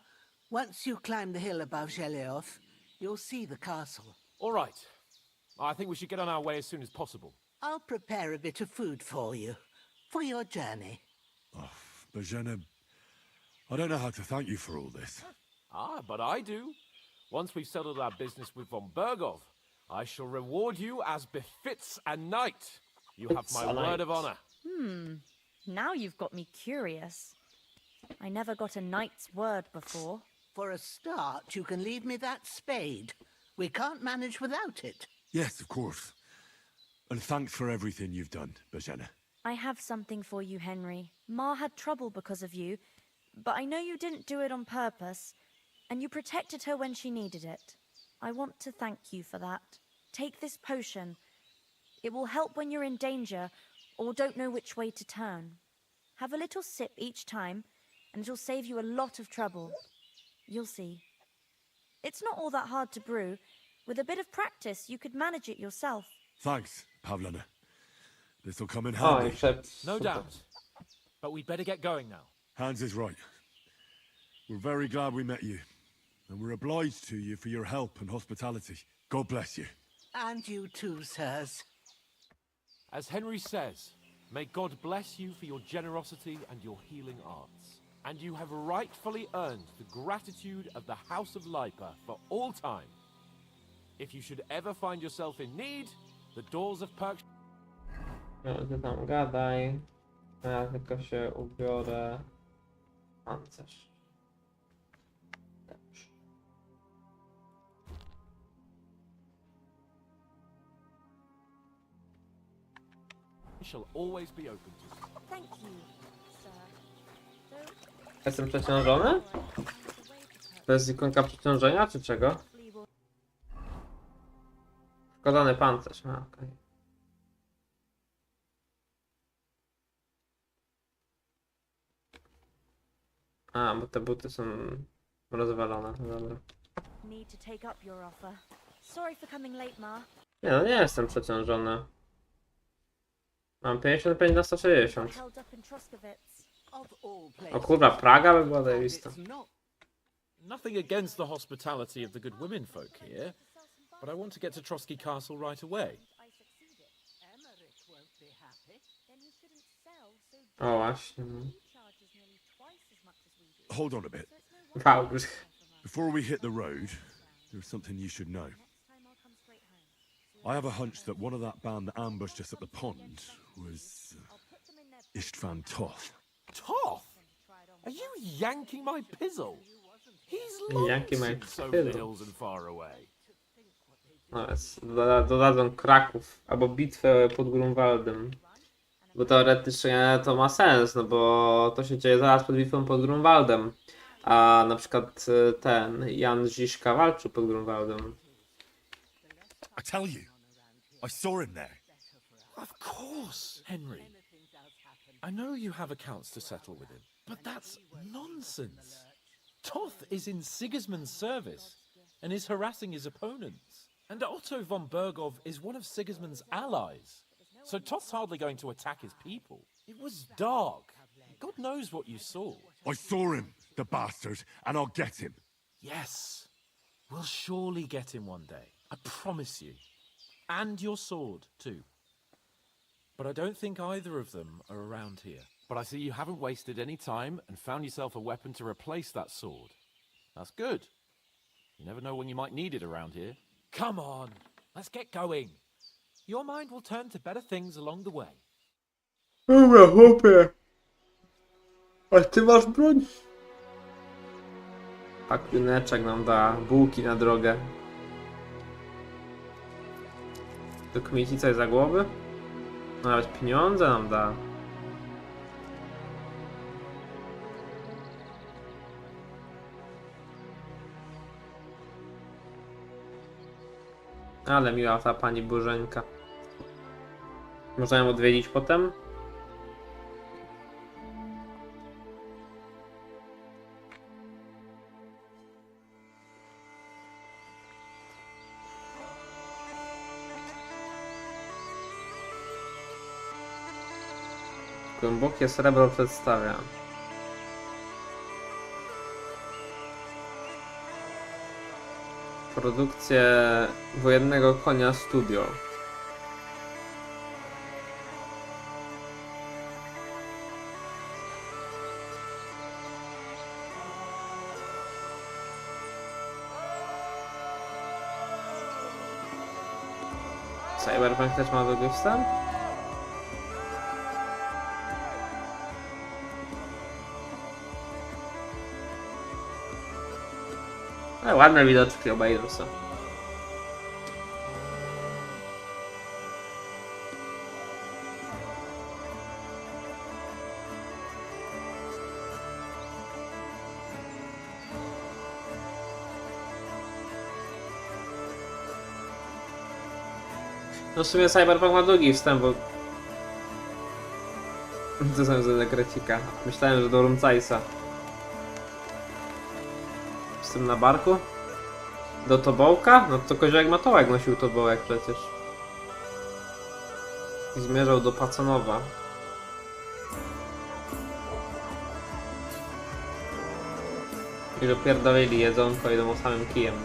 Once you climb the hill above Zhelioth, you'll see the castle. All right. I think we should get on our way as soon as possible. I'll prepare a bit of food for you, for your journey. Bozhena, I don't know how to thank you for all this. But I do. Once we've settled our business with von Bergov, I shall reward you as befits a knight. You have my word of honor. Now you've got me curious. I never got a knight's word before. For a start, you can leave me that spade. We can't manage without it. Yes, of course. And thanks for everything you've done, Bozhena. I have something for you, Henry. Ma had trouble because of you, but I know you didn't do it on purpose, and you protected her when she needed it. I want to thank you for that. Take this potion. It will help when you're in danger or don't know which way to turn. Have a little sip each time, and it'll save you a lot of trouble. You'll see. It's not all that hard to brew. With a bit of practice, you could manage it yourself. Thanks, Pavlana. This'll come in handy. No doubt. But we'd better get going now. Hans is right. We're very glad we met you. And we're obliged to you for your help and hospitality. God bless you. And you too, sirs. As Henry says, may God bless you for your generosity and your healing arts. And you have rightfully earned the gratitude of the House of Lipa for all time. If you should ever find yourself in need, the doors of Perk... No, ty tam gadaj. Ja tylko się ubiorę Pancerz. Dobrze. We shall always be open to you. Thank you, sir. Jestem przeciążony? To jest ikonka przeciążenia, czy czego? Szkodany pancerz, a okej. A, bo te buty są rozwalone, no dobra. Need to take up your offer. Sorry for coming late, Ma. Nie no, nie jestem przeciążony. Mam 55 na 160. Held up in Troskowitz. O kurwa, Praga by była zajebista. Nothing against the hospitality of the good women folk here, but I want to get to Trotsky Castle right away. O właśnie. Hold on a bit. Wow. Before we hit the road, there's something you should know. I have a hunch that one of that band that ambushed us at the pond was Istvan Toth. Toth? Are you yanking my pizzle? He's long Yanking my since over the pizzle. hills and far away. No jest, dodadzą Kraków albo bitwę pod Grunwaldem. Bo teoretycznie to ma sens, no bo to się dzieje zaraz przed bitwą pod Grunwaldem. A na przykład ten Jan Žižka walczył pod Grunwaldem. I tell you, I saw him there. Of course, Henry. I know you have accounts to settle with him, but that's nonsense. Toth is in Sigismund's service and is harassing his opponents. And Otto von Bergov is one of Sigismund's allies. So Toth's hardly going to attack his people. It was dark. God knows what you saw. I saw him, the bastard, and I'll get him. Yes. We'll surely get him one day. I promise you. And your sword, too. But I don't think either of them are around here. But I see you haven't wasted any time and found yourself a weapon to replace that sword. That's good. You never know when you might need it around here. Come on, let's get going. Your mind will turn to better things along the way. Dobra, chłopie. A ty masz broń? A klineczek nam da bułki na drogę. To kmieci coś za głowy? No nawet pieniądze nam da. Ale miła ta pani Bożenka. Można ją odwiedzić potem? Głębokie srebro przedstawia. Produkcję wojennego konia studio. Cyberpunk też ma drugi wstęp? Ale ładne widoczki obejrzą są. No w sumie Cyberpunk ma drugi wstęp, bo... To są za krecika. Myślałem, że do Rumcajsa. Z tym na barku? Do tobołka? No to koziołek Matołek nosił tobołek przecież. I zmierzał do Pacanowa. I dopierdolili jedzonko i idą samym kijem.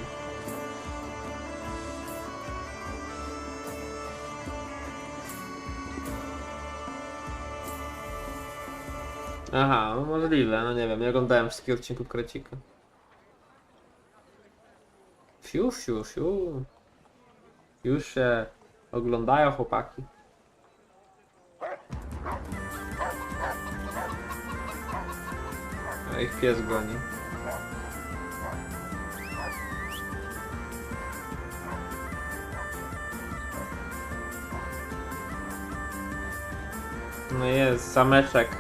Aha, no możliwe, no nie wiem, nie oglądałem wszystkich odcinków Krecika. Fiu, fiu, fiu. Już się oglądają chłopaki. A ich pies goni. No jest, zameczek.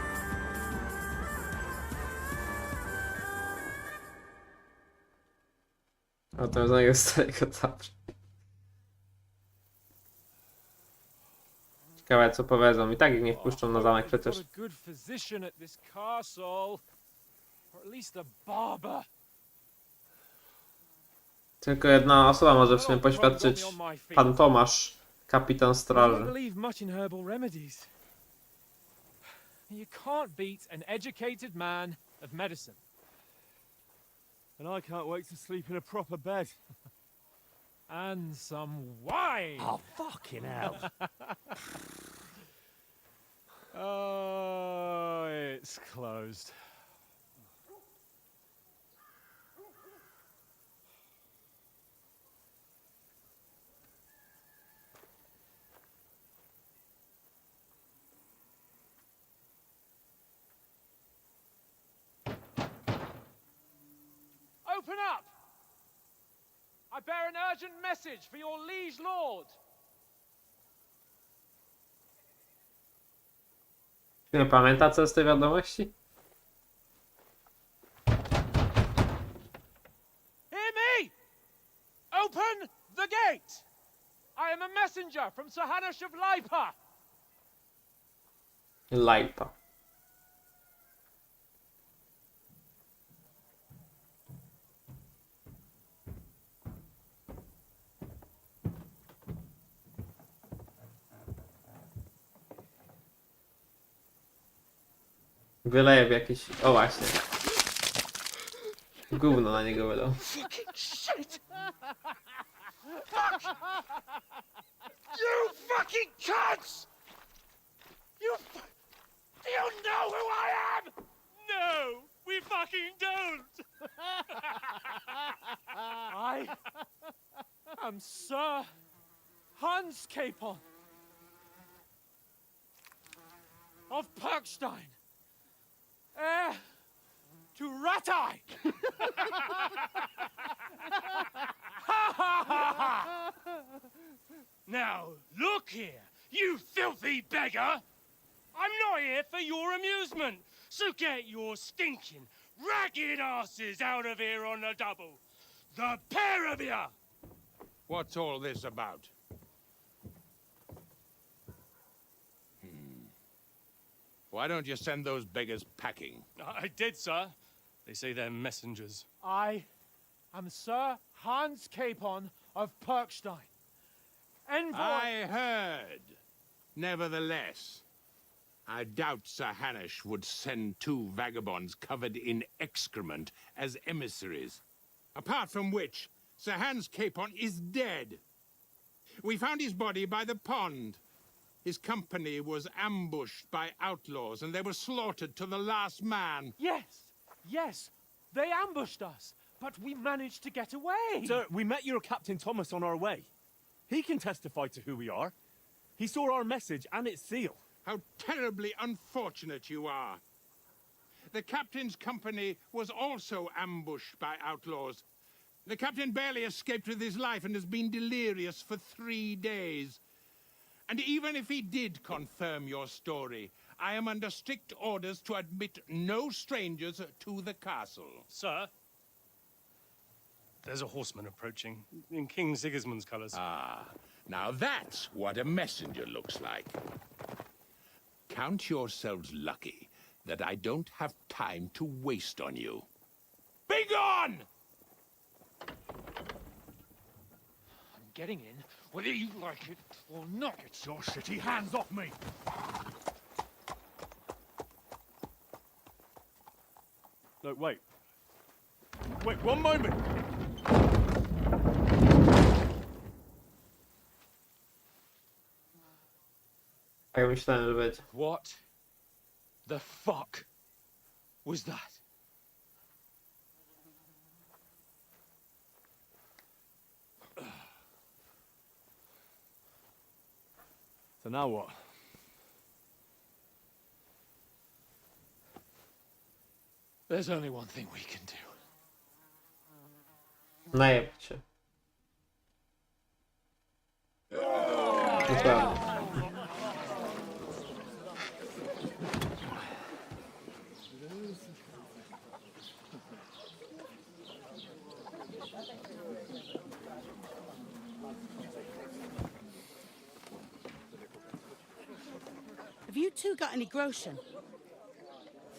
O to znanego starego zawsze. Ciekawe co powiedzą. I tak ich nie wpuszczą na zamek przecież. Tylko jedna osoba może w sumie poświadczyć. Pan Tomasz, kapitan straży. You can't beat an educated man of medicine. And I can't wait to sleep in a proper bed. And some wine! Oh, fucking hell. Oh, it's closed. Open up! I bear an urgent message for your liege lord. Nie pamięta co z tej wiadomości? Hear me! Open the gate! I am a messenger from Sir Hanush of Lipa. Lipa. Wyleje w jakiś... O właśnie. Gówno na niego wylał. Fucking shit! Fuck! You fucking cunts! Do you know who I am? No, we fucking don't. I am Sir Hans Capon of Perkstein, heir to Ratai. Now, look here, you filthy beggar! I'm not here for your amusement, so get your stinking, ragged asses out of here on the double. The pair of you! What's all this about? Why don't you send those beggars packing? I did, sir. They say they're messengers. I am Sir Hans Capon of Perkstein. Envoy. I heard. Nevertheless, I doubt Sir Hanush would send two vagabonds covered in excrement as emissaries. Apart from which, Sir Hans Capon is dead. We found his body by the pond. His company was ambushed by outlaws, and they were slaughtered to the last man. Yes, they ambushed us, but we managed to get away. Sir, we met your Captain Thomas on our way. He can testify to who we are. He saw our message and its seal. How terribly unfortunate you are. The captain's company was also ambushed by outlaws. The captain barely escaped with his life and has been delirious for 3 days. And even if he did confirm your story, I am under strict orders to admit no strangers to the castle. Sir, there's a horseman approaching in King Sigismund's colours. Ah, now that's what a messenger looks like. Count yourselves lucky that I don't have time to waste on you. Be gone! I'm getting in, whether you like it or not. Get your shitty hands off me! No, wait. Wait, one moment! Ja myślałem, że będzie. What the fuck was that? So now what? There's only one thing we can do. Najeb się. Dokładnie. Have you two got any groschen?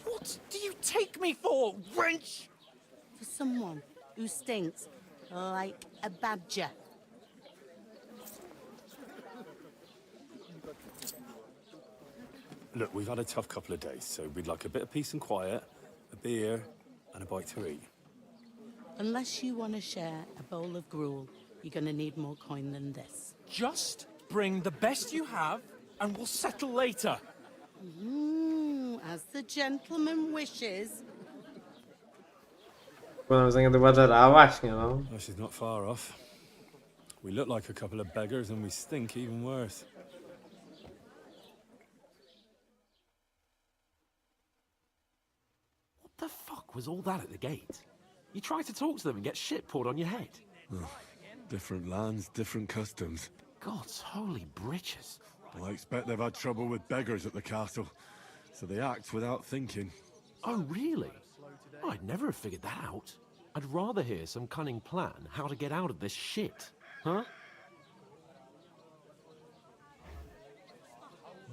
What do you take me for, wench? For someone who stinks like a badger. Look, we've had a tough couple of days, so we'd like a bit of peace and quiet, a beer, and a bite to eat. Unless you want to share a bowl of gruel, you're going to need more coin than this. Just bring the best you have, and we'll settle later. As the gentleman wishes. Nawiązanie do Badgera, a właśnie no. Well, she's not far off. We look like a couple of beggars and we stink even worse. What the fuck was all that at the gate? You try to talk to them and get shit poured on your head. Different lands, different customs. God's holy britches. I expect they've had trouble with beggars at the castle, so they act without thinking. Oh, really? I'd never have figured that out. I'd rather hear some cunning plan how to get out of this shit. Huh?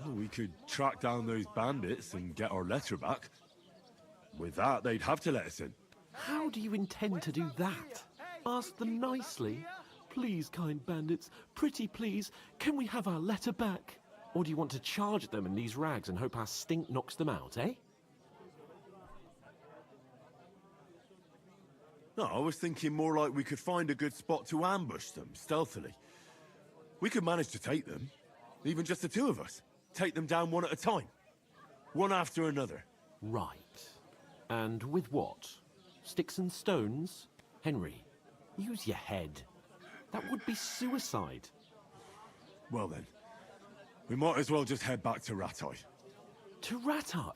Well, we could track down those bandits and get our letter back. With that, they'd have to let us in. How do you intend to do that? Ask them nicely. Please, kind bandits, pretty please, can we have our letter back? Or do you want to charge them in these rags and hope our stink knocks them out, eh? No, I was thinking more like we could find a good spot to ambush them, stealthily. We could manage to take them, even just the two of us. Take them down one at a time. One after another. Right. And with what? Sticks and stones? Henry, use your head. That would be suicide. Well then, we might as well just head back to Ratai. To Ratai?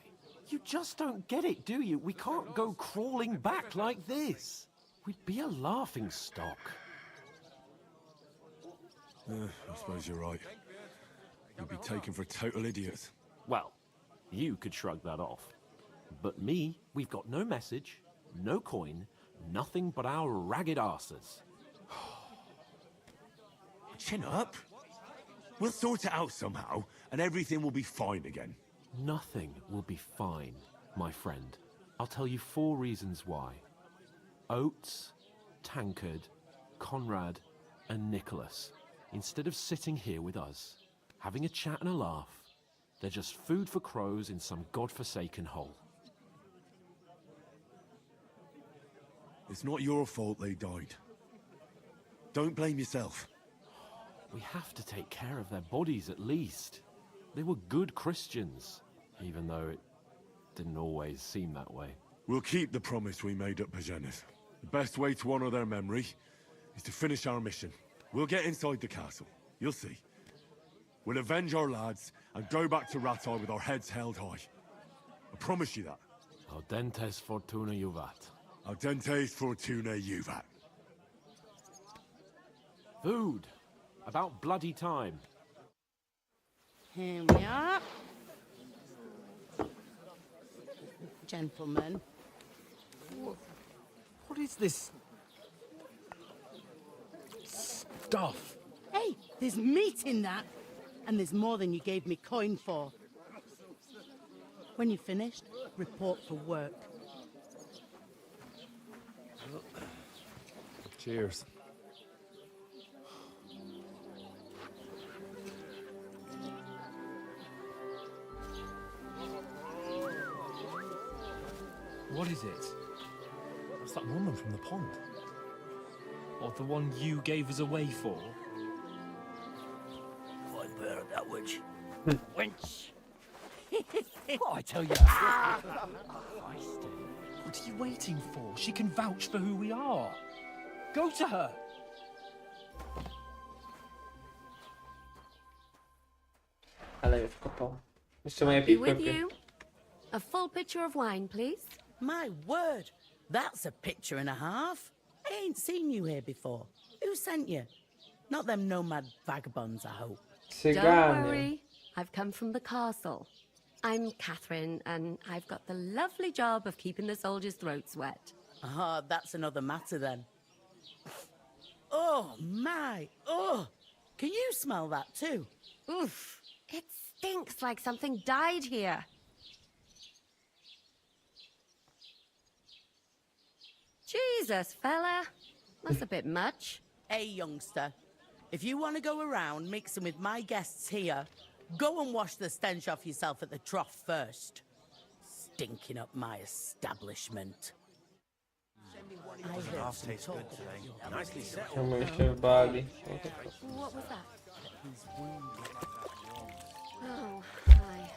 You just don't get it, do you? We can't go crawling back like this. We'd be a laughing stock. I suppose you're right. We'd be taken for total idiots. Well, you could shrug that off. But me, we've got no message, no coin, nothing but our ragged arses. Chin up. We'll sort it out somehow, and everything will be fine again. Nothing will be fine, my friend. I'll tell you 4 reasons why. Oates, Tankard, Conrad, and Nicholas, instead of sitting here with us, having a chat and a laugh, they're just food for crows in some godforsaken hole. It's not your fault they died. Don't blame yourself. We have to take care of their bodies at least. They were good Christians, even though it didn't always seem that way. We'll keep the promise we made at Pagenis. The best way to honor their memory is to finish our mission. We'll get inside the castle. You'll see. We'll avenge our lads and go back to Ratai with our heads held high. I promise you that. Audentes fortuna juvat. Audentes fortuna juvat. Food. About bloody time. Here we are. Gentlemen. What is this stuff? Hey, there's meat in that. And there's more than you gave me coin for. When you're finished, report for work. Cheers. What is it? It's that woman from the pond. Or the one you gave us away for? One bear of that witch. Wench! What I tell you? What are you waiting for? She can vouch for who we are. Go to her. Ale już kopał. Jeszcze moje Be with piłki. you. A full pitcher of wine, please. My word, that's a picture and a half. I ain't seen you here before. Who sent you? Not them nomad vagabonds, I hope. Don't worry, I've come from the castle. I'm Catherine, and I've got the lovely job of keeping the soldiers' throats wet. Ah, that's another matter then. Oh, my. Oh, can you smell that too? Oof, it stinks like something died here. Jesus, fella. That's a bit much. Hey, youngster. If you want to go around mixing with my guests here, go and wash the stench off yourself at the trough first. Stinking up my establishment. Half tastes good today. Nicely settled. Czemu się bali? What was that? Oh, hi.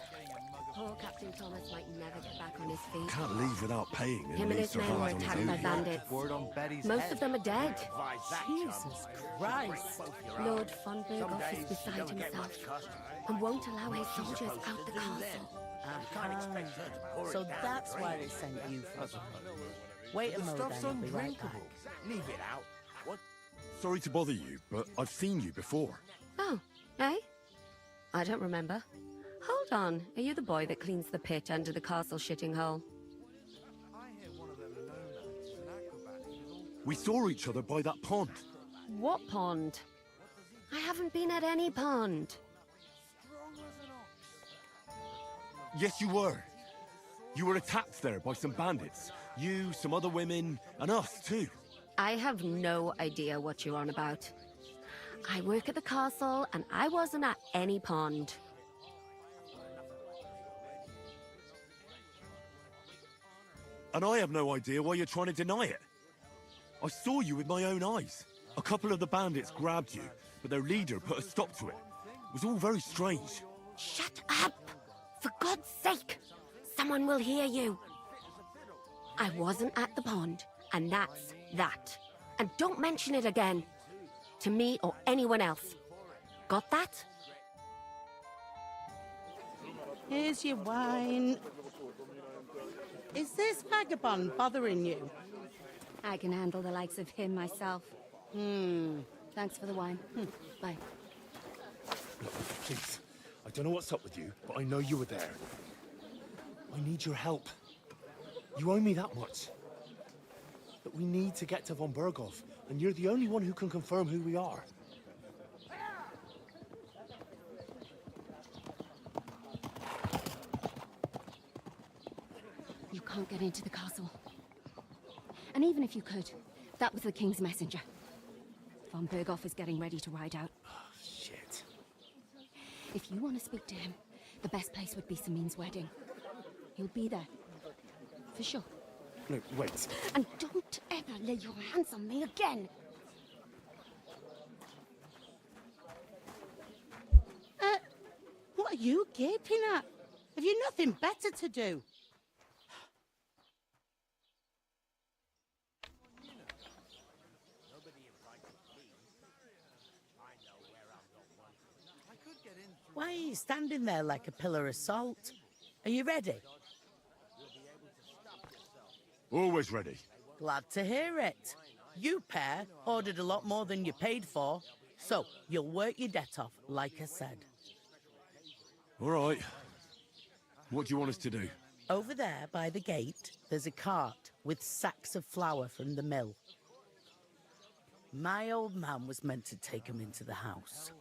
Poor Captain Thomas might never get back on his feet. Can't leave without paying. Him and his men were attacked by bandits. Most of them are dead. Jesus Christ. Lord von Berghoff is beside himself and won't allow his soldiers out the castle. So that's why they sent you for us. Wait a moment, then, I'll be right back. Leave it out. What? Sorry to bother you, but I've seen you before. Oh, eh? I don't remember. Hold on, are you the boy that cleans the pit under the castle shitting hole? We saw each other by that pond. What pond? I haven't been at any pond. Yes, you were. You were attacked there by some bandits. You, some other women, and us too. I have no idea what you're on about. I work at the castle, and I wasn't at any pond. And I have no idea why you're trying to deny it. I saw you with my own eyes. A couple of the bandits grabbed you, but their leader put a stop to it. It was all very strange. Shut up! For God's sake! Someone will hear you. I wasn't at the pond, and that's that. And don't mention it again. To me or anyone else. Got that? Here's your wine. Is this vagabond bothering you? I can handle the likes of him myself. Thanks for the wine. Bye. Please, I don't know what's up with you, but I know you were there. I need your help. You owe me that much. But we need to get to von Berghoff, and you're the only one who can confirm who we are. You can't get into the castle. And even if you could, that was the king's messenger. Von Berghoff is getting ready to ride out. Oh, shit. If you want to speak to him, the best place would be Samin's wedding. He'll be there. For sure. No, wait. And don't ever lay your hands on me again! What are you gaping at? Have you nothing better to do? Why are you standing there like a pillar of salt? Are you ready? Always ready. Glad to hear it. You pair ordered a lot more than you paid for, so you'll work your debt off, like I said. All right. What do you want us to do? Over there by the gate, there's a cart with sacks of flour from the mill. My old man was meant to take 'em into the house.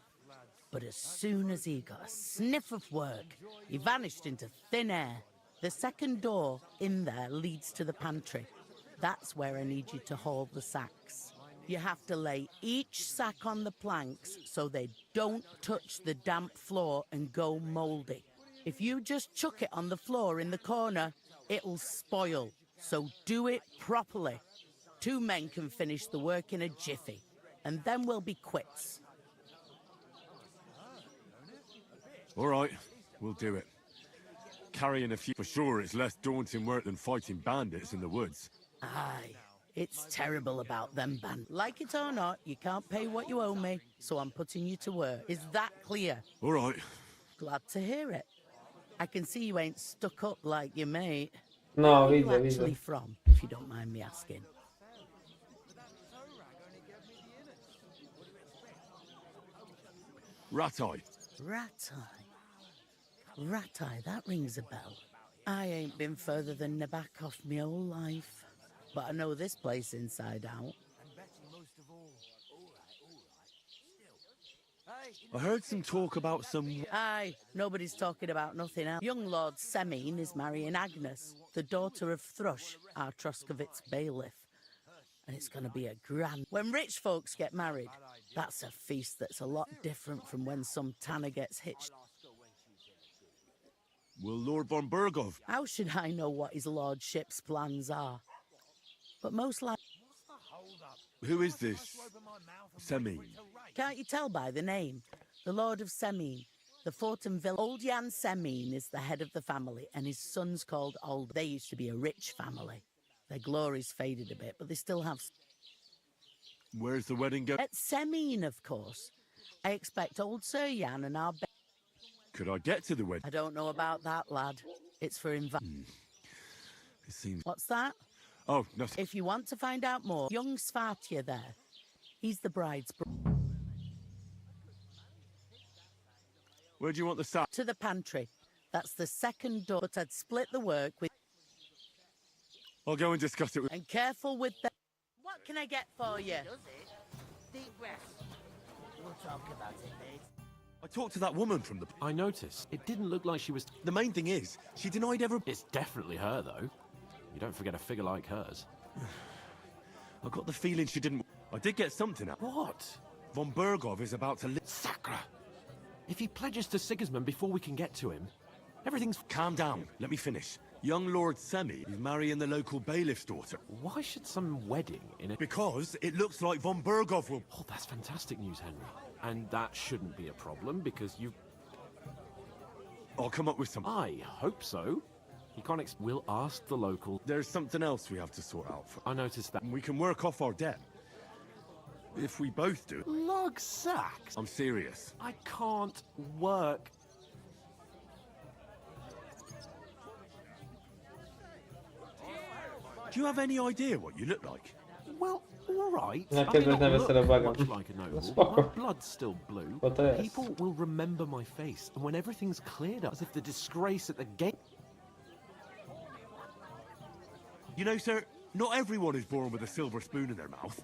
But as soon as he got a sniff of work, he vanished into thin air. The second door in there leads to the pantry. That's where I need you to haul the sacks. You have to lay each sack on the planks so they don't touch the damp floor and go mouldy. If you just chuck it on the floor in the corner, it'll spoil. So do it properly. 2 men can finish the work in a jiffy, and then we'll be quits. All right, we'll do it. Carrying a few, for sure, it's less daunting work than fighting bandits in the woods. Aye, it's terrible about them bandits. Like it or not, you can't pay what you owe me, so I'm putting you to work. Is that clear? All right. Glad to hear it. I can see you ain't stuck up like your mate. No, Where are you widzę, actually widzę. from, if you don't mind me asking? Ratai. Ratai, that rings a bell. I ain't been further than Nabakov my whole life, but I know this place inside out. I heard some talk about some... Aye, nobody's talking about nothing else. Young Lord Semine is marrying Agnes, the daughter of Thrush, our Troskovitz bailiff. And it's going to be a grand... When rich folks get married, that's a feast that's a lot different from when some tanner gets hitched. Will Lord von Bergov... How should I know what his lordship's plans are? But most likely... Who is this? Semine. Can't you tell by the name? The Lord of Semine. The Fortin Villa. Old Jan Semine is the head of the family, and his son's called Old. They used to be a rich family. Their glory's faded a bit, but they still have... Where's the wedding go? At Semine, of course. I expect old Sir Jan and our... Could I get to the wedding? I don't know about that, lad. It's for It seems... What's that? Oh, nothing. If you want to find out more, young Svartje there. He's the bride's Where do you want the sack? To the pantry. That's the second door, but I'd split the work with... I'll go and discuss it with... And careful with the... What can I get for you? Deep breath. We'll talk about it later. I talked to that woman from the... I noticed. It didn't look like she was... The main thing is, she denied ever... It's definitely her, though. You don't forget a figure like hers. I got the feeling she didn't... I did get something out. What? Von Bergov is about to... Sacra! If he pledges to Sigismund before we can get to him, everything's... Calm down. Let me finish. Young Lord Semi is marrying the local bailiff's daughter. Why should some wedding in a... Because it looks like Von Bergov will... Oh, that's fantastic news, Henry. And that shouldn't be a problem, because you... I'll come up with some... I hope so. You can't We'll ask the local... There's something else we have to sort out. I noticed that. We can work off our debt. If we both do. Lug sacks? I'm serious. I can't work. Do you have any idea what you look like? Well, all right. Na I kiedy may not będę look sobie much błagam. like a No noble. spoko. My blood's still blue. Bo to jest. People will remember my face, and when everything's cleared up, as if the disgrace at the gate... You know, sir, not everyone is born with a silver spoon in their mouth.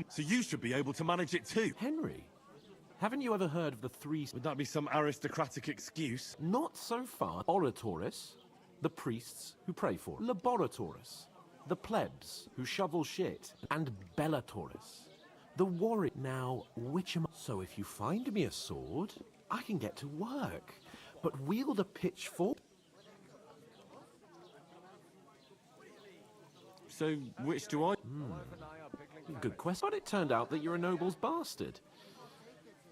So you should be able to manage it too. Henry, haven't you ever heard of the three... Would that be some aristocratic excuse? Not so far. Oratores, the priests who pray for it. Laboratores, the plebs who shovel shit. And bellatores, the warrior. Now, which am I? So if you find me a sword, I can get to work. But wield a pitchfork... So, which do I... Good question. But it turned out that you're a noble's bastard.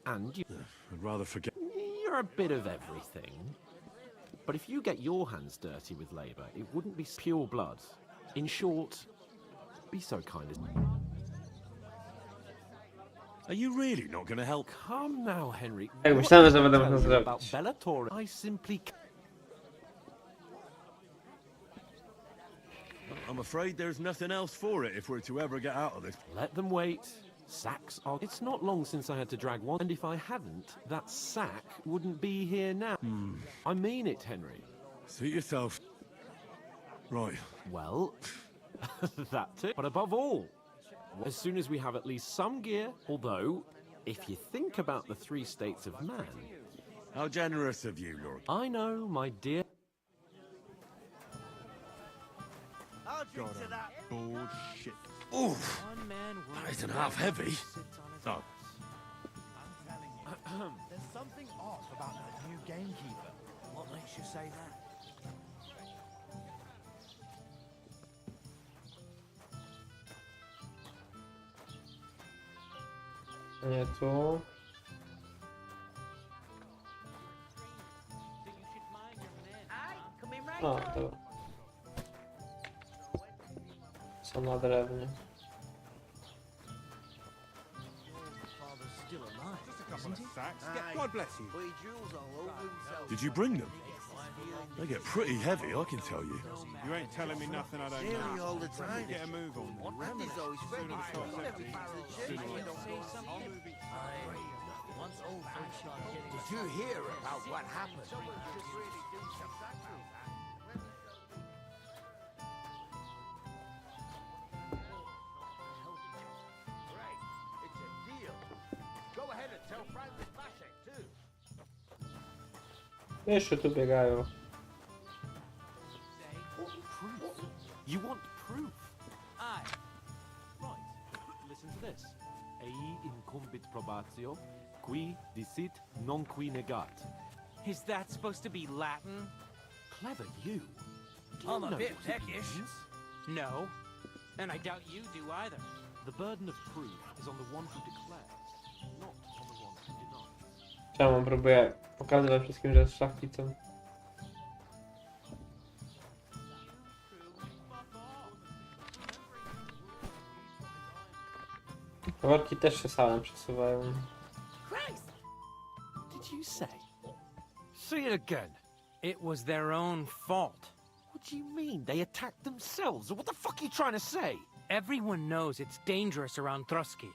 And you... I'd rather forget... You're a bit of everything. But if you get your hands dirty with labour, it wouldn't be pure blood. In short, be so kind as... Are you really not going to help? Come now, Henry. Jak myślałem, że będę What mógł can I tell you about zrobić. Bellator? I simply... I'm afraid there's nothing else for it if we're to ever get out of this. Let them wait. Sacks are... It's not long since I had to drag one, and if I hadn't, that sack wouldn't be here now. I mean it, Henry. Suit yourself. Right. Well, that's it. But above all, as soon as we have at least some gear, although, if you think about the three states of man... How generous of you, Lord. I know, my dear... I'll drink to that. Bullshit. Oof. That isn't half heavy. Oh. There's something off about that new gamekeeper. What makes you say that? Nie tu. O, to. Są na drewnie. God bless you. Did you bring them? They get pretty heavy, I can tell you. You ain't telling me nothing I don't Nearly know. all the time. Get a move on. Randy's always ready Sooner the to shop's put empty, everything to the sooner chimney. the shop's Did you hear about what happened? It's a deal. Go ahead and tell Francis Bashek too. Jeszcze tu biegają. Proof? You want proof? Aye. Right. Listen to this. Ei incumbit probatio, qui dicit non qui negat. Is that supposed to be Latin? Clever you. Do I'm you a know bit what it peckish. means? No. And I doubt you do either. The burden of proof is on the one who declares, not on the one who denies. Czemu próbuję pokazywać wszystkim, że jest szlachcicą? Worki też się salem przesuwają. Did you say? Say it again. It was their own fault. What do you mean? They attacked themselves? What the fuck are you trying to say? Everyone knows it's dangerous around Trotsky.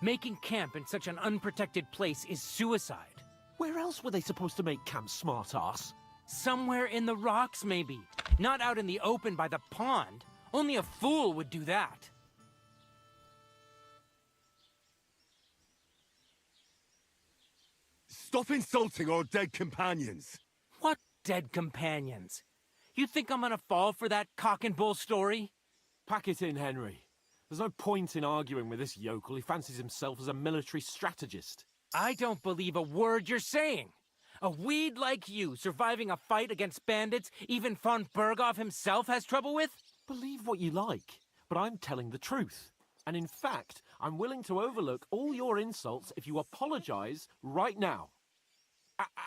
Making camp in such an unprotected place is suicide. Where else were they supposed to make camp, smart-ass? Somewhere in the rocks, maybe. Not out in the open by the pond. Only a fool would do that. Stop insulting our dead companions. What dead companions? You think I'm gonna fall for that cock and bull story? Pack it in, Henry. There's no point in arguing with this yokel. He fancies himself as a military strategist. I don't believe a word you're saying. A weed like you surviving a fight against bandits even von Berghoff himself has trouble with? Believe what you like, but I'm telling the truth. And in fact, I'm willing to overlook all your insults if you apologize right now.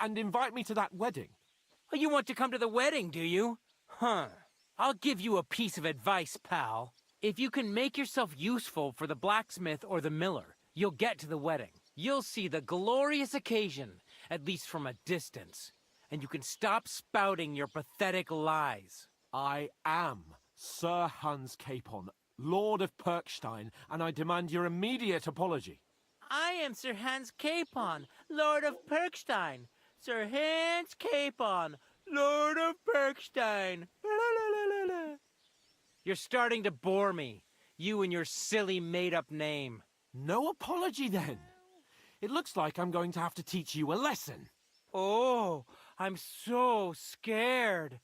And invite me to that wedding. Oh, you want to come to the wedding, do you? Huh. I'll give you a piece of advice, pal. If you can make yourself useful for the blacksmith or the miller, you'll get to the wedding. You'll see the glorious occasion, at least from a distance. And you can stop spouting your pathetic lies. I am Sir Hans Capon, Lord of Perkstein, and I demand your immediate apology. I am Sir Hans Capon, Lord of Perkstein. Sir Hans Capon, Lord of Perkstein. You're starting to bore me. You and your silly made-up name. No apology, then. It looks like I'm going to have to teach you a lesson. Oh, I'm so scared.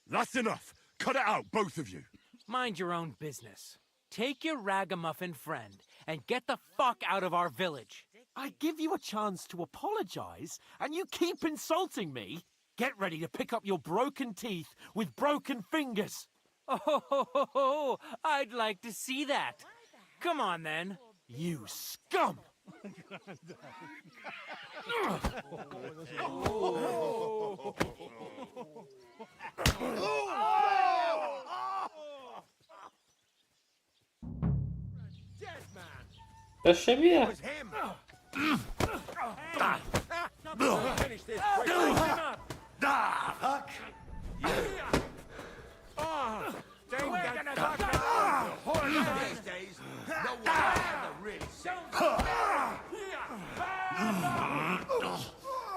That's enough. Cut it out, both of you. Mind your own business. Take your ragamuffin friend and get the fuck out of our village. I give you a chance to apologize, and you keep insulting me. Get ready to pick up your broken teeth with broken fingers. Oh, I'd like to see that. Come on, then. You scum! To się bije.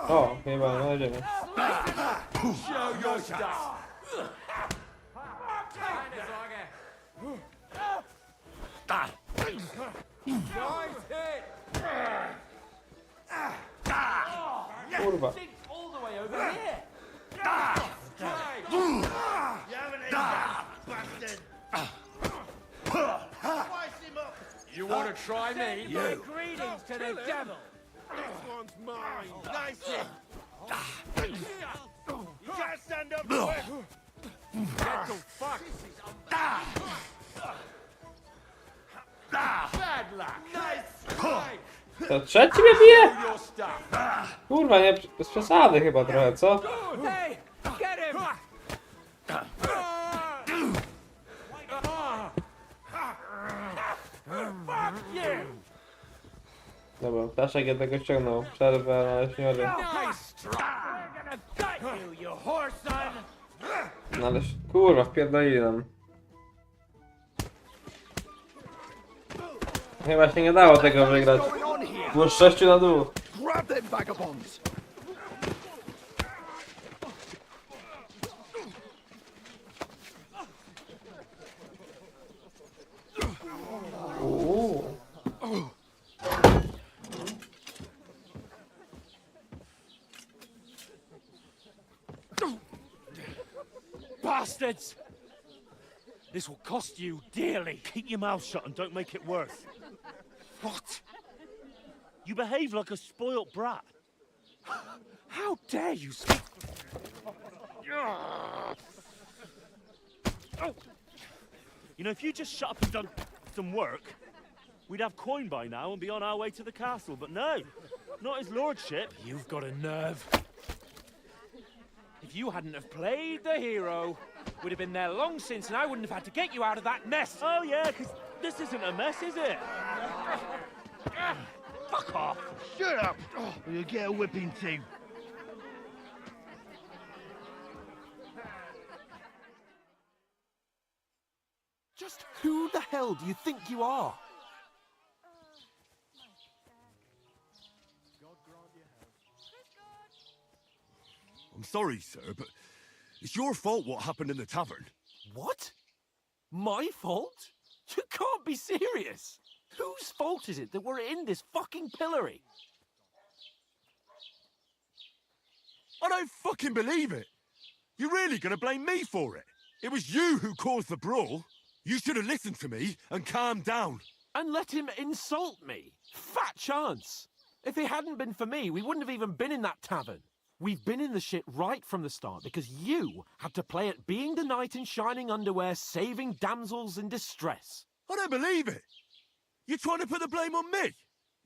O, chyba należymy. Show your stuff. Kurwa. All the way over here. You want to try me? My greetings to the devil. This one's mine. Nice it. You can't stand up to it. Get the fuck. Bad luck. Nice. To trzeci mnie bije? Your stuff. Kurwa, nie, bez przesady chyba trochę, co? Hey, get him! Fuck you! Dobra, Ptaszek jednego ściągnął. Przerwę na leśniory. No ale kurwa, wpierdolili nam. Chyba się nie dało tego wygrać. Było 6 na dół. Grab them vagabonds! Bastards! This will cost you dearly. Keep your mouth shut and don't make it worse. What? You behave like a spoilt brat. How dare you speak? You know, if you just shut up and done some work, we'd have coin by now and be on our way to the castle. But no, not his lordship. You've got a nerve. If you hadn't have played the hero, we'd have been there long since and I wouldn't have had to get you out of that mess. Oh yeah, because this isn't a mess, is it? Fuck off. Shut up, or you'll get a whipping too. Just who the hell do you think you are? I'm sorry, sir, but it's your fault what happened in the tavern. What? My fault? You can't be serious. Whose fault is it that we're in this fucking pillory? I don't fucking believe it. You're really gonna blame me for it? It was you who caused the brawl. You should have listened to me and calmed down. And let him insult me? Fat chance. If it hadn't been for me, we wouldn't have even been in that tavern. We've been in the shit right from the start because you had to play at being the knight in shining underwear, saving damsels in distress. I don't believe it. You're trying to put the blame on me?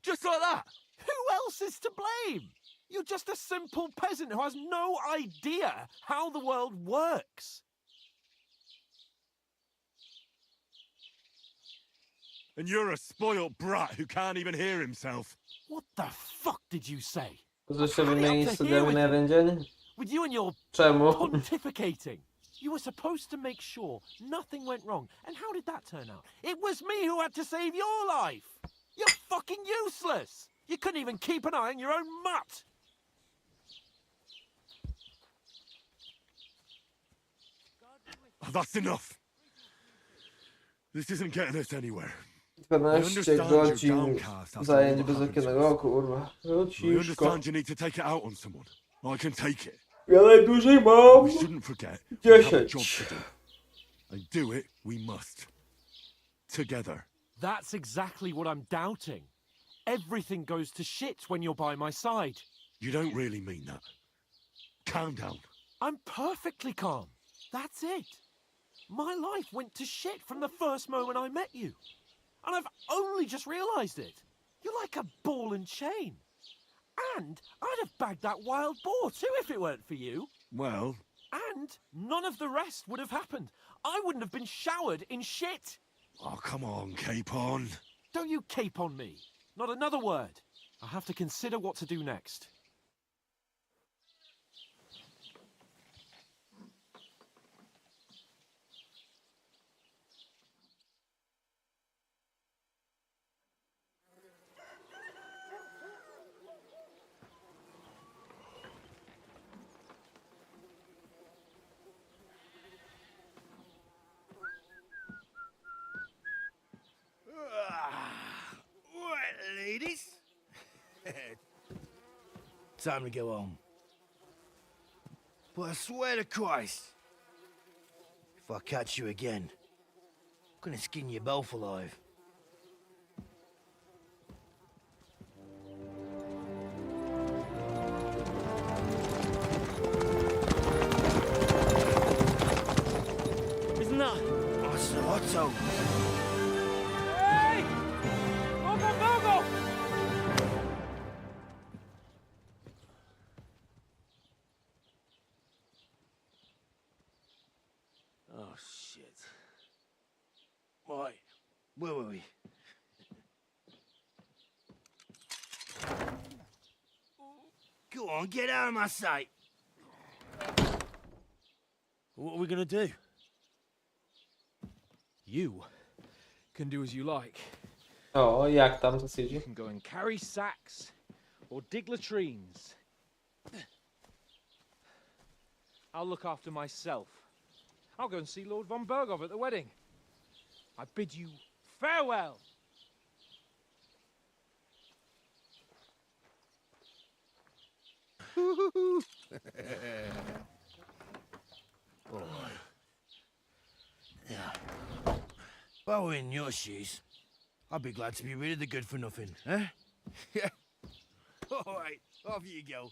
Just like that? Who else is to blame? You're just a simple peasant who has no idea how the world works. And you're a spoilt brat who can't even hear himself. What the fuck did you say? Jeszcze wymienić studiami na jeden dzień? With you and your Czemu? pontificating. You were supposed to make sure nothing went wrong. And how did that turn out? It was me who had to save your life. You're fucking useless. You couldn't even keep an eye on your own mutt. Oh, that's enough. This isn't getting us anywhere. 12 godzin zajęć bez okienego, kurwa. No I ciężko. understand you need to take it out on someone. I can take it. Ja najdłużej mam We shouldn't forget we have a 10. job to do. And do it we must. Together. That's exactly what I'm doubting. Everything goes to shit when you're by my side. You don't really mean that. Calm down. I'm perfectly calm. That's it. My life went to shit from the first moment I met you. And I've only just realised it. You're like a ball and chain. And I'd have bagged that wild boar too if it weren't for you. Well... And none of the rest would have happened. I wouldn't have been showered in shit. Oh, come on, Capon. Don't you cape on me. Not another word. I have to consider what to do next. Right, ladies. Time to go home. But I swear to Christ, if I catch you again, I'm gonna skin you both alive. Isn't that? Oh, it's an Otto. Hey! Bogo! Oh, shit. Right, where were we? on, get out of my sight. What are we gonna do? You can do as you like. O, jak tam to siedzi? You can go and carry sacks or dig latrines. I'll look after myself. I'll go and see Lord von Berghoff at the wedding. I bid you farewell. If I were in your shoes, I'd be glad to be rid of the good for nothing, eh? Yeah. All right, off you go.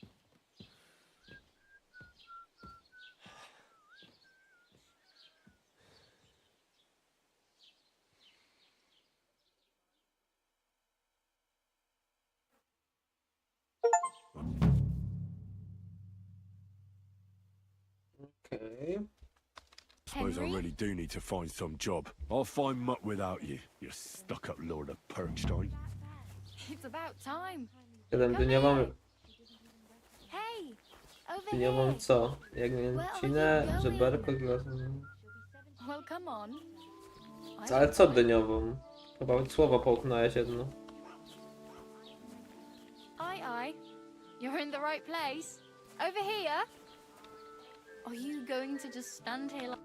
Okej. Suppose I really do need to find some job. I'll find muck without you, you stuck-up lord of Perkstein. It's about time. Jeden dyniową, Hey, over dyniową here. co? Jak mięcinę, żeberko, Well, come on. ale co dyniową? Chyba słowo połknąłeś jedno. Aye. You're in the right place. Over here. Are you going to just stand here like...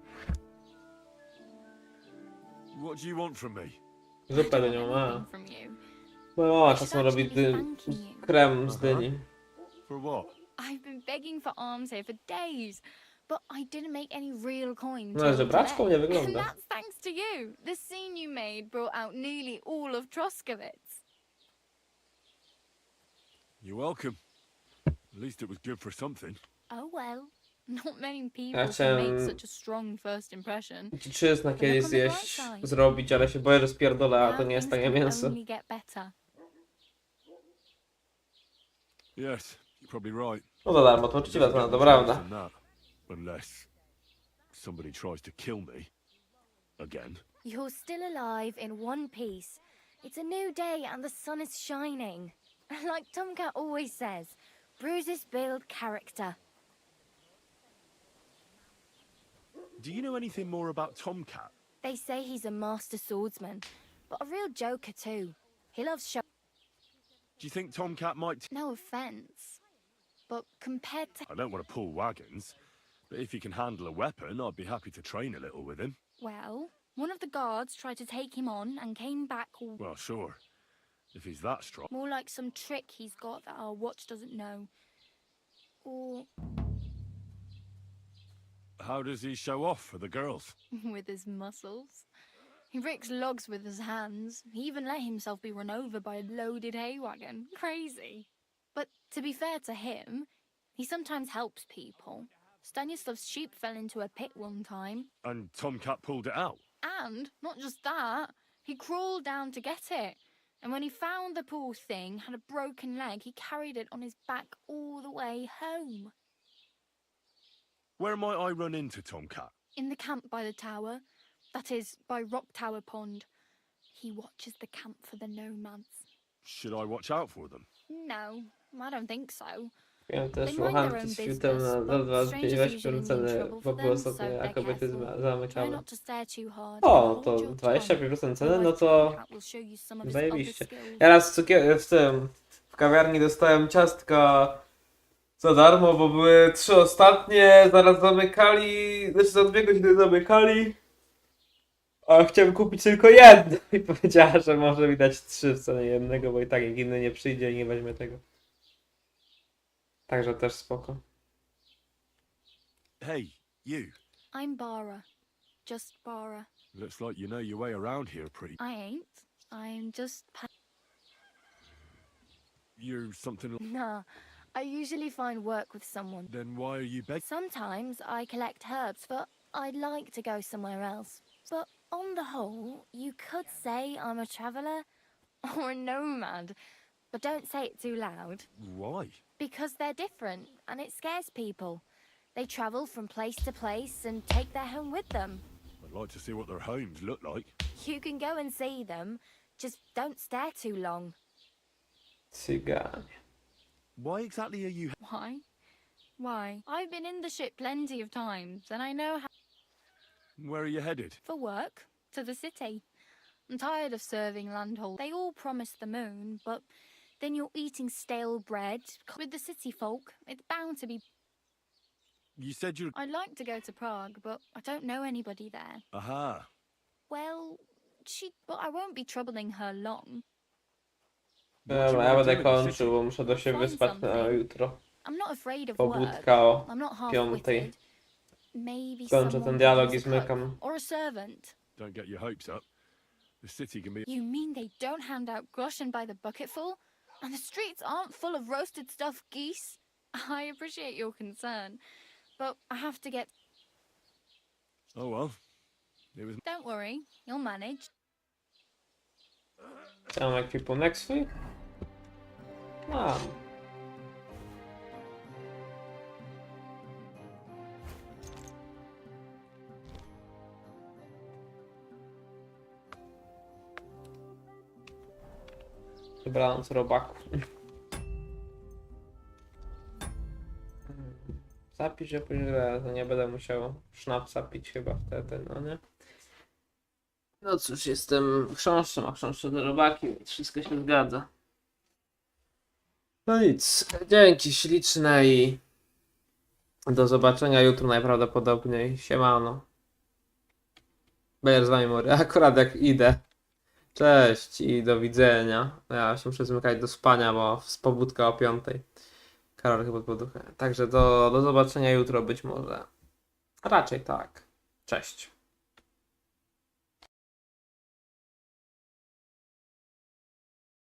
What do you want from me? Zupę dyniową, a. from you? Moja mama czasem robi krem z dyni. For what? I've been begging for alms here for days, but I didn't make any real coin. No, żebraczką nie And wygląda. that's thanks to you. The scene you made brought out nearly all of Troskowitz. You're welcome. At least it was good for something. Oh well. Not many people Ja can chciałem make such a strong first impression. Czyzna kiedyś zjeść, zrobić, ale się boję, że spierdolę, a to nie jest tanie mięso. Only get better. Yes, you're probably right. No za darmo, to uczciwe to prawda. Than that, unless somebody tries to kill me again. You're still alive in one piece. It's a new day and the sun is shining. Like Tomcat always says, bruises build character. Do you know anything more about Tomcat? They say he's a master swordsman, but a real joker too. He loves show. Do you think Tomcat might... No offense, but compared to... I don't want to pull wagons, but if he can handle a weapon, I'd be happy to train a little with him. Well, one of the guards tried to take him on and came back all... Well, sure. If he's that strong. More like some trick he's got that our watch doesn't know. Or How does he show off for the girls? with his muscles. He rigs logs with his hands. He even let himself be run over by a loaded hay wagon. Crazy. But to be fair to him, he sometimes helps people. Stanislav's sheep fell into a pit one time. And Tomcat pulled it out? And, not just that, he crawled down to get it. And when he found the poor thing had a broken leg, he carried it on his back all the way home. Where might I run into Tomcat? In the camp by the tower. That is, by Rock Tower Pond. He watches the camp for the nomads. Should I watch out for them? No, I don't think so. Miałem też They mind słucham their own przed świtem business, na but 2 strangers usually mean ceny, trouble bo for były them, so ostatnio they're kobiety careful. Try zamykane. not to stare too hard. O, Hold to your 25% ceny, no Otherwise to Tomcat will show you some of his zajebiście. other skills. Ja raz w kawiarni dostałem ciastka za darmo, bo były 3 ostatnie, zaraz zamykali, znaczy za 2 godziny zamykali. A chciałem kupić tylko jedno i powiedziała, że może mi dać 3 w cenie jednego, bo i tak jak inny nie przyjdzie i nie weźmie tego. Także też spoko. Hey, you. I'm Bara. Just Bara. Looks like you know your way around here pretty... I ain't. I'm just... You're something... Nah. I usually find work with someone. Then why are you begging? Sometimes I collect herbs, but I'd like to go somewhere else. But on the whole, you could say I'm a traveller or a nomad. But don't say it too loud. Why? Because they're different, and it scares people. They travel from place to place and take their home with them. I'd like to see what their homes look like. You can go and see them, just don't stare too long. Cyganie. Why exactly are you... Why? Why? I've been in the ship plenty of times, and I know how. Where are you headed? For work, to the city. I'm tired of serving landholders. They all promise the moon, but then you're eating stale bread. With the city folk, it's bound to be. You said you're... I'd like to go to Prague, but I don't know anybody there. Aha. Well, but I won't be troubling her long. Dobra, ja będę kończył, bo muszę do siebie wyspać na jutro. I'm not afraid of Pobudka o work. I'm not 5:00. half-witted. Maybe Kończę someone ten dialog i wants a cook zmykam. or a servant. Don't get your hopes up. The city can be... You mean they don't hand out groschen by the bucketful? And the streets aren't full of roasted stuffed geese? I appreciate your concern, but I have to get... Oh well. It was... Don't worry, you'll manage. Ja mam ekwipunek swój? Mam. Dobranoc, robaku. Zapisz się później, to nie będę musiał sznapsa pić chyba wtedy, no nie? No cóż, jestem chrząszczem, a chrząszcze do robaki, więc wszystko się zgadza. No nic, dzięki śliczne i do zobaczenia jutro najprawdopodobniej. Siemano. Będę z wami mówił, akurat jak idę. Cześć i do widzenia. Ja się muszę zmykać do spania, bo z pobudka o 5:00. Karol chyba poduchę. Także do zobaczenia jutro być może. Raczej tak. Cześć.